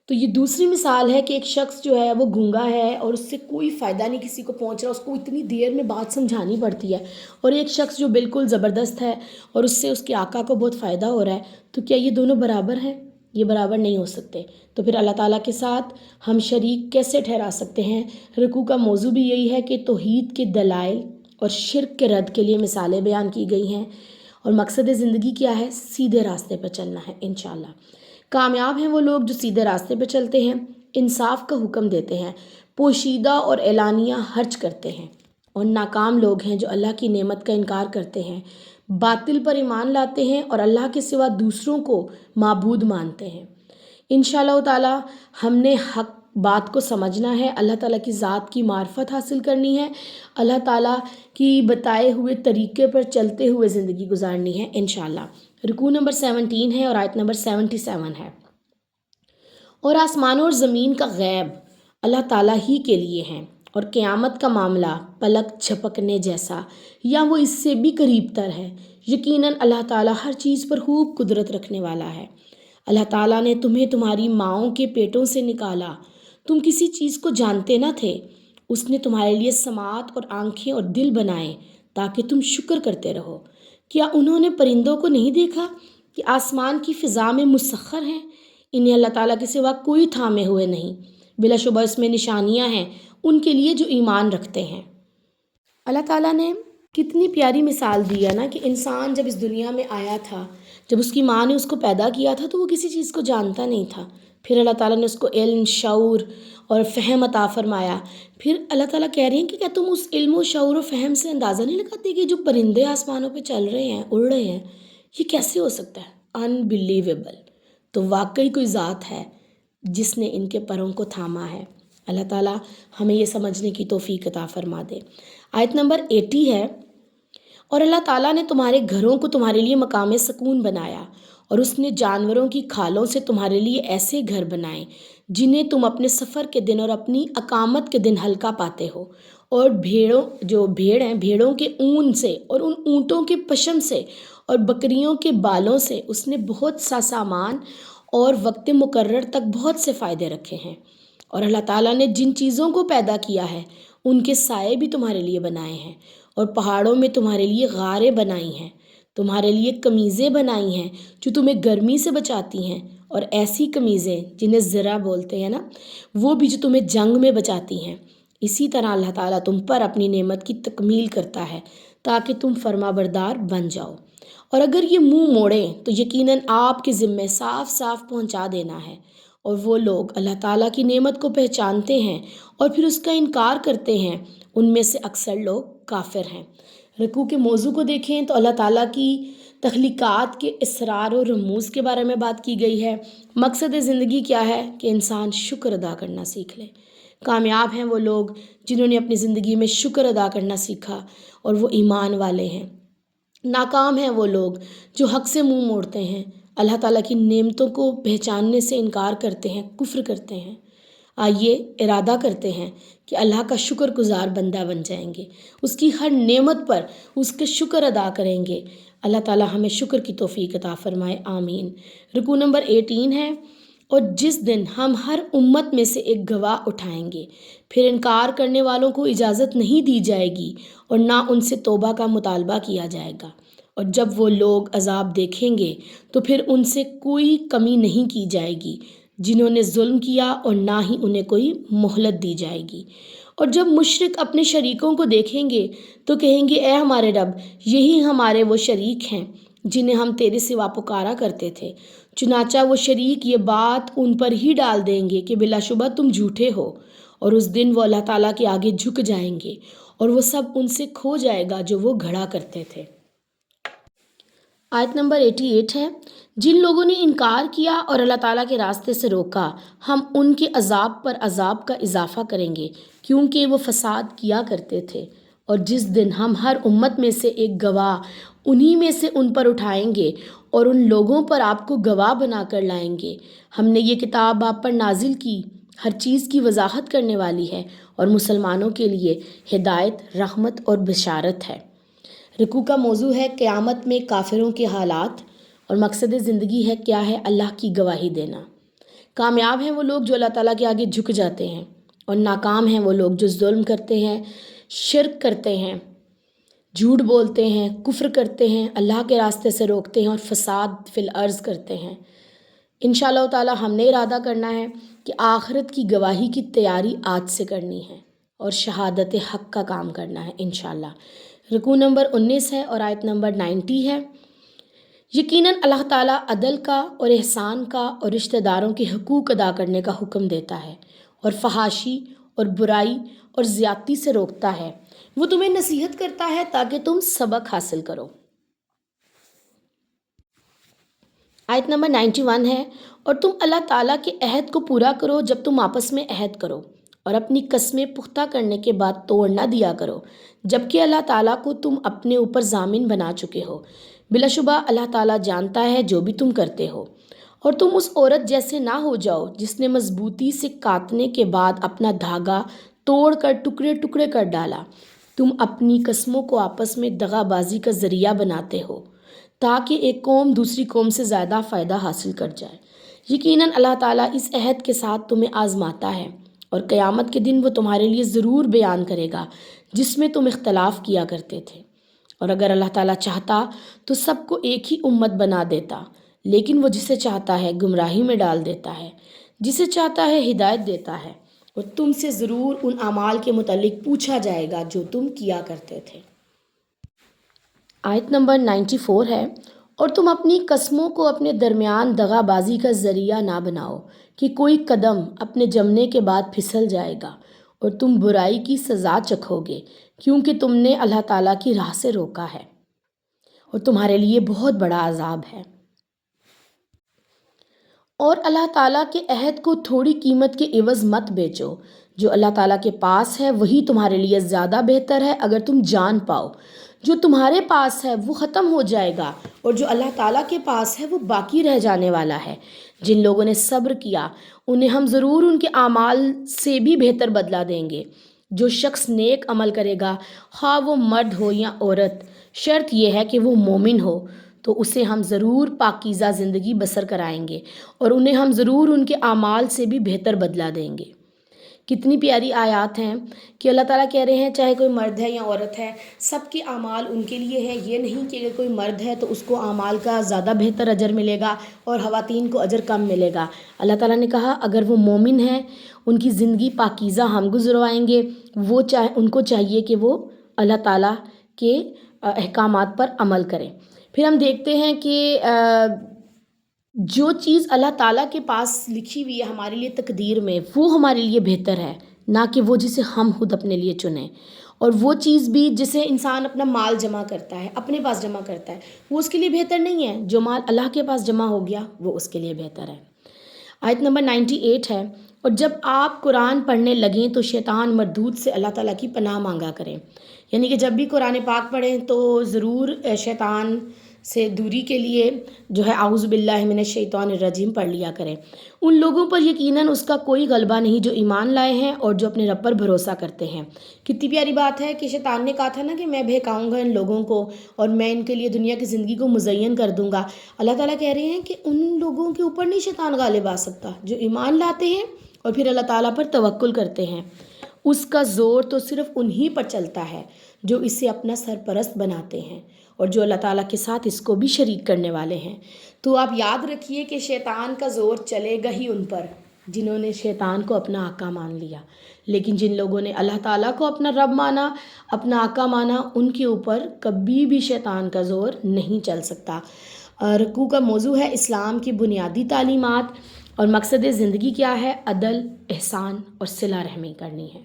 تو یہ دوسری مثال ہے کہ ایک شخص جو ہے وہ گونگا ہے اور اس سے کوئی فائدہ نہیں کسی کو پہنچ رہا، اس کو اتنی دیر میں بات سمجھانی پڑتی ہے، اور ایک شخص جو بالکل زبردست ہے اور اس سے اس کے آقا کو بہت فائدہ ہو رہا ہے۔ تو کیا یہ دونوں برابر ہیں؟ یہ برابر نہیں ہو سکتے۔ تو پھر اللہ تعالیٰ کے ساتھ ہم شریک کیسے ٹھہرا سکتے ہیں؟ رکوع کا موضوع بھی یہی ہے کہ توحید کے دلائل اور شرک کے رد کے لیے مثالیں بیان کی گئی ہیں، اور مقصد زندگی کیا ہے؟ سیدھے راستے پر چلنا ہے انشاءاللہ۔ کامیاب ہیں وہ لوگ جو سیدھے راستے پہ چلتے ہیں، انصاف کا حکم دیتے ہیں، پوشیدہ اور اعلانیہ خرچ کرتے ہیں، اور ناکام لوگ ہیں جو اللہ کی نعمت کا انکار کرتے ہیں، باطل پر ایمان لاتے ہیں اور اللہ کے سوا دوسروں کو معبود مانتے ہیں۔ انشاءاللہ تعالی ہم نے حق بات کو سمجھنا ہے، اللہ تعالیٰ کی ذات کی معرفت حاصل کرنی ہے، اللہ تعالیٰ کی بتائے ہوئے طریقے پر چلتے ہوئے زندگی گزارنی ہے انشاءاللہ۔ رکوع نمبر 17 ہے اور آیت نمبر 77 ہے۔ اور آسمانوں اور زمین کا غیب اللہ تعالیٰ ہی کے لیے ہیں، اور قیامت کا معاملہ پلک جھپکنے جیسا یا وہ اس سے بھی قریب تر ہے۔ یقیناً اللہ تعالیٰ ہر چیز پر خوب قدرت رکھنے والا ہے۔ اللہ تعالیٰ نے تمہیں تمہاری ماؤں کے پیٹوں سے نکالا، تم کسی چیز کو جانتے نہ تھے، اس نے تمہارے لیے سماعت اور آنکھیں اور دل بنائے تاکہ تم شکر کرتے رہو۔ کیا انہوں نے پرندوں کو نہیں دیکھا کہ آسمان کی فضا میں مسخر ہیں؟ انہیں اللہ تعالیٰ کے سوا کوئی تھامے ہوئے نہیں، بلا شبہ اس میں نشانیاں ہیں ان کے لیے جو ایمان رکھتے ہیں۔ اللہ تعالیٰ نے کتنی پیاری مثال دی ہے نا کہ انسان جب اس دنیا میں آیا تھا، جب اس کی ماں نے اس کو پیدا کیا تھا تو وہ کسی چیز کو جانتا نہیں تھا، پھر اللہ تعالیٰ نے اس کو علم، شعور اور فہم عطا فرمایا۔ پھر اللہ تعالیٰ کہہ رہے ہیں کہ کیا تم اس علم و شعور و فہم سے اندازہ نہیں لگاتے کہ جو پرندے آسمانوں پہ چل رہے ہیں، اڑ رہے ہیں، یہ کیسے ہو سکتا ہے؟ انبلیویبل۔ تو واقعی کوئی ذات ہے جس نے ان کے پروں کو تھاما ہے۔ اللہ تعالیٰ ہمیں یہ سمجھنے کی توفیق عطا فرما دے۔ آیت نمبر 80 ہے۔ اور اللہ تعالیٰ نے تمہارے گھروں کو تمہارے لیے مقام سکون بنایا، اور اس نے جانوروں کی کھالوں سے تمہارے لیے ایسے گھر بنائے جنہیں تم اپنے سفر کے دن اور اپنی اقامت کے دن ہلکا پاتے ہو، اور بھیڑوں کے اون سے اور ان اونٹوں کے پشم سے اور بکریوں کے بالوں سے اس نے بہت سا سامان اور وقت مقرر تک بہت سے فائدے رکھے ہیں۔ اور اللہ تعالیٰ نے جن چیزوں کو پیدا کیا ہے ان کے سائے بھی تمہارے لیے بنائے ہیں، اور پہاڑوں میں تمہارے لیے غاریں بنائی ہیں، تمہارے لیے قمیضیں بنائی ہیں جو تمہیں گرمی سے بچاتی ہیں، اور ایسی قمیضیں جنہیں ذرا بولتے ہیں نا، وہ بھی جو تمہیں جنگ میں بچاتی ہیں۔ اسی طرح اللہ تعالیٰ تم پر اپنی نعمت کی تکمیل کرتا ہے تاکہ تم فرما بردار بن جاؤ، اور اگر یہ منہ موڑیں تو یقیناً آپ کے ذمے صاف صاف پہنچا دینا ہے۔ اور وہ لوگ اللہ تعالیٰ کی نعمت کو پہچانتے ہیں اور پھر اس کا انکار کرتے ہیں، ان میں سے اکثر لوگ کافر ہیں۔ رکوع کے موضوع کو دیکھیں تو اللہ تعالیٰ کی تخلیقات کے اسرار و رموز کے بارے میں بات کی گئی ہے۔ مقصد زندگی کیا ہے کہ انسان شکر ادا کرنا سیکھ لے۔ کامیاب ہیں وہ لوگ جنہوں نے اپنی زندگی میں شکر ادا کرنا سیکھا اور وہ ایمان والے ہیں۔ ناکام ہیں وہ لوگ جو حق سے منہ موڑتے ہیں، اللہ تعالیٰ کی نعمتوں کو پہچاننے سے انکار کرتے ہیں، کفر کرتے ہیں۔ آئیے ارادہ کرتے ہیں کہ اللہ کا شکر گزار بندہ بن جائیں گے، اس کی ہر نعمت پر اس کے شکر ادا کریں گے۔ اللہ تعالیٰ ہمیں شکر کی توفیق عطا فرمائے، آمین۔ رکوع نمبر 18 ہے، اور جس دن ہم ہر امت میں سے ایک گواہ اٹھائیں گے، پھر انکار کرنے والوں کو اجازت نہیں دی جائے گی اور نہ ان سے توبہ کا مطالبہ کیا جائے گا۔ اور جب وہ لوگ عذاب دیکھیں گے تو پھر ان سے کوئی کمی نہیں کی جائے گی جنہوں نے ظلم کیا، اور نہ ہی انہیں کوئی مہلت دی جائے گی۔ اور جب مشرک اپنے شریکوں کو دیکھیں گے تو کہیں گے، اے ہمارے رب، یہی ہمارے وہ شریک ہیں جنہیں ہم تیرے سوا پکارا کرتے تھے۔ چنانچہ وہ شریک یہ بات ان پر ہی ڈال دیں گے کہ بلا شبہ تم جھوٹے ہو، اور اس دن وہ اللہ تعالیٰ کے آگے جھک جائیں گے اور وہ سب ان سے کھو جائے گا جو وہ گھڑا کرتے تھے۔ آیت نمبر 88 ہے، جن لوگوں نے انکار کیا اور اللہ تعالیٰ کے راستے سے روکا، ہم ان کے عذاب پر عذاب کا اضافہ کریں گے کیونکہ وہ فساد کیا کرتے تھے۔ اور جس دن ہم ہر امت میں سے ایک گواہ انہی میں سے ان پر اٹھائیں گے اور ان لوگوں پر آپ کو گواہ بنا کر لائیں گے۔ ہم نے یہ کتاب آپ پر نازل کی، ہر چیز کی وضاحت کرنے والی ہے اور مسلمانوں کے لیے ہدایت، رحمت اور بشارت ہے۔ رکوع کا موضوع ہے قیامت میں کافروں کے حالات، اور مقصد زندگی ہے کیا ہے؟ اللہ کی گواہی دینا۔ کامیاب ہیں وہ لوگ جو اللہ تعالیٰ کے آگے جھک جاتے ہیں، اور ناکام ہیں وہ لوگ جو ظلم کرتے ہیں، شرک کرتے ہیں، جھوٹ بولتے ہیں، کفر کرتے ہیں، اللہ کے راستے سے روکتے ہیں اور فساد فی الارض کرتے ہیں۔ انشاءاللہ تعالیٰ ہم نے ارادہ کرنا ہے کہ آخرت کی گواہی کی تیاری آج سے کرنی ہے اور شہادت حق کا کام کرنا ہے انشاءاللہ۔ رکوع نمبر 19 ہے اور آیت نمبر 90 ہے، یقیناً اللہ تعالیٰ عدل کا اور احسان کا اور رشتہ داروں کے حقوق ادا کرنے کا حکم دیتا ہے، اور فحاشی اور برائی اور زیادتی سے روکتا ہے۔ وہ تمہیں نصیحت کرتا ہے تاکہ تم سبق حاصل کرو۔ آیت نمبر 91 ہے، اور تم اللہ تعالیٰ کے عہد کو پورا کرو جب تم آپس میں عہد کرو، اور اپنی قسمیں پختہ کرنے کے بعد توڑ نہ دیا کرو، جبکہ اللہ تعالیٰ کو تم اپنے اوپر ضامن بنا چکے ہو۔ بلا شبہ اللہ تعالیٰ جانتا ہے جو بھی تم کرتے ہو۔ اور تم اس عورت جیسے نہ ہو جاؤ جس نے مضبوطی سے کاٹنے کے بعد اپنا دھاگا توڑ کر ٹکڑے ٹکڑے کر ڈالا۔ تم اپنی قسموں کو آپس میں دغا بازی کا ذریعہ بناتے ہو تاکہ ایک قوم دوسری قوم سے زیادہ فائدہ حاصل کر جائے۔ یقیناً اللہ تعالیٰ اس عہد کے ساتھ تمہیں آزماتا ہے، اور قیامت کے دن وہ تمہارے لیے ضرور بیان کرے گا جس میں تم اختلاف کیا کرتے تھے۔ اور اگر اللہ تعالیٰ چاہتا تو سب کو ایک ہی امت بنا دیتا، لیکن وہ جسے چاہتا ہے گمراہی میں ڈال دیتا ہے، جسے چاہتا ہے ہدایت دیتا ہے۔ اور تم سے ضرور ان اعمال کے متعلق پوچھا جائے گا جو تم کیا کرتے تھے۔ آیت نمبر 94 ہے، اور تم اپنی قسموں کو اپنے درمیان دغا بازی کا ذریعہ نہ بناؤ کہ کوئی قدم اپنے جمنے کے بعد پھسل جائے گا، اور تم برائی کی سزا چکھو گے کیونکہ تم نے اللہ تعالیٰ کی راہ سے روکا ہے، اور تمہارے لیے بہت بڑا عذاب ہے۔ اور اللہ تعالیٰ کے عہد کو تھوڑی قیمت کے عوض مت بیچو، جو اللہ تعالیٰ کے پاس ہے وہی تمہارے لیے زیادہ بہتر ہے اگر تم جان پاؤ۔ جو تمہارے پاس ہے وہ ختم ہو جائے گا، اور جو اللہ تعالیٰ کے پاس ہے وہ باقی رہ جانے والا ہے۔ جن لوگوں نے صبر کیا انہیں ہم ضرور ان کے اعمال سے بھی بہتر بدلہ دیں گے۔ جو شخص نیک عمل کرے گا، خواہ وہ مرد ہو یا عورت، شرط یہ ہے کہ وہ مومن ہو، تو اسے ہم ضرور پاکیزہ زندگی بسر کرائیں گے اور انہیں ہم ضرور ان کے اعمال سے بھی بہتر بدلہ دیں گے۔ کتنی پیاری آیات ہیں کہ اللہ تعالیٰ کہہ رہے ہیں چاہے کوئی مرد ہے یا عورت ہے، سب کے اعمال ان کے لیے ہیں۔ یہ نہیں کہ اگر کوئی مرد ہے تو اس کو اعمال کا زیادہ بہتر اجر ملے گا اور خواتین کو اجر کم ملے گا۔ اللہ تعالیٰ نے کہا اگر وہ مومن ہیں ان کی زندگی پاکیزہ ہم گزروائیں گے، ان کو چاہیے کہ وہ اللہ تعالیٰ کے احکامات پر عمل کریں۔ پھر ہم دیکھتے ہیں کہ جو چیز اللہ تعالیٰ کے پاس لکھی ہوئی ہے ہمارے لیے تقدیر میں، وہ ہمارے لیے بہتر ہے، نہ کہ وہ جسے ہم خود اپنے لیے چنیں۔ اور وہ چیز بھی جسے انسان اپنا مال جمع کرتا ہے، اپنے پاس جمع کرتا ہے، وہ اس کے لیے بہتر نہیں ہے۔ جو مال اللہ کے پاس جمع ہو گیا وہ اس کے لیے بہتر ہے۔ آیت نمبر 98 ہے، اور جب آپ قرآن پڑھنے لگیں تو شیطان مردود سے اللہ تعالیٰ کی پناہ مانگا کریں۔ یعنی کہ جب بھی قرآن پاک پڑھیں تو ضرور شیطان سے دوری کے لیے جو ہے اعوذ باللہ من الشیطان الرجیم پڑھ لیا کریں۔ ان لوگوں پر یقیناً اس کا کوئی غلبہ نہیں جو ایمان لائے ہیں اور جو اپنے رب پر بھروسہ کرتے ہیں۔ کتنی پیاری بات ہے کہ شیطان نے کہا تھا نا کہ میں بہکاؤں گا ان لوگوں کو اور میں ان کے لیے دنیا کی زندگی کو مزین کر دوں گا۔ اللہ تعالیٰ کہہ رہے ہیں کہ ان لوگوں کے اوپر نہیں شیطان غالب آ سکتا جو ایمان لاتے ہیں اور پھر اللہ تعالیٰ پر توکل کرتے ہیں۔ اس کا زور تو صرف انہی پر چلتا ہے جو اسے اپنا سرپرست بناتے ہیں اور جو اللہ تعالیٰ کے ساتھ اس کو بھی شریک کرنے والے ہیں۔ تو آپ یاد رکھیے کہ شیطان کا زور چلے گا ہی ان پر جنہوں نے شیطان کو اپنا آقا مان لیا، لیکن جن لوگوں نے اللہ تعالیٰ کو اپنا رب مانا، اپنا آقا مانا، ان کے اوپر کبھی بھی شیطان کا زور نہیں چل سکتا۔ رکوع کا موضوع ہے اسلام کی بنیادی تعلیمات، اور مقصد زندگی کیا ہے؟ عدل، احسان اور صلہ رحمی کرنی ہے۔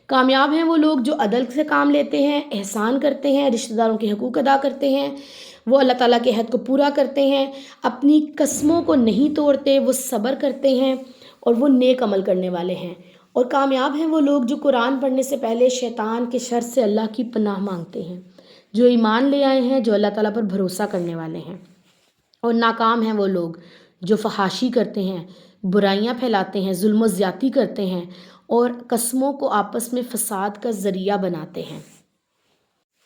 کامیاب ہیں وہ لوگ جو عدل سے کام لیتے ہیں، احسان کرتے ہیں، رشتہ داروں کے حقوق ادا کرتے ہیں، وہ اللہ تعالیٰ کے عہد کو پورا کرتے ہیں، اپنی قسموں کو نہیں توڑتے، وہ صبر کرتے ہیں اور وہ نیک عمل کرنے والے ہیں۔ اور کامیاب ہیں وہ لوگ جو قرآن پڑھنے سے پہلے شیطان کے شر سے اللہ کی پناہ مانگتے ہیں، جو ایمان لے آئے ہیں، جو اللہ تعالیٰ پر بھروسہ کرنے والے ہیں۔ اور ناکام ہیں وہ لوگ جو فحاشی کرتے ہیں، برائیاں پھیلاتے ہیں، ظلم و زیادتی کرتے ہیں اور قسموں کو آپس میں فساد کا ذریعہ بناتے ہیں۔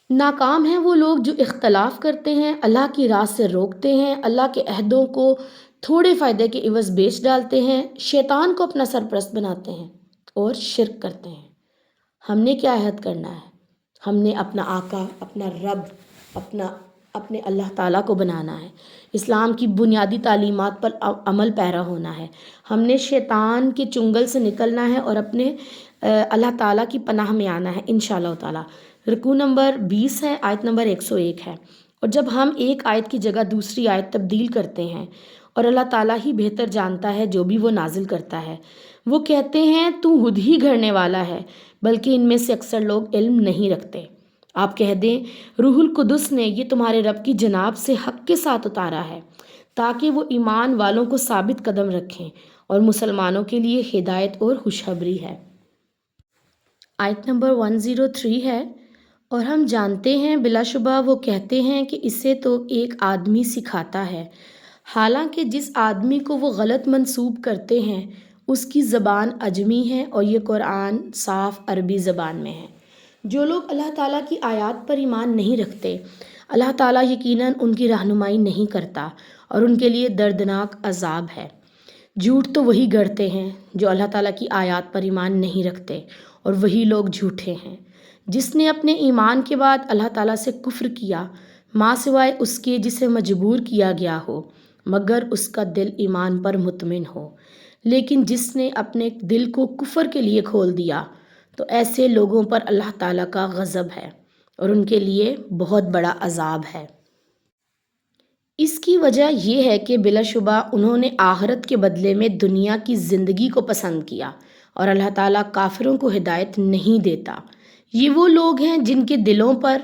ناکام ہیں وہ لوگ جو اختلاف کرتے ہیں، اللہ کی راہ سے روکتے ہیں، اللہ کے عہدوں کو تھوڑے فائدے کے عوض بیچ ڈالتے ہیں، شیطان کو اپنا سرپرست بناتے ہیں اور شرک کرتے ہیں۔ ہم نے کیا عہد کرنا ہے؟ ہم نے اپنا آقا، اپنا رب، اپنے اللہ تعالیٰ کو بنانا ہے، اسلام کی بنیادی تعلیمات پر عمل پیرا ہونا ہے، ہم نے شیطان کے چنگل سے نکلنا ہے اور اپنے اللہ تعالیٰ کی پناہ میں آنا ہے انشاءاللہ تعالیٰ۔ رکوع نمبر 20 ہے، آیت نمبر 101 ہے۔ اور جب ہم ایک آیت کی جگہ دوسری آیت تبدیل کرتے ہیں، اور اللہ تعالیٰ ہی بہتر جانتا ہے جو بھی وہ نازل کرتا ہے، وہ کہتے ہیں تو خود ہی گھڑنے والا ہے، بلکہ ان میں سے اکثر لوگ علم نہیں رکھتے۔ آپ کہہ دیں روح القدس نے یہ تمہارے رب کی جناب سے حق کے ساتھ اتارا ہے تاکہ وہ ایمان والوں کو ثابت قدم رکھیں، اور مسلمانوں کے لیے ہدایت اور خوشخبری ہے۔ آیت نمبر 103 ہے، اور ہم جانتے ہیں بلا شبہ وہ کہتے ہیں کہ اسے تو ایک آدمی سکھاتا ہے، حالانکہ جس آدمی کو وہ غلط منسوب کرتے ہیں اس کی زبان عجمی ہے اور یہ قرآن صاف عربی زبان میں ہے۔ جو لوگ اللہ تعالیٰ کی آیات پر ایمان نہیں رکھتے، اللہ تعالیٰ یقیناً ان کی رہنمائی نہیں کرتا اور ان کے لیے دردناک عذاب ہے۔ جھوٹ تو وہی گڑھتے ہیں جو اللہ تعالیٰ کی آیات پر ایمان نہیں رکھتے، اور وہی لوگ جھوٹے ہیں۔ جس نے اپنے ایمان کے بعد اللہ تعالیٰ سے کفر کیا، ماں سوائے اس کے جسے مجبور کیا گیا ہو، مگر اس کا دل ایمان پر مطمئن ہو، لیکن جس نے اپنے دل کو کفر کے لیے کھول دیا، تو ایسے لوگوں پر اللہ تعالیٰ کا غضب ہے اور ان کے لیے بہت بڑا عذاب ہے۔ اس کی وجہ یہ ہے کہ بلا شبہ انہوں نے آخرت کے بدلے میں دنیا کی زندگی کو پسند کیا، اور اللہ تعالیٰ کافروں کو ہدایت نہیں دیتا۔ یہ وہ لوگ ہیں جن کے دلوں پر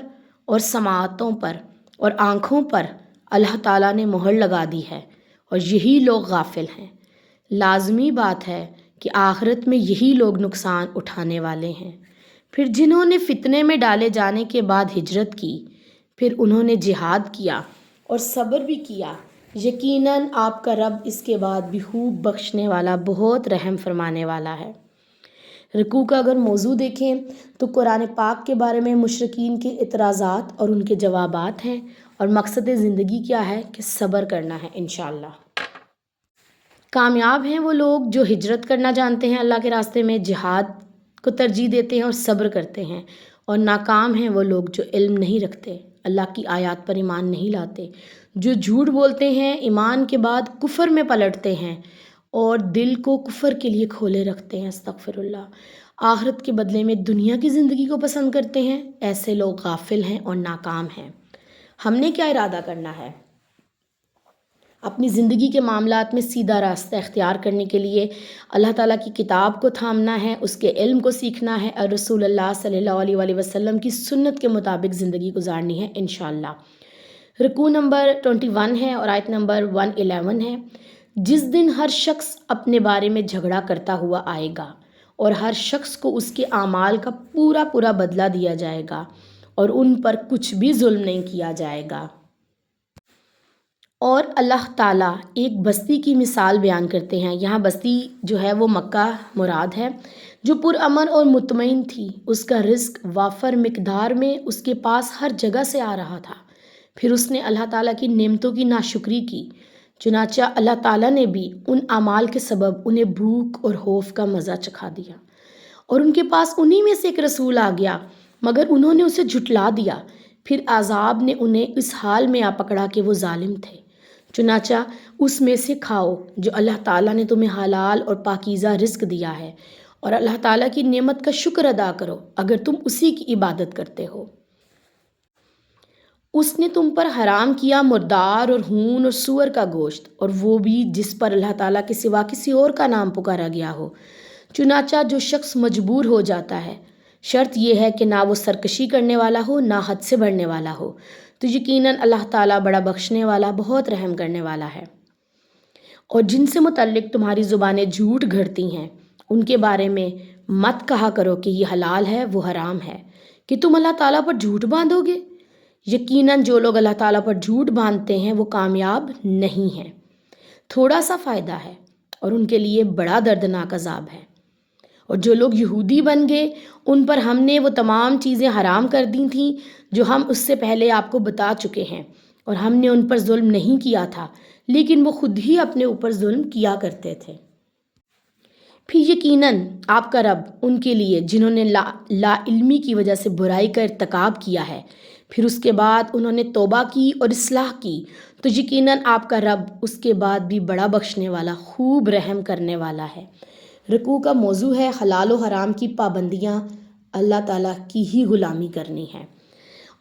اور سماعتوں پر اور آنکھوں پر اللہ تعالیٰ نے مہر لگا دی ہے، اور یہی لوگ غافل ہیں۔ لازمی بات ہے کہ آخرت میں یہی لوگ نقصان اٹھانے والے ہیں۔ پھر جنہوں نے فتنے میں ڈالے جانے کے بعد ہجرت کی، پھر انہوں نے جہاد کیا اور صبر بھی کیا، یقیناً آپ کا رب اس کے بعد بھی خوب بخشنے والا، بہت رحم فرمانے والا ہے۔ رکوع کا اگر موضوع دیکھیں تو قرآن پاک کے بارے میں مشرکین کے اعتراضات اور ان کے جوابات ہیں، اور مقصد زندگی کیا ہے کہ صبر کرنا ہے انشاءاللہ۔ کامیاب ہیں وہ لوگ جو ہجرت کرنا جانتے ہیں، اللہ کے راستے میں جہاد کو ترجیح دیتے ہیں اور صبر کرتے ہیں، اور ناکام ہیں وہ لوگ جو علم نہیں رکھتے، اللہ کی آیات پر ایمان نہیں لاتے، جو جھوٹ بولتے ہیں، ایمان کے بعد کفر میں پلٹتے ہیں اور دل کو کفر کے لیے کھولے رکھتے ہیں، استغفر اللہ، آخرت کے بدلے میں دنیا کی زندگی کو پسند کرتے ہیں۔ ایسے لوگ غافل ہیں اور ناکام ہیں۔ ہم نے کیا ارادہ کرنا ہے؟ اپنی زندگی کے معاملات میں سیدھا راستہ اختیار کرنے کے لیے اللہ تعالیٰ کی کتاب کو تھامنا ہے، اس کے علم کو سیکھنا ہے، اور رسول اللہ صلی اللہ علیہ وآلہ وسلم کی سنت کے مطابق زندگی گزارنی ہے انشاءاللہ۔ رکوع نمبر 21 ہے اور آیت نمبر 111 ہے۔ جس دن ہر شخص اپنے بارے میں جھگڑا کرتا ہوا آئے گا اور ہر شخص کو اس کے اعمال کا پورا بدلہ دیا جائے گا اور ان پر کچھ بھی ظلم نہیں کیا جائے گا۔ اور اللہ تعالیٰ ایک بستی کی مثال بیان کرتے ہیں، یہاں بستی جو ہے وہ مکہ مراد ہے، جو پرامن اور مطمئن تھی، اس کا رزق وافر مقدار میں اس کے پاس ہر جگہ سے آ رہا تھا، پھر اس نے اللہ تعالیٰ کی نعمتوں کی ناشکری کی، چنانچہ اللہ تعالیٰ نے بھی ان اعمال کے سبب انہیں بھوک اور خوف کا مزہ چکھا دیا، اور ان کے پاس انہی میں سے ایک رسول آ گیا مگر انہوں نے اسے جھٹلا دیا، پھر عذاب نے انہیں اس حال میں آ پکڑا کہ وہ ظالم تھے۔ چنانچہ اس میں سے کھاؤ جو اللہ تعالیٰ نے تمہیں حلال اور پاکیزہ رزق دیا ہے، اور اللہ تعالیٰ کی نعمت کا شکر ادا کرو اگر تم اسی کی عبادت کرتے ہو۔ اس نے تم پر حرام کیا مردار اور ہون اور سور کا گوشت، اور وہ بھی جس پر اللہ تعالیٰ کے سوا کسی اور کا نام پکارا گیا ہو۔ چنانچہ جو شخص مجبور ہو جاتا ہے، شرط یہ ہے کہ نہ وہ سرکشی کرنے والا ہو نہ حد سے بڑھنے والا ہو، تو یقیناً اللہ تعالیٰ بڑا بخشنے والا بہت رحم کرنے والا ہے۔ اور جن سے متعلق تمہاری زبانیں جھوٹ گھڑتی ہیں ان کے بارے میں مت کہا کرو کہ یہ حلال ہے وہ حرام ہے، کہ تم اللہ تعالیٰ پر جھوٹ باندھو گے۔ یقیناً جو لوگ اللہ تعالیٰ پر جھوٹ باندھتے ہیں وہ کامیاب نہیں ہیں، تھوڑا سا فائدہ ہے اور ان کے لیے بڑا دردناک عذاب ہے۔ اور جو لوگ یہودی بن گئے ان پر ہم نے وہ تمام چیزیں حرام کر دی تھیں جو ہم اس سے پہلے آپ کو بتا چکے ہیں، اور ہم نے ان پر ظلم نہیں کیا تھا لیکن وہ خود ہی اپنے اوپر ظلم کیا کرتے تھے۔ پھر یقیناً آپ کا رب ان کے لیے جنہوں نے لا علمی کی وجہ سے برائی کا ارتکاب کیا ہے پھر اس کے بعد انہوں نے توبہ کی اور اصلاح کی، تو یقیناً آپ کا رب اس کے بعد بھی بڑا بخشنے والا خوب رحم کرنے والا ہے۔ رکوع کا موضوع ہے حلال و حرام کی پابندیاں، اللہ تعالیٰ کی ہی غلامی کرنی ہے،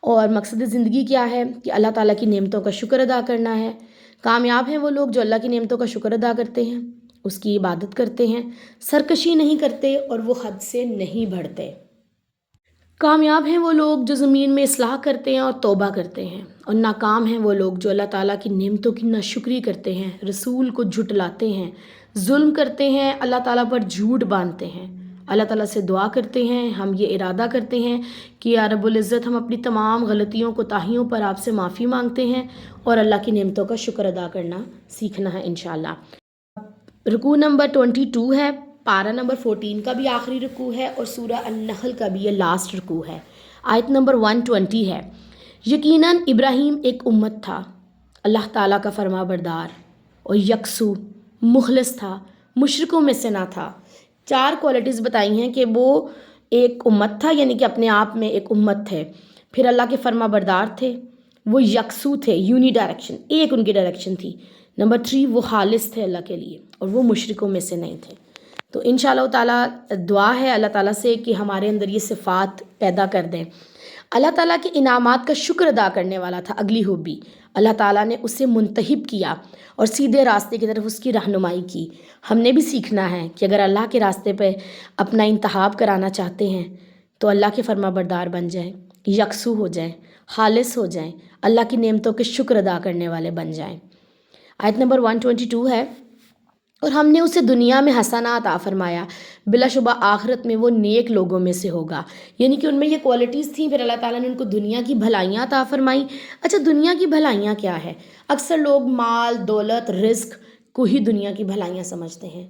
اور مقصد زندگی کیا ہے کہ اللہ تعالیٰ کی نعمتوں کا شکر ادا کرنا ہے۔ کامیاب ہیں وہ لوگ جو اللہ کی نعمتوں کا شکر ادا کرتے ہیں، اس کی عبادت کرتے ہیں، سرکشی نہیں کرتے اور وہ حد سے نہیں بڑھتے۔ کامیاب ہیں وہ لوگ جو زمین میں اصلاح کرتے ہیں اور توبہ کرتے ہیں، اور ناکام ہیں وہ لوگ جو اللہ تعالیٰ کی نعمتوں کی ناشکری کرتے ہیں، رسول کو جھٹلاتے ہیں، ظلم کرتے ہیں، اللہ تعالیٰ پر جھوٹ باندھتے ہیں۔ اللہ تعالیٰ سے دعا کرتے ہیں، ہم یہ ارادہ کرتے ہیں کہ یا رب العزت ہم اپنی تمام غلطیوں کوتاہیوں پر آپ سے معافی مانگتے ہیں اور اللہ کی نعمتوں کا شکر ادا کرنا سیکھنا ہے انشاءاللہ۔ رکوع نمبر 22 ہے، پارہ نمبر 14 کا بھی آخری رکوع ہے اور سورہ النحل کا بھی یہ لاسٹ رکوع ہے۔ آیت نمبر 120 ہے، یقیناً ابراہیم ایک امت تھا، اللہ تعالیٰ کا فرما بردار اور یکسو مخلص تھا، مشرکوں میں سے نہ تھا۔ 4 کوالٹیز بتائی ہیں کہ وہ ایک امت تھا، یعنی کہ اپنے آپ میں ایک امت تھے، پھر اللہ کے فرما بردار تھے، وہ یکسو تھے، یونی ڈائریکشن، ایک ان کی ڈائریکشن تھی۔ نمبر 3 وہ خالص تھے اللہ کے لیے اور وہ مشرکوں میں سے نہیں تھے۔ تو انشاءاللہ تعالیٰ دعا ہے اللہ تعالیٰ سے کہ ہمارے اندر یہ صفات پیدا کر دیں۔ اللہ تعالیٰ کے انعامات کا شکر ادا کرنے والا تھا اگلی خوبی، اللہ تعالیٰ نے اسے منتخب کیا اور سیدھے راستے کی طرف اس کی رہنمائی کی۔ ہم نے بھی سیکھنا ہے کہ اگر اللہ کے راستے پہ اپنا انتخاب کرانا چاہتے ہیں تو اللہ کے فرما بردار بن جائیں، یکسو ہو جائیں، خالص ہو جائیں، اللہ کی نعمتوں کے شکر ادا کرنے والے بن جائیں۔ آیت نمبر 122 ہے، اور ہم نے اسے دنیا میں حسنات عطا فرمایا، بلا شبہ آخرت میں وہ نیک لوگوں میں سے ہوگا، یعنی کہ ان میں یہ کوالٹیز تھیں، پھر اللہ تعالیٰ نے ان کو دنیا کی بھلائیاں عطا فرمائیں۔ اچھا، دنیا کی بھلائیاں کیا ہے؟ اکثر لوگ مال، دولت، رزق کو ہی دنیا کی بھلائیاں سمجھتے ہیں،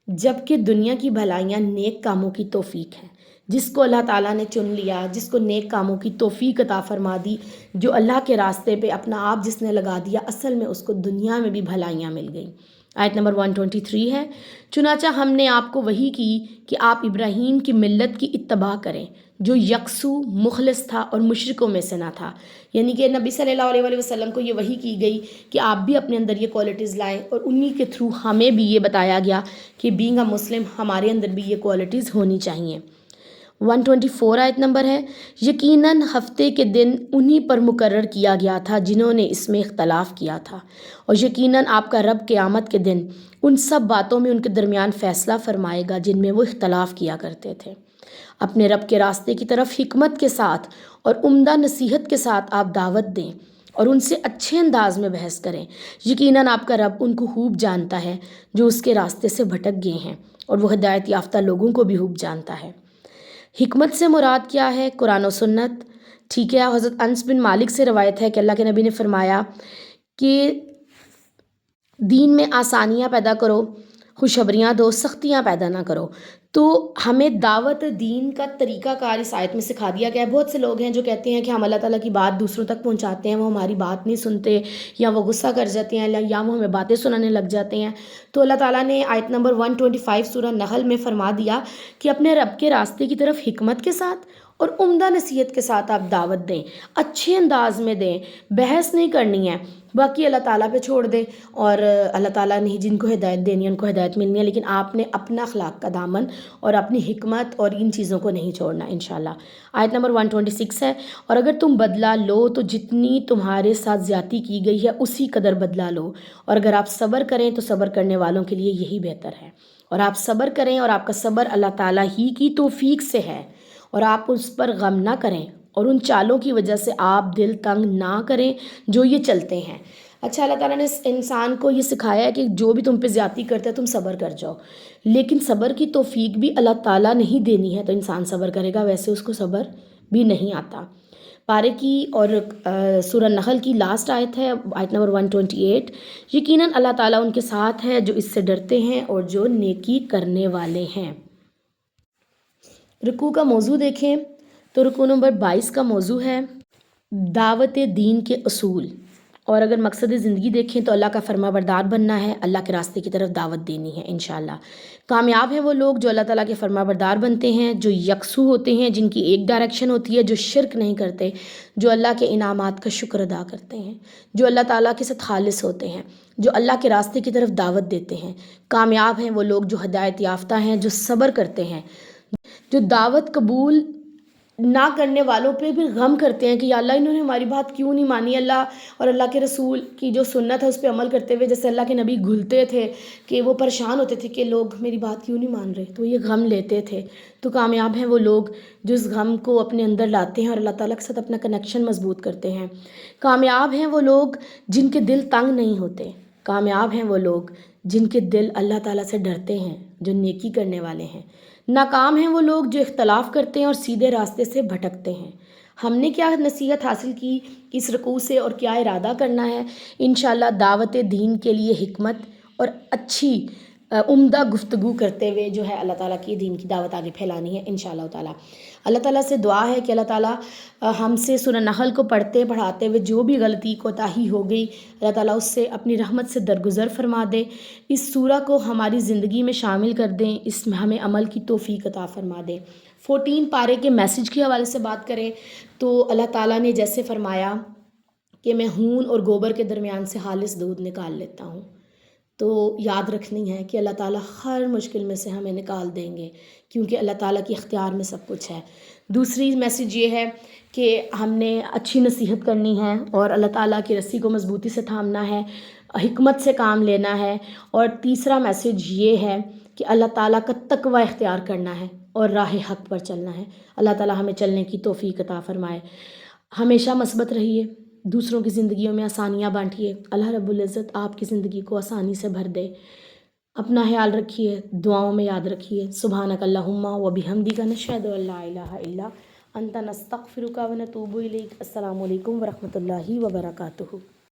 جبکہ دنیا کی بھلائیاں نیک کاموں کی توفیق ہے۔ جس کو اللہ تعالیٰ نے چن لیا، جس کو نیک کاموں کی توفیق عطا فرما دی، جو اللہ کے راستے پہ اپنا آپ جس نے لگا دیا، اصل میں اس کو دنیا میں بھی بھلائیاں مل گئیں۔ آیت نمبر 123 ہے، چنانچہ ہم نے آپ کو وحی کی کہ آپ ابراہیم کی ملت کی اتباع کریں جو یکسو مخلص تھا اور مشرکوں میں سے نہ تھا، یعنی کہ نبی صلی اللہ علیہ وسلم کو یہ وحی کی گئی کہ آپ بھی اپنے اندر یہ کوالٹیز لائیں، اور انہی کے تھرو ہمیں بھی یہ بتایا گیا کہ بینگ اے مسلم ہمارے اندر بھی یہ کوالٹیز ہونی چاہیے۔ 124 آیت نمبر ہے، یقیناً ہفتے کے دن انہی پر مقرر کیا گیا تھا جنہوں نے اس میں اختلاف کیا تھا، اور یقیناً آپ کا رب قیامت کے دن ان سب باتوں میں ان کے درمیان فیصلہ فرمائے گا جن میں وہ اختلاف کیا کرتے تھے۔ اپنے رب کے راستے کی طرف حکمت کے ساتھ اور عمدہ نصیحت کے ساتھ آپ دعوت دیں اور ان سے اچھے انداز میں بحث کریں۔ یقیناً آپ کا رب ان کو خوب جانتا ہے جو اس کے راستے سے بھٹک گئے ہیں، اور وہ ہدایت یافتہ لوگوں کو بھی خوب جانتا ہے۔ حکمت سے مراد کیا ہے؟ قرآن و سنت، ٹھیک ہے۔ حضرت انس بن مالک سے روایت ہے کہ اللہ کے نبی نے فرمایا کہ دین میں آسانیاں پیدا کرو، خوشخبریاں دو، سختیاں پیدا نہ کرو۔ تو ہمیں دعوت دین کا طریقہ کار اس آیت میں سکھا دیا گیا ہے۔ بہت سے لوگ ہیں جو کہتے ہیں کہ ہم اللہ تعالیٰ کی بات دوسروں تک پہنچاتے ہیں، وہ ہماری بات نہیں سنتے، یا وہ غصہ کر جاتے ہیں، یا وہ ہمیں باتیں سنانے لگ جاتے ہیں۔ تو اللہ تعالیٰ نے آیت نمبر 125 سورہ نحل میں فرما دیا کہ اپنے رب کے راستے کی طرف حکمت کے ساتھ اور عمدہ نصیحت کے ساتھ آپ دعوت دیں، اچھے انداز میں دیں، بحث نہیں کرنی ہے، باقی اللہ تعالیٰ پہ چھوڑ دیں، اور اللہ تعالیٰ نے جن کو ہدایت دینی ہے ان کو ہدایت ملنی ہے، لیکن آپ نے اپنا اخلاق کا دامن اور اپنی حکمت اور ان چیزوں کو نہیں چھوڑنا انشاءاللہ۔ آیت نمبر 126 ہے، اور اگر تم بدلہ لو تو جتنی تمہارے ساتھ زیادتی کی گئی ہے اسی قدر بدلہ لو، اور اگر آپ صبر کریں تو صبر کرنے والوں کے لیے یہی بہتر ہے۔ اور آپ صبر کریں، اور آپ کا صبر اللہ تعالیٰ ہی کی توفیق سے ہے، اور آپ اس پر غم نہ کریں، اور ان چالوں کی وجہ سے آپ دل تنگ نہ کریں جو یہ چلتے ہیں۔ اچھا، اللہ تعالیٰ نے انسان کو یہ سکھایا ہے کہ جو بھی تم پہ زیادتی کرتے ہیں تم صبر کر جاؤ، لیکن صبر کی توفیق بھی اللہ تعالیٰ نے ہی دینی ہے، تو انسان صبر کرے گا، ویسے اس کو صبر بھی نہیں آتا۔ پارے کی اور سورہ نحل کی لاسٹ آیت ہے، آیت نمبر 128، یقیناً اللہ تعالیٰ ان کے ساتھ ہے جو اس سے ڈرتے ہیں اور جو نیکی کرنے والے ہیں۔ رکوع کا موضوع دیکھیں تو رکوع نمبر 22 کا موضوع ہے دعوت دین کے اصول، اور اگر مقصد زندگی دیکھیں تو اللہ کا فرما بردار بننا ہے، اللہ کے راستے کی طرف دعوت دینی ہے انشاءاللہ۔ کامیاب ہیں وہ لوگ جو اللہ تعالیٰ کے فرما بردار بنتے ہیں، جو یکسو ہوتے ہیں، جن کی ایک ڈائریکشن ہوتی ہے، جو شرک نہیں کرتے، جو اللہ کے انعامات کا شکر ادا کرتے ہیں، جو اللہ تعالیٰ کے ساتھ خالص ہوتے ہیں، جو اللہ کے راستے کی طرف دعوت دیتے ہیں۔ کامیاب ہیں وہ لوگ جو ہدایت یافتہ ہیں، جو صبر کرتے ہیں، جو دعوت قبول نہ کرنے والوں پہ بھی غم کرتے ہیں کہ یا اللہ انہوں نے ہماری بات کیوں نہیں مانی، اللہ اور اللہ کے رسول کی جو سنت ہے اس پہ عمل کرتے ہوئے، جیسے اللہ کے نبی گھلتے تھے کہ وہ پریشان ہوتے تھے کہ لوگ میری بات کیوں نہیں مان رہے، تو یہ غم لیتے تھے۔ تو کامیاب ہیں وہ لوگ جو اس غم کو اپنے اندر لاتے ہیں اور اللہ تعالیٰ کے ساتھ اپنا کنیکشن مضبوط کرتے ہیں۔ کامیاب ہیں وہ لوگ جن کے دل تنگ نہیں ہوتے، کامیاب ہیں وہ لوگ جن کے دل اللہ تعالیٰ سے ڈرتے ہیں، جو نیکی کرنے والے ہیں۔ ناکام ہیں وہ لوگ جو اختلاف کرتے ہیں اور سیدھے راستے سے بھٹکتے ہیں۔ ہم نے کیا نصیحت حاصل کی اس رکوع سے اور کیا ارادہ کرنا ہے؟ انشاءاللہ دعوت دین کے لیے حکمت اور اچھی عمدہ گفتگو کرتے ہوئے جو ہے اللہ تعالیٰ کی دین کی دعوت آگے پھیلانی ہے انشاءاللہ تعالیٰ۔ اللہ تعالیٰ سے دعا ہے کہ اللہ تعالیٰ ہم سے سورہ نحل کو پڑھتے پڑھاتے ہوئے جو بھی غلطی کوتاہی ہو گئی، اللہ تعالیٰ اس سے اپنی رحمت سے درگزر فرما دے، اس سورہ کو ہماری زندگی میں شامل کر دیں، اس میں ہمیں عمل کی توفیق عطا فرما دے۔ 14 پارے کے میسج کے حوالے سے بات کریں تو اللہ تعالیٰ نے جیسے فرمایا کہ میں خون اور گوبر کے درمیان سے خالص دودھ نکال لیتا ہوں، تو یاد رکھنی ہے کہ اللہ تعالیٰ ہر مشکل میں سے ہمیں نکال دیں گے، کیونکہ اللہ تعالیٰ کی اختیار میں سب کچھ ہے۔ دوسری میسج یہ ہے کہ ہم نے اچھی نصیحت کرنی ہے اور اللہ تعالیٰ کی رسی کو مضبوطی سے تھامنا ہے، حکمت سے کام لینا ہے، اور تیسرا میسج یہ ہے کہ اللہ تعالیٰ کا تقوی اختیار کرنا ہے اور راہ حق پر چلنا ہے۔ اللہ تعالیٰ ہمیں چلنے کی توفیق عطا فرمائے۔ ہمیشہ مثبت رہیے، دوسروں کی زندگیوں میں آسانیاں بانٹیے، اللہ رب العزت آپ کی زندگی کو آسانی سے بھر دے۔ اپنا خیال رکھیے، دعاؤں میں یاد رکھیے۔ سبحانک اللہم و بحمدک نشہد ان لا الہ الا انت نستغفرک و نتوب الیک۔ السلام علیکم ورحمۃ اللہ وبرکاتہ۔